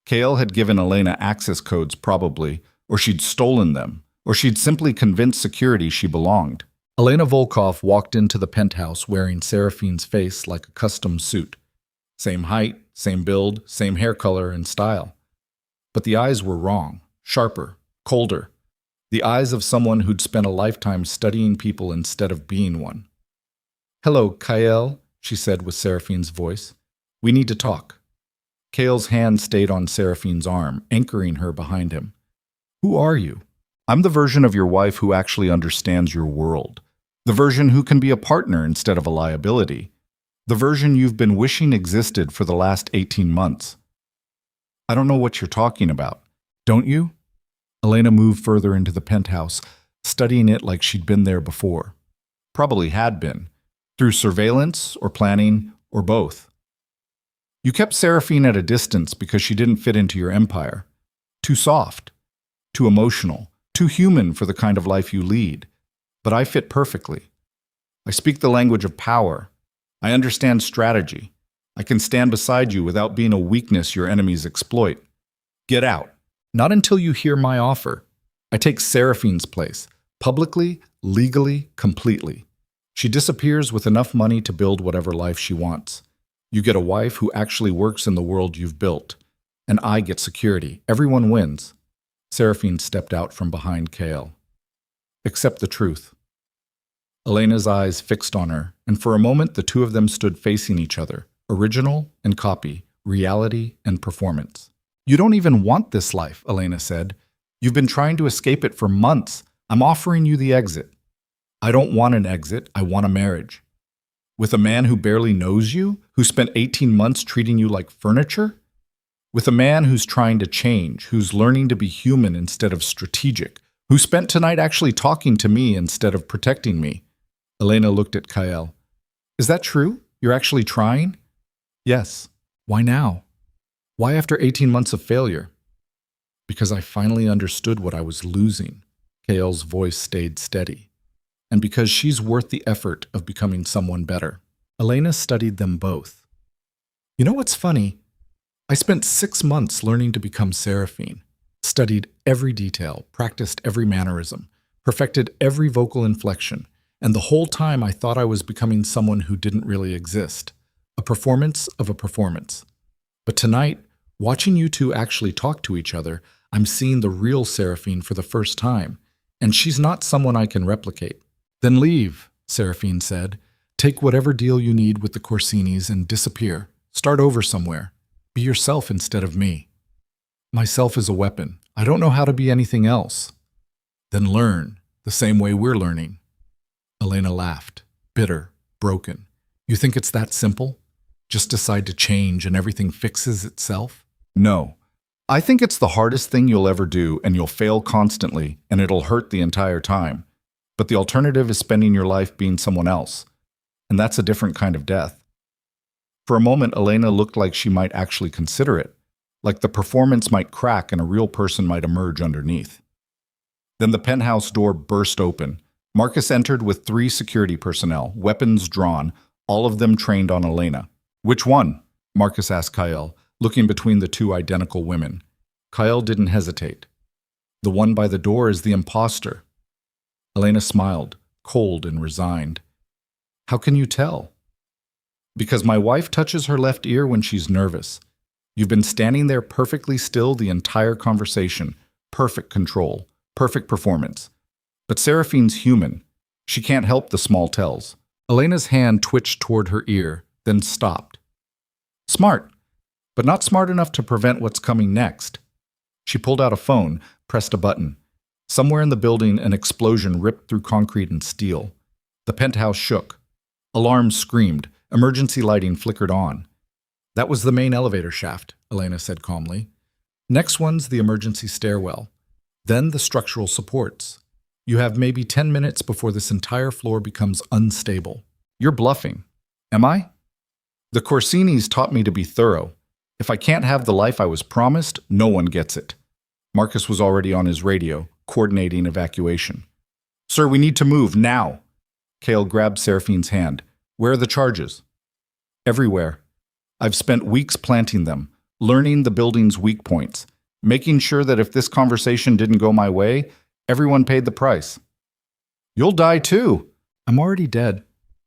Kael had given Elena access codes probably, or she'd stolen them, or she'd simply convinced security she belonged. Elena Volkov walked into the penthouse wearing Seraphine's face like a custom suit. Same height, same build, same hair color and style. But the eyes were wrong, sharper, colder. The eyes of someone who'd spent a lifetime studying people instead of being one. Hello, Kael, she said with Seraphine's voice. We need to talk. Kael's hand stayed on Seraphine's arm, anchoring her behind him. Who are you? I'm the version of your wife who actually understands your world. The version who can be a partner instead of a liability. The version you've been wishing existed for the last 18 months. I don't know what you're talking about. Don't you? Elena moved further into the penthouse, studying it like she'd been there before. Probably had been. Through surveillance or planning or both. You kept Seraphine at a distance because she didn't fit into your empire. Too soft. Too emotional. Too human for the kind of life you lead. But I fit perfectly. I speak the language of power. I understand strategy. I can stand beside you without being a weakness your enemies exploit. Get out. Not until you hear my offer. I take Seraphine's place. Publicly, legally, completely. She disappears with enough money to build whatever life she wants. You get a wife who actually works in the world you've built. And I get security. Everyone wins. Seraphine stepped out from behind Kael. Accept the truth. Elena's eyes fixed on her, and for a moment the two of them stood facing each other, original and copy, reality and performance. You don't even want this life, Elena said. You've been trying to escape it for months. I'm offering you the exit. I don't want an exit, I want a marriage. With a man who barely knows you, who spent 18 months treating you like furniture? With a man who's trying to change, who's learning to be human instead of strategic, who spent tonight actually talking to me instead of protecting me. Elena looked at Kael. Is that true? You're actually trying? Yes. Why now? Why after 18 months of failure? Because I finally understood what I was losing. Kael's voice stayed steady. And because she's worth the effort of becoming someone better. Elena studied them both. You know what's funny? I spent 6 months learning to become Seraphine. Studied every detail, practiced every mannerism, perfected every vocal inflection, and the whole time I thought I was becoming someone who didn't really exist. A performance of a performance. But tonight, watching you two actually talk to each other, I'm seeing the real Seraphine for the first time, and she's not someone I can replicate. Then leave, Seraphine said. Take whatever deal you need with the Corsinis and disappear. Start over somewhere. Be yourself instead of me. Myself is a weapon. I don't know how to be anything else. Then learn, the same way we're learning. Elena laughed, bitter, broken. You think it's that simple? Just decide to change and everything fixes itself? No. I think it's the hardest thing you'll ever do, and you'll fail constantly, and it'll hurt the entire time. But the alternative is spending your life being someone else. And that's a different kind of death. For a moment, Elena looked like she might actually consider it, like the performance might crack and a real person might emerge underneath. Then the penthouse door burst open. Marcus entered with 3 security personnel, weapons drawn, all of them trained on Elena. Which one? Marcus asked Kael, looking between the 2 identical women. Kael didn't hesitate. The one by the door is the imposter. Elena smiled, cold and resigned. How can you tell? Because my wife touches her left ear when she's nervous. You've been standing there perfectly still the entire conversation. Perfect control, perfect performance. But Seraphine's human. She can't help the small tells. Elena's hand twitched toward her ear, then stopped. Smart, but not smart enough to prevent what's coming next. She pulled out a phone, pressed a button. Somewhere in the building, an explosion ripped through concrete and steel. The penthouse shook. Alarms screamed. Emergency lighting flickered on. That was the main elevator shaft, Elena said calmly. Next one's the emergency stairwell. Then the structural supports. You have maybe 10 minutes before this entire floor becomes unstable. You're bluffing. Am I? The Corsinis taught me to be thorough. If I can't have the life I was promised, no one gets it. Marcus was already on his radio, coordinating evacuation. Sir, we need to move, now. Kael grabbed Seraphine's hand. Where are the charges? Everywhere. I've spent weeks planting them, learning the building's weak points, making sure that if this conversation didn't go my way, everyone paid the price. You'll die too. I'm already dead.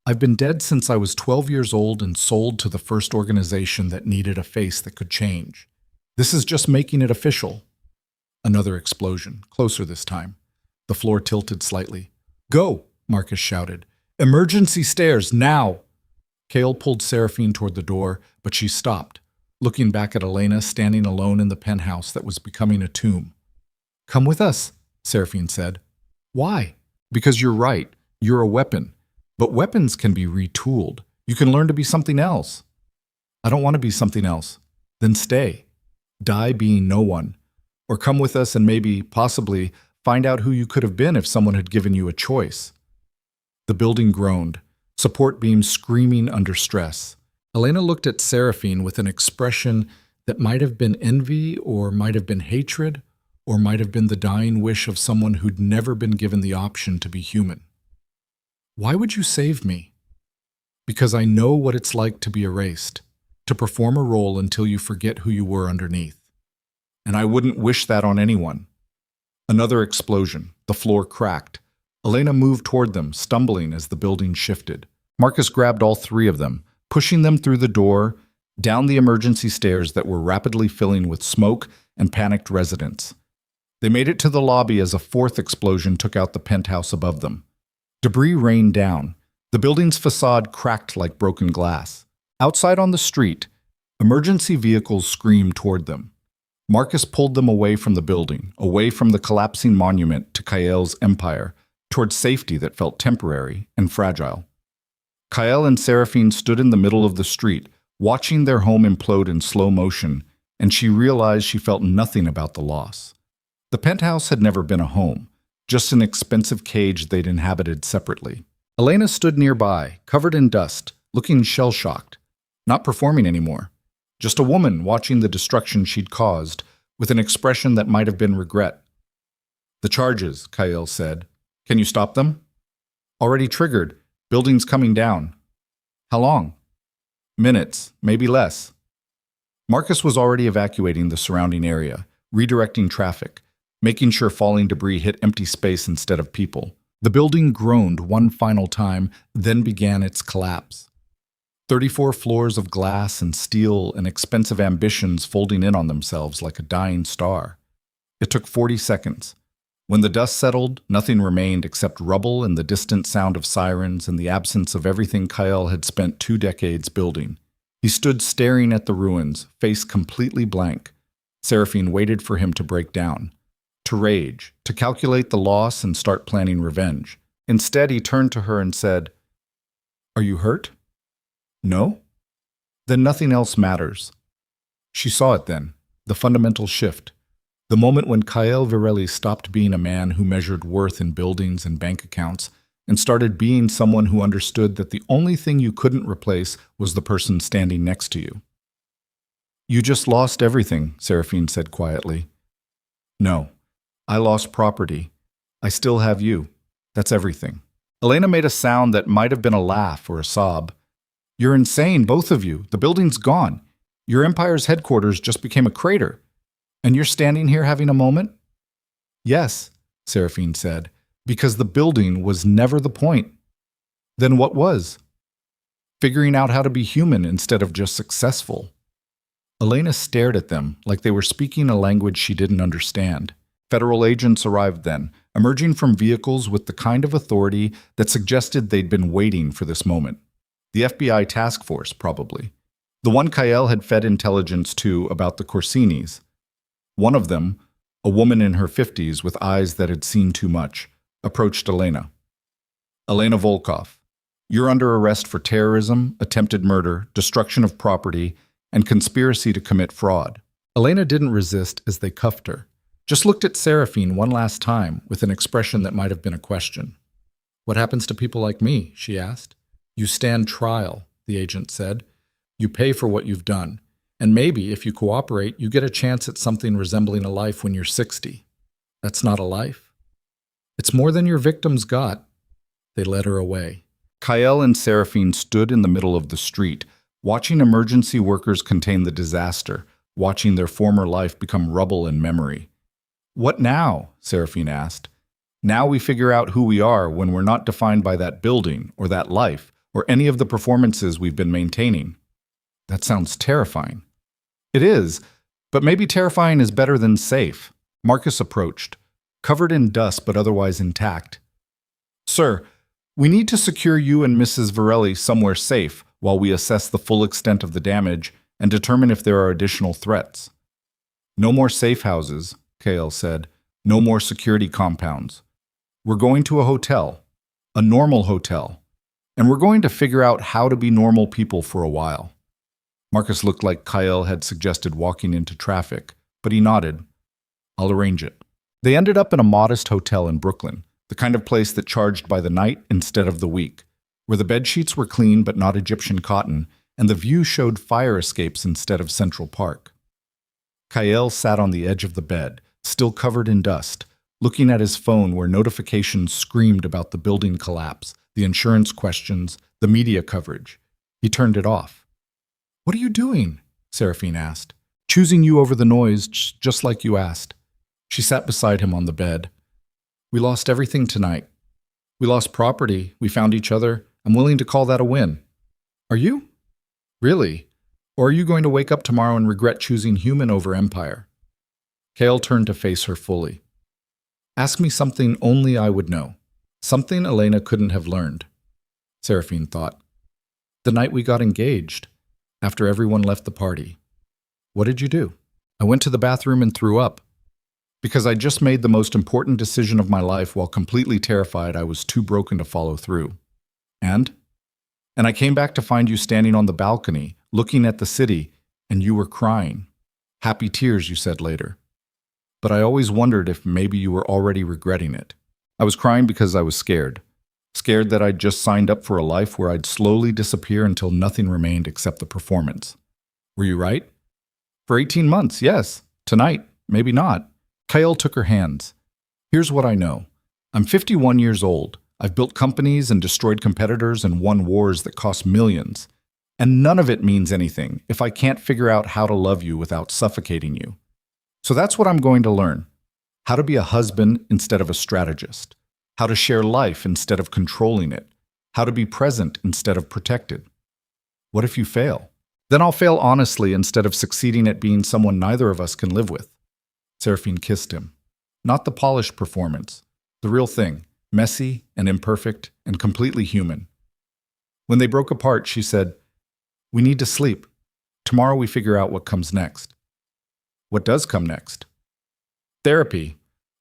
I've been dead since I was 12 years old and sold to the first organization that needed a face that could change. This is just making it official. Another explosion, closer this time. The floor tilted slightly. Go, Marcus shouted. Emergency stairs, now! Kael pulled Seraphine toward the door, but she stopped, looking back at Elena standing alone in the penthouse that was becoming a tomb. Come with us, Seraphine said. Why? Because you're right. You're a weapon. But weapons can be retooled. You can learn to be something else. I don't want to be something else. Then stay. Die being no one. Or come with us and maybe, possibly, find out who you could have been if someone had given you a choice. The building groaned, support beams screaming under stress. Elena looked at Seraphine with an expression that might have been envy or might have been hatred or might have been the dying wish of someone who'd never been given the option to be human. Why would you save me? Because I know what it's like to be erased, to perform a role until you forget who you were underneath. And I wouldn't wish that on anyone. Another explosion. The floor cracked. Elena moved toward them, stumbling as the building shifted. Marcus grabbed all three of them, pushing them through the door, down the emergency stairs that were rapidly filling with smoke and panicked residents. They made it to the lobby as a fourth explosion took out the penthouse above them. Debris rained down. The building's facade cracked like broken glass. Outside on the street, emergency vehicles screamed toward them. Marcus pulled them away from the building, away from the collapsing monument to Kael's empire, towards safety that felt temporary and fragile. Kael and Seraphine stood in the middle of the street, watching their home implode in slow motion, and she realized she felt nothing about the loss. The penthouse had never been a home, just an expensive cage they'd inhabited separately. Elena stood nearby, covered in dust, looking shell-shocked, not performing anymore. Just a woman watching the destruction she'd caused, with an expression that might have been regret. The charges, Kael said. Can you stop them? Already triggered. Building's coming down. How long? Minutes, maybe less. Marcus was already evacuating the surrounding area, redirecting traffic, making sure falling debris hit empty space instead of people. The building groaned one final time, then began its collapse. 34 floors of glass and steel and expensive ambitions folding in on themselves like a dying star. It took 40 seconds. When the dust settled, nothing remained except rubble and the distant sound of sirens and the absence of everything Kael had spent 2 decades building. He stood staring at the ruins, face completely blank. Seraphine waited for him to break down, to rage, to calculate the loss and start planning revenge. Instead, he turned to her and said, "Are you hurt? No? Then nothing else matters." She saw it then, the fundamental shift. The moment when Kael Virelli stopped being a man who measured worth in buildings and bank accounts and started being someone who understood that the only thing you couldn't replace was the person standing next to you. "You just lost everything," Seraphine said quietly. "No, I lost property. I still have you. That's everything." Elena made a sound that might have been a laugh or a sob. "You're insane, both of you. The building's gone. Your empire's headquarters just became a crater. And you're standing here having a moment?" "Yes," Seraphine said, "because the building was never the point." "Then what was?" "Figuring out how to be human instead of just successful." Elena stared at them like they were speaking a language she didn't understand. Federal agents arrived then, emerging from vehicles with the kind of authority that suggested they'd been waiting for this moment. The FBI task force, probably. The one Kael had fed intelligence to about the Corsinis. One of them, a woman in her 50s with eyes that had seen too much, approached Elena. Elena Volkov, you're under arrest for terrorism, attempted murder, destruction of property, and conspiracy to commit fraud. Elena didn't resist as they cuffed her, just looked at Seraphine one last time with an expression that might have been a question. What happens to people like me? She asked. You stand trial, the agent said. You pay for what you've done. And maybe, if you cooperate, you get a chance at something resembling a life when you're 60. That's not a life. It's more than your victims got. They led her away. Kael and Seraphine stood in the middle of the street, watching emergency workers contain the disaster, watching their former life become rubble and memory. What now? Seraphine asked. Now we figure out who we are when we're not defined by that building or that life or any of the performances we've been maintaining. That sounds terrifying. It is, but maybe terrifying is better than safe. Marcus approached, covered in dust but otherwise intact. Sir, we need to secure you and Mrs. Varelli somewhere safe while we assess the full extent of the damage and determine if there are additional threats. No more safe houses, Kael said. No more security compounds. We're going to a hotel, a normal hotel, and we're going to figure out how to be normal people for a while. Marcus looked like Kael had suggested walking into traffic, but he nodded. I'll arrange it. They ended up in a modest hotel in Brooklyn, the kind of place that charged by the night instead of the week, where the bedsheets were clean but not Egyptian cotton, and the view showed fire escapes instead of Central Park. Kael sat on the edge of the bed, still covered in dust, looking at his phone where notifications screamed about the building collapse, the insurance questions, the media coverage. He turned it off. What are you doing? Seraphine asked. Choosing you over the noise, just like you asked. She sat beside him on the bed. We lost everything tonight. We lost property. We found each other. I'm willing to call that a win. Are you? Really? Or are you going to wake up tomorrow and regret choosing human over empire? Kael turned to face her fully. Ask me something only I would know. Something Elena couldn't have learned. Seraphine thought. The night we got engaged, after everyone left the party. What did you do? I went to the bathroom and threw up. Because I just made the most important decision of my life while completely terrified I was too broken to follow through. And I came back to find you standing on the balcony, looking at the city, and you were crying. Happy tears, you said later. But I always wondered if maybe you were already regretting it. I was crying because I was scared. Scared that I'd just signed up for a life where I'd slowly disappear until nothing remained except the performance. Were you right? For 18 months, yes. Tonight, maybe not. Kael took her hands. Here's what I know. I'm 51 years old. I've built companies and destroyed competitors and won wars that cost millions. And none of it means anything if I can't figure out how to love you without suffocating you. So that's what I'm going to learn. How to be a husband instead of a strategist. How to share life instead of controlling it. How to be present instead of protected. What if you fail? Then I'll fail honestly instead of succeeding at being someone neither of us can live with. Seraphine kissed him. Not the polished performance. The real thing. Messy and imperfect and completely human. When they broke apart, she said, We need to sleep. Tomorrow we figure out what comes next. What does come next? Therapy.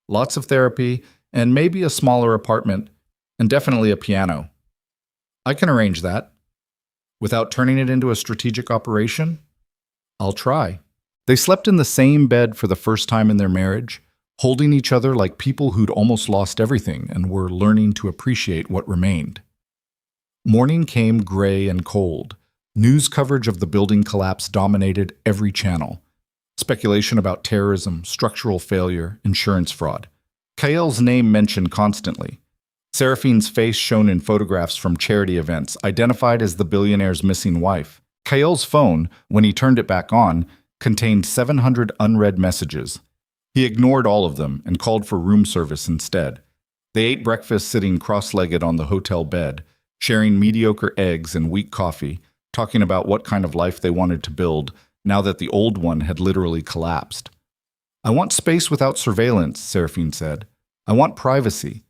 Lots of therapy, and maybe a smaller apartment, and definitely a piano. I can arrange that. Without turning it into a strategic operation? I'll try. They slept in the same bed for the first time in their marriage, holding each other like people who'd almost lost everything and were learning to appreciate what remained. Morning came gray and cold. News coverage of the building collapse dominated every channel. Speculation about terrorism, structural failure, insurance fraud. Kael's name mentioned constantly. Seraphine's face shown in photographs from charity events, identified as the billionaire's missing wife. Kael's phone, when he turned it back on, contained 700 unread messages. He ignored all of them and called for room service instead. They ate breakfast sitting cross-legged on the hotel bed, sharing mediocre eggs and weak coffee, talking about what kind of life they wanted to build now that the old one had literally collapsed. I want space without surveillance, Seraphine said. I want privacy.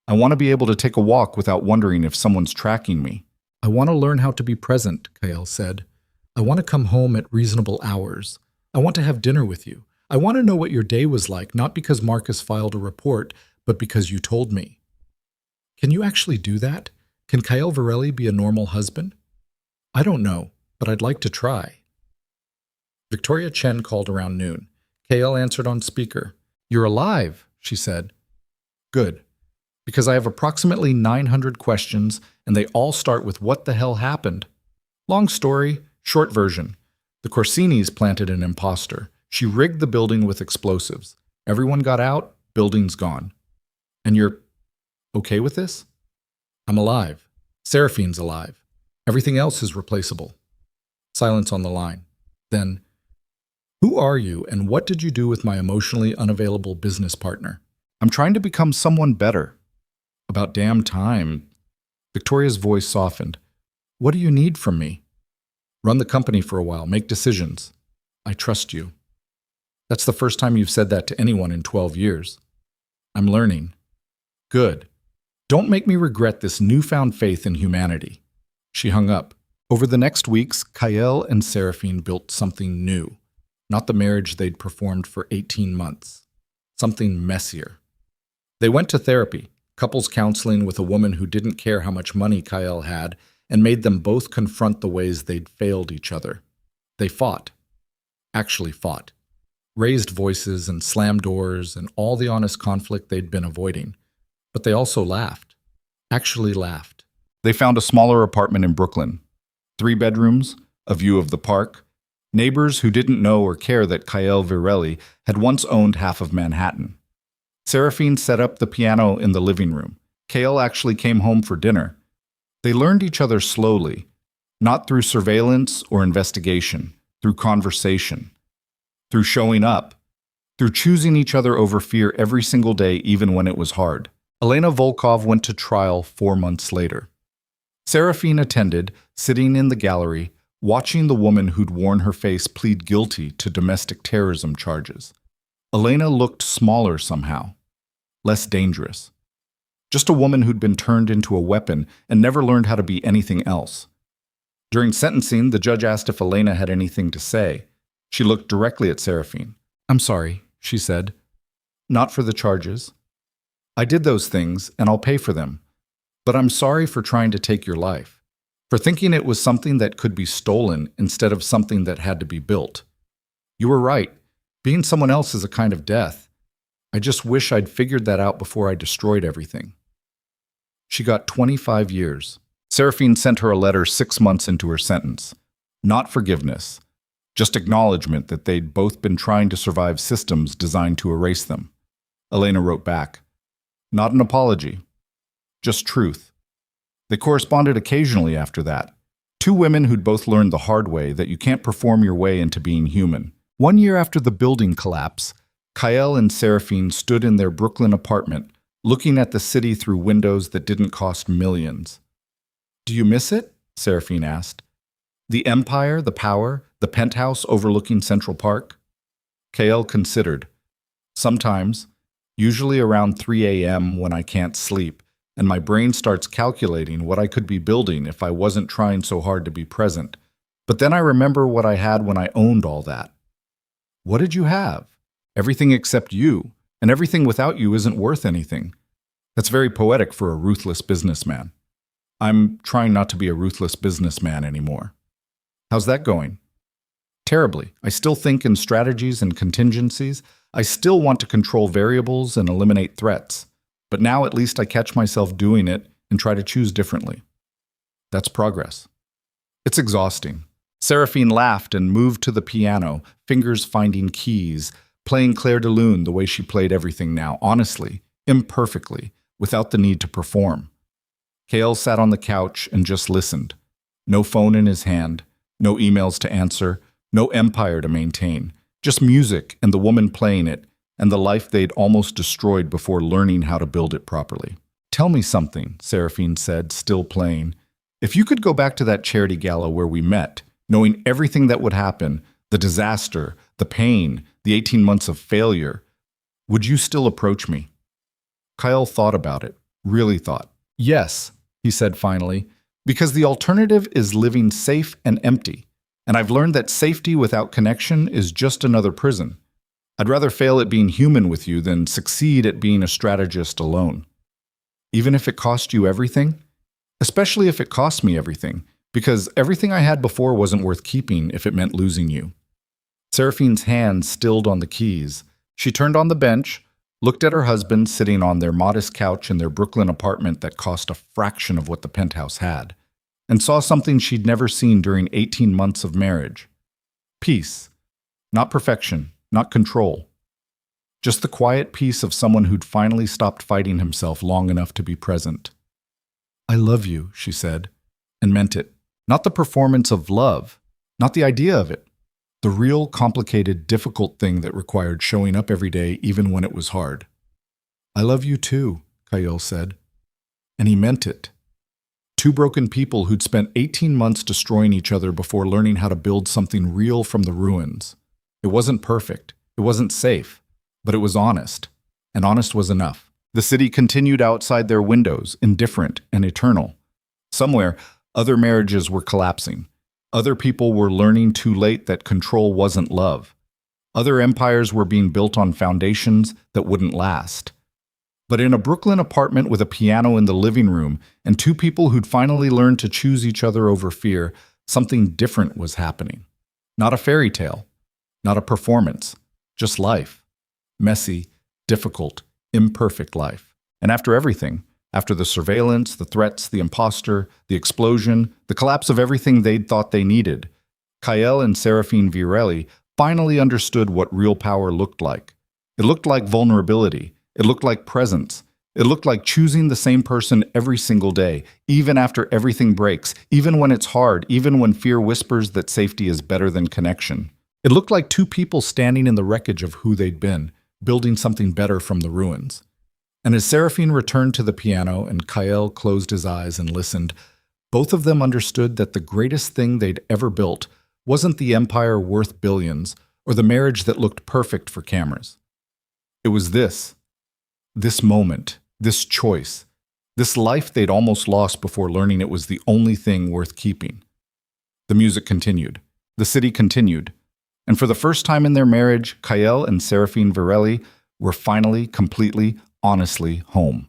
I want to be able to take a walk without wondering if someone's tracking me. I want to learn how to be present, Kael said. I want to come home at reasonable hours. I want to have dinner with you. I want to know what your day was like, not because Marcus filed a report, but because you told me. Can you actually do that? Can Kael Varelli be a normal husband? I don't know, but I'd like to try. Victoria Chen called around noon. Kael answered on speaker. You're alive, she said. Good, because I have approximately 900 questions, and they all start with what the hell happened. Long story, short version. The Corsinis planted an imposter. She rigged the building with explosives. Everyone got out, building's gone. And you're okay with this? I'm alive. Seraphine's alive. Everything else is replaceable. Silence on the line. Then, who are you and what did you do with my emotionally unavailable business partner? I'm trying to become someone better. About damn time. Victoria's voice softened. What do you need from me? Run the company for a while, make decisions. I trust you. That's the first time you've said that to anyone in 12 years. I'm learning. Good. Don't make me regret this newfound faith in humanity. She hung up. Over the next weeks, Kael and Seraphine built something new. Not the marriage they'd performed for 18 months. Something messier. They went to therapy, couples counseling with a woman who didn't care how much money Kael had, and made them both confront the ways they'd failed each other. They fought. Actually fought. Raised voices and slammed doors and all the honest conflict they'd been avoiding. But they also laughed. Actually laughed. They found a smaller apartment in Brooklyn. 3 bedrooms, a view of the park, neighbors who didn't know or care that Kael Varelli had once owned half of Manhattan. Seraphine set up the piano in the living room. Kael actually came home for dinner. They learned each other slowly, not through surveillance or investigation, through conversation, through showing up, through choosing each other over fear every single day, even when it was hard. Elena Volkov went to trial 4 months later. Seraphine attended, sitting in the gallery, watching the woman who'd worn her face plead guilty to domestic terrorism charges. Elena looked smaller somehow, less dangerous. Just a woman who'd been turned into a weapon and never learned how to be anything else. During sentencing, the judge asked if Elena had anything to say. She looked directly at Seraphine. I'm sorry, she said. Not for the charges. I did those things, and I'll pay for them. But I'm sorry for trying to take your life, for thinking it was something that could be stolen instead of something that had to be built. You were right. Being someone else is a kind of death. I just wish I'd figured that out before I destroyed everything. She got 25 years. Seraphine sent her a letter 6 months into her sentence. Not forgiveness, just acknowledgement that they'd both been trying to survive systems designed to erase them. Elena wrote back, not an apology, just truth. They corresponded occasionally after that. 2 women who'd both learned the hard way that you can't perform your way into being human. 1 year after the building collapse, Kael and Seraphine stood in their Brooklyn apartment, looking at the city through windows that didn't cost millions. Do you miss it? Seraphine asked. The empire, the power, the penthouse overlooking Central Park? Kael considered. Sometimes, usually around 3 a.m. when I can't sleep, and my brain starts calculating what I could be building if I wasn't trying so hard to be present. But then I remember what I had when I owned all that. What did you have? Everything except you, and everything without you isn't worth anything. That's very poetic for a ruthless businessman. I'm trying not to be a ruthless businessman anymore. How's that going? Terribly. I still think in strategies and contingencies. I still want to control variables and eliminate threats. But now at least I catch myself doing it and try to choose differently. That's progress. It's exhausting. Seraphine laughed and moved to the piano, fingers finding keys, playing Claire de Lune the way she played everything now, honestly, imperfectly, without the need to perform. Kael sat on the couch and just listened. No phone in his hand, no emails to answer, no empire to maintain, just music and the woman playing it, and the life they'd almost destroyed before learning how to build it properly. Tell me something, Seraphine said, still playing. If you could go back to that charity gala where we met, knowing everything that would happen, the disaster, the pain, the 18 months of failure, would you still approach me? Kael thought about it, really thought. Yes, he said finally, Because the alternative is living safe and empty. And I've learned that safety without connection is just another prison. I'd rather fail at being human with you than succeed at being a strategist alone. Even if it cost you everything? Especially if it cost me everything, because everything I had before wasn't worth keeping if it meant losing you. Seraphine's hand stilled on the keys. She turned on the bench, looked at her husband sitting on their modest couch in their Brooklyn apartment that cost a fraction of what the penthouse had, and saw something she'd never seen during 18 months of marriage. Peace. Not perfection, not control. Just the quiet peace of someone who'd finally stopped fighting himself long enough to be present. "I love you," she said, and meant it. Not the performance of love, not the idea of it. The real, complicated, difficult thing that required showing up every day even when it was hard. "I love you too," Kael said. And he meant it. Two broken people who'd spent 18 months destroying each other before learning how to build something real from the ruins. It wasn't perfect, it wasn't safe, but it was honest. And honest was enough. The city continued outside their windows, indifferent and eternal. Somewhere, other marriages were collapsing. Other people were learning too late that control wasn't love. Other empires were being built on foundations that wouldn't last. But in a Brooklyn apartment with a piano in the living room and two people who'd finally learned to choose each other over fear, something different was happening. Not a fairy tale, not a performance, just life. Messy, difficult, imperfect life. And after everything, after the surveillance, the threats, the imposter, the explosion, the collapse of everything they'd thought they needed, Kael and Seraphine finally understood what real power looked like. It looked like vulnerability. It looked like presence. It looked like choosing the same person every single day, even after everything breaks, even when it's hard, even when fear whispers that safety is better than connection. It looked like two people standing in the wreckage of who they'd been, building something better from the ruins. And as Seraphine returned to the piano and Kael closed his eyes and listened, both of them understood that the greatest thing they'd ever built wasn't the empire worth billions or the marriage that looked perfect for cameras. It was this moment, this choice, this life they'd almost lost before learning it was the only thing worth keeping. The music continued. The city continued. And for the first time in their marriage, Kael and Seraphine were finally, completely, honestly home.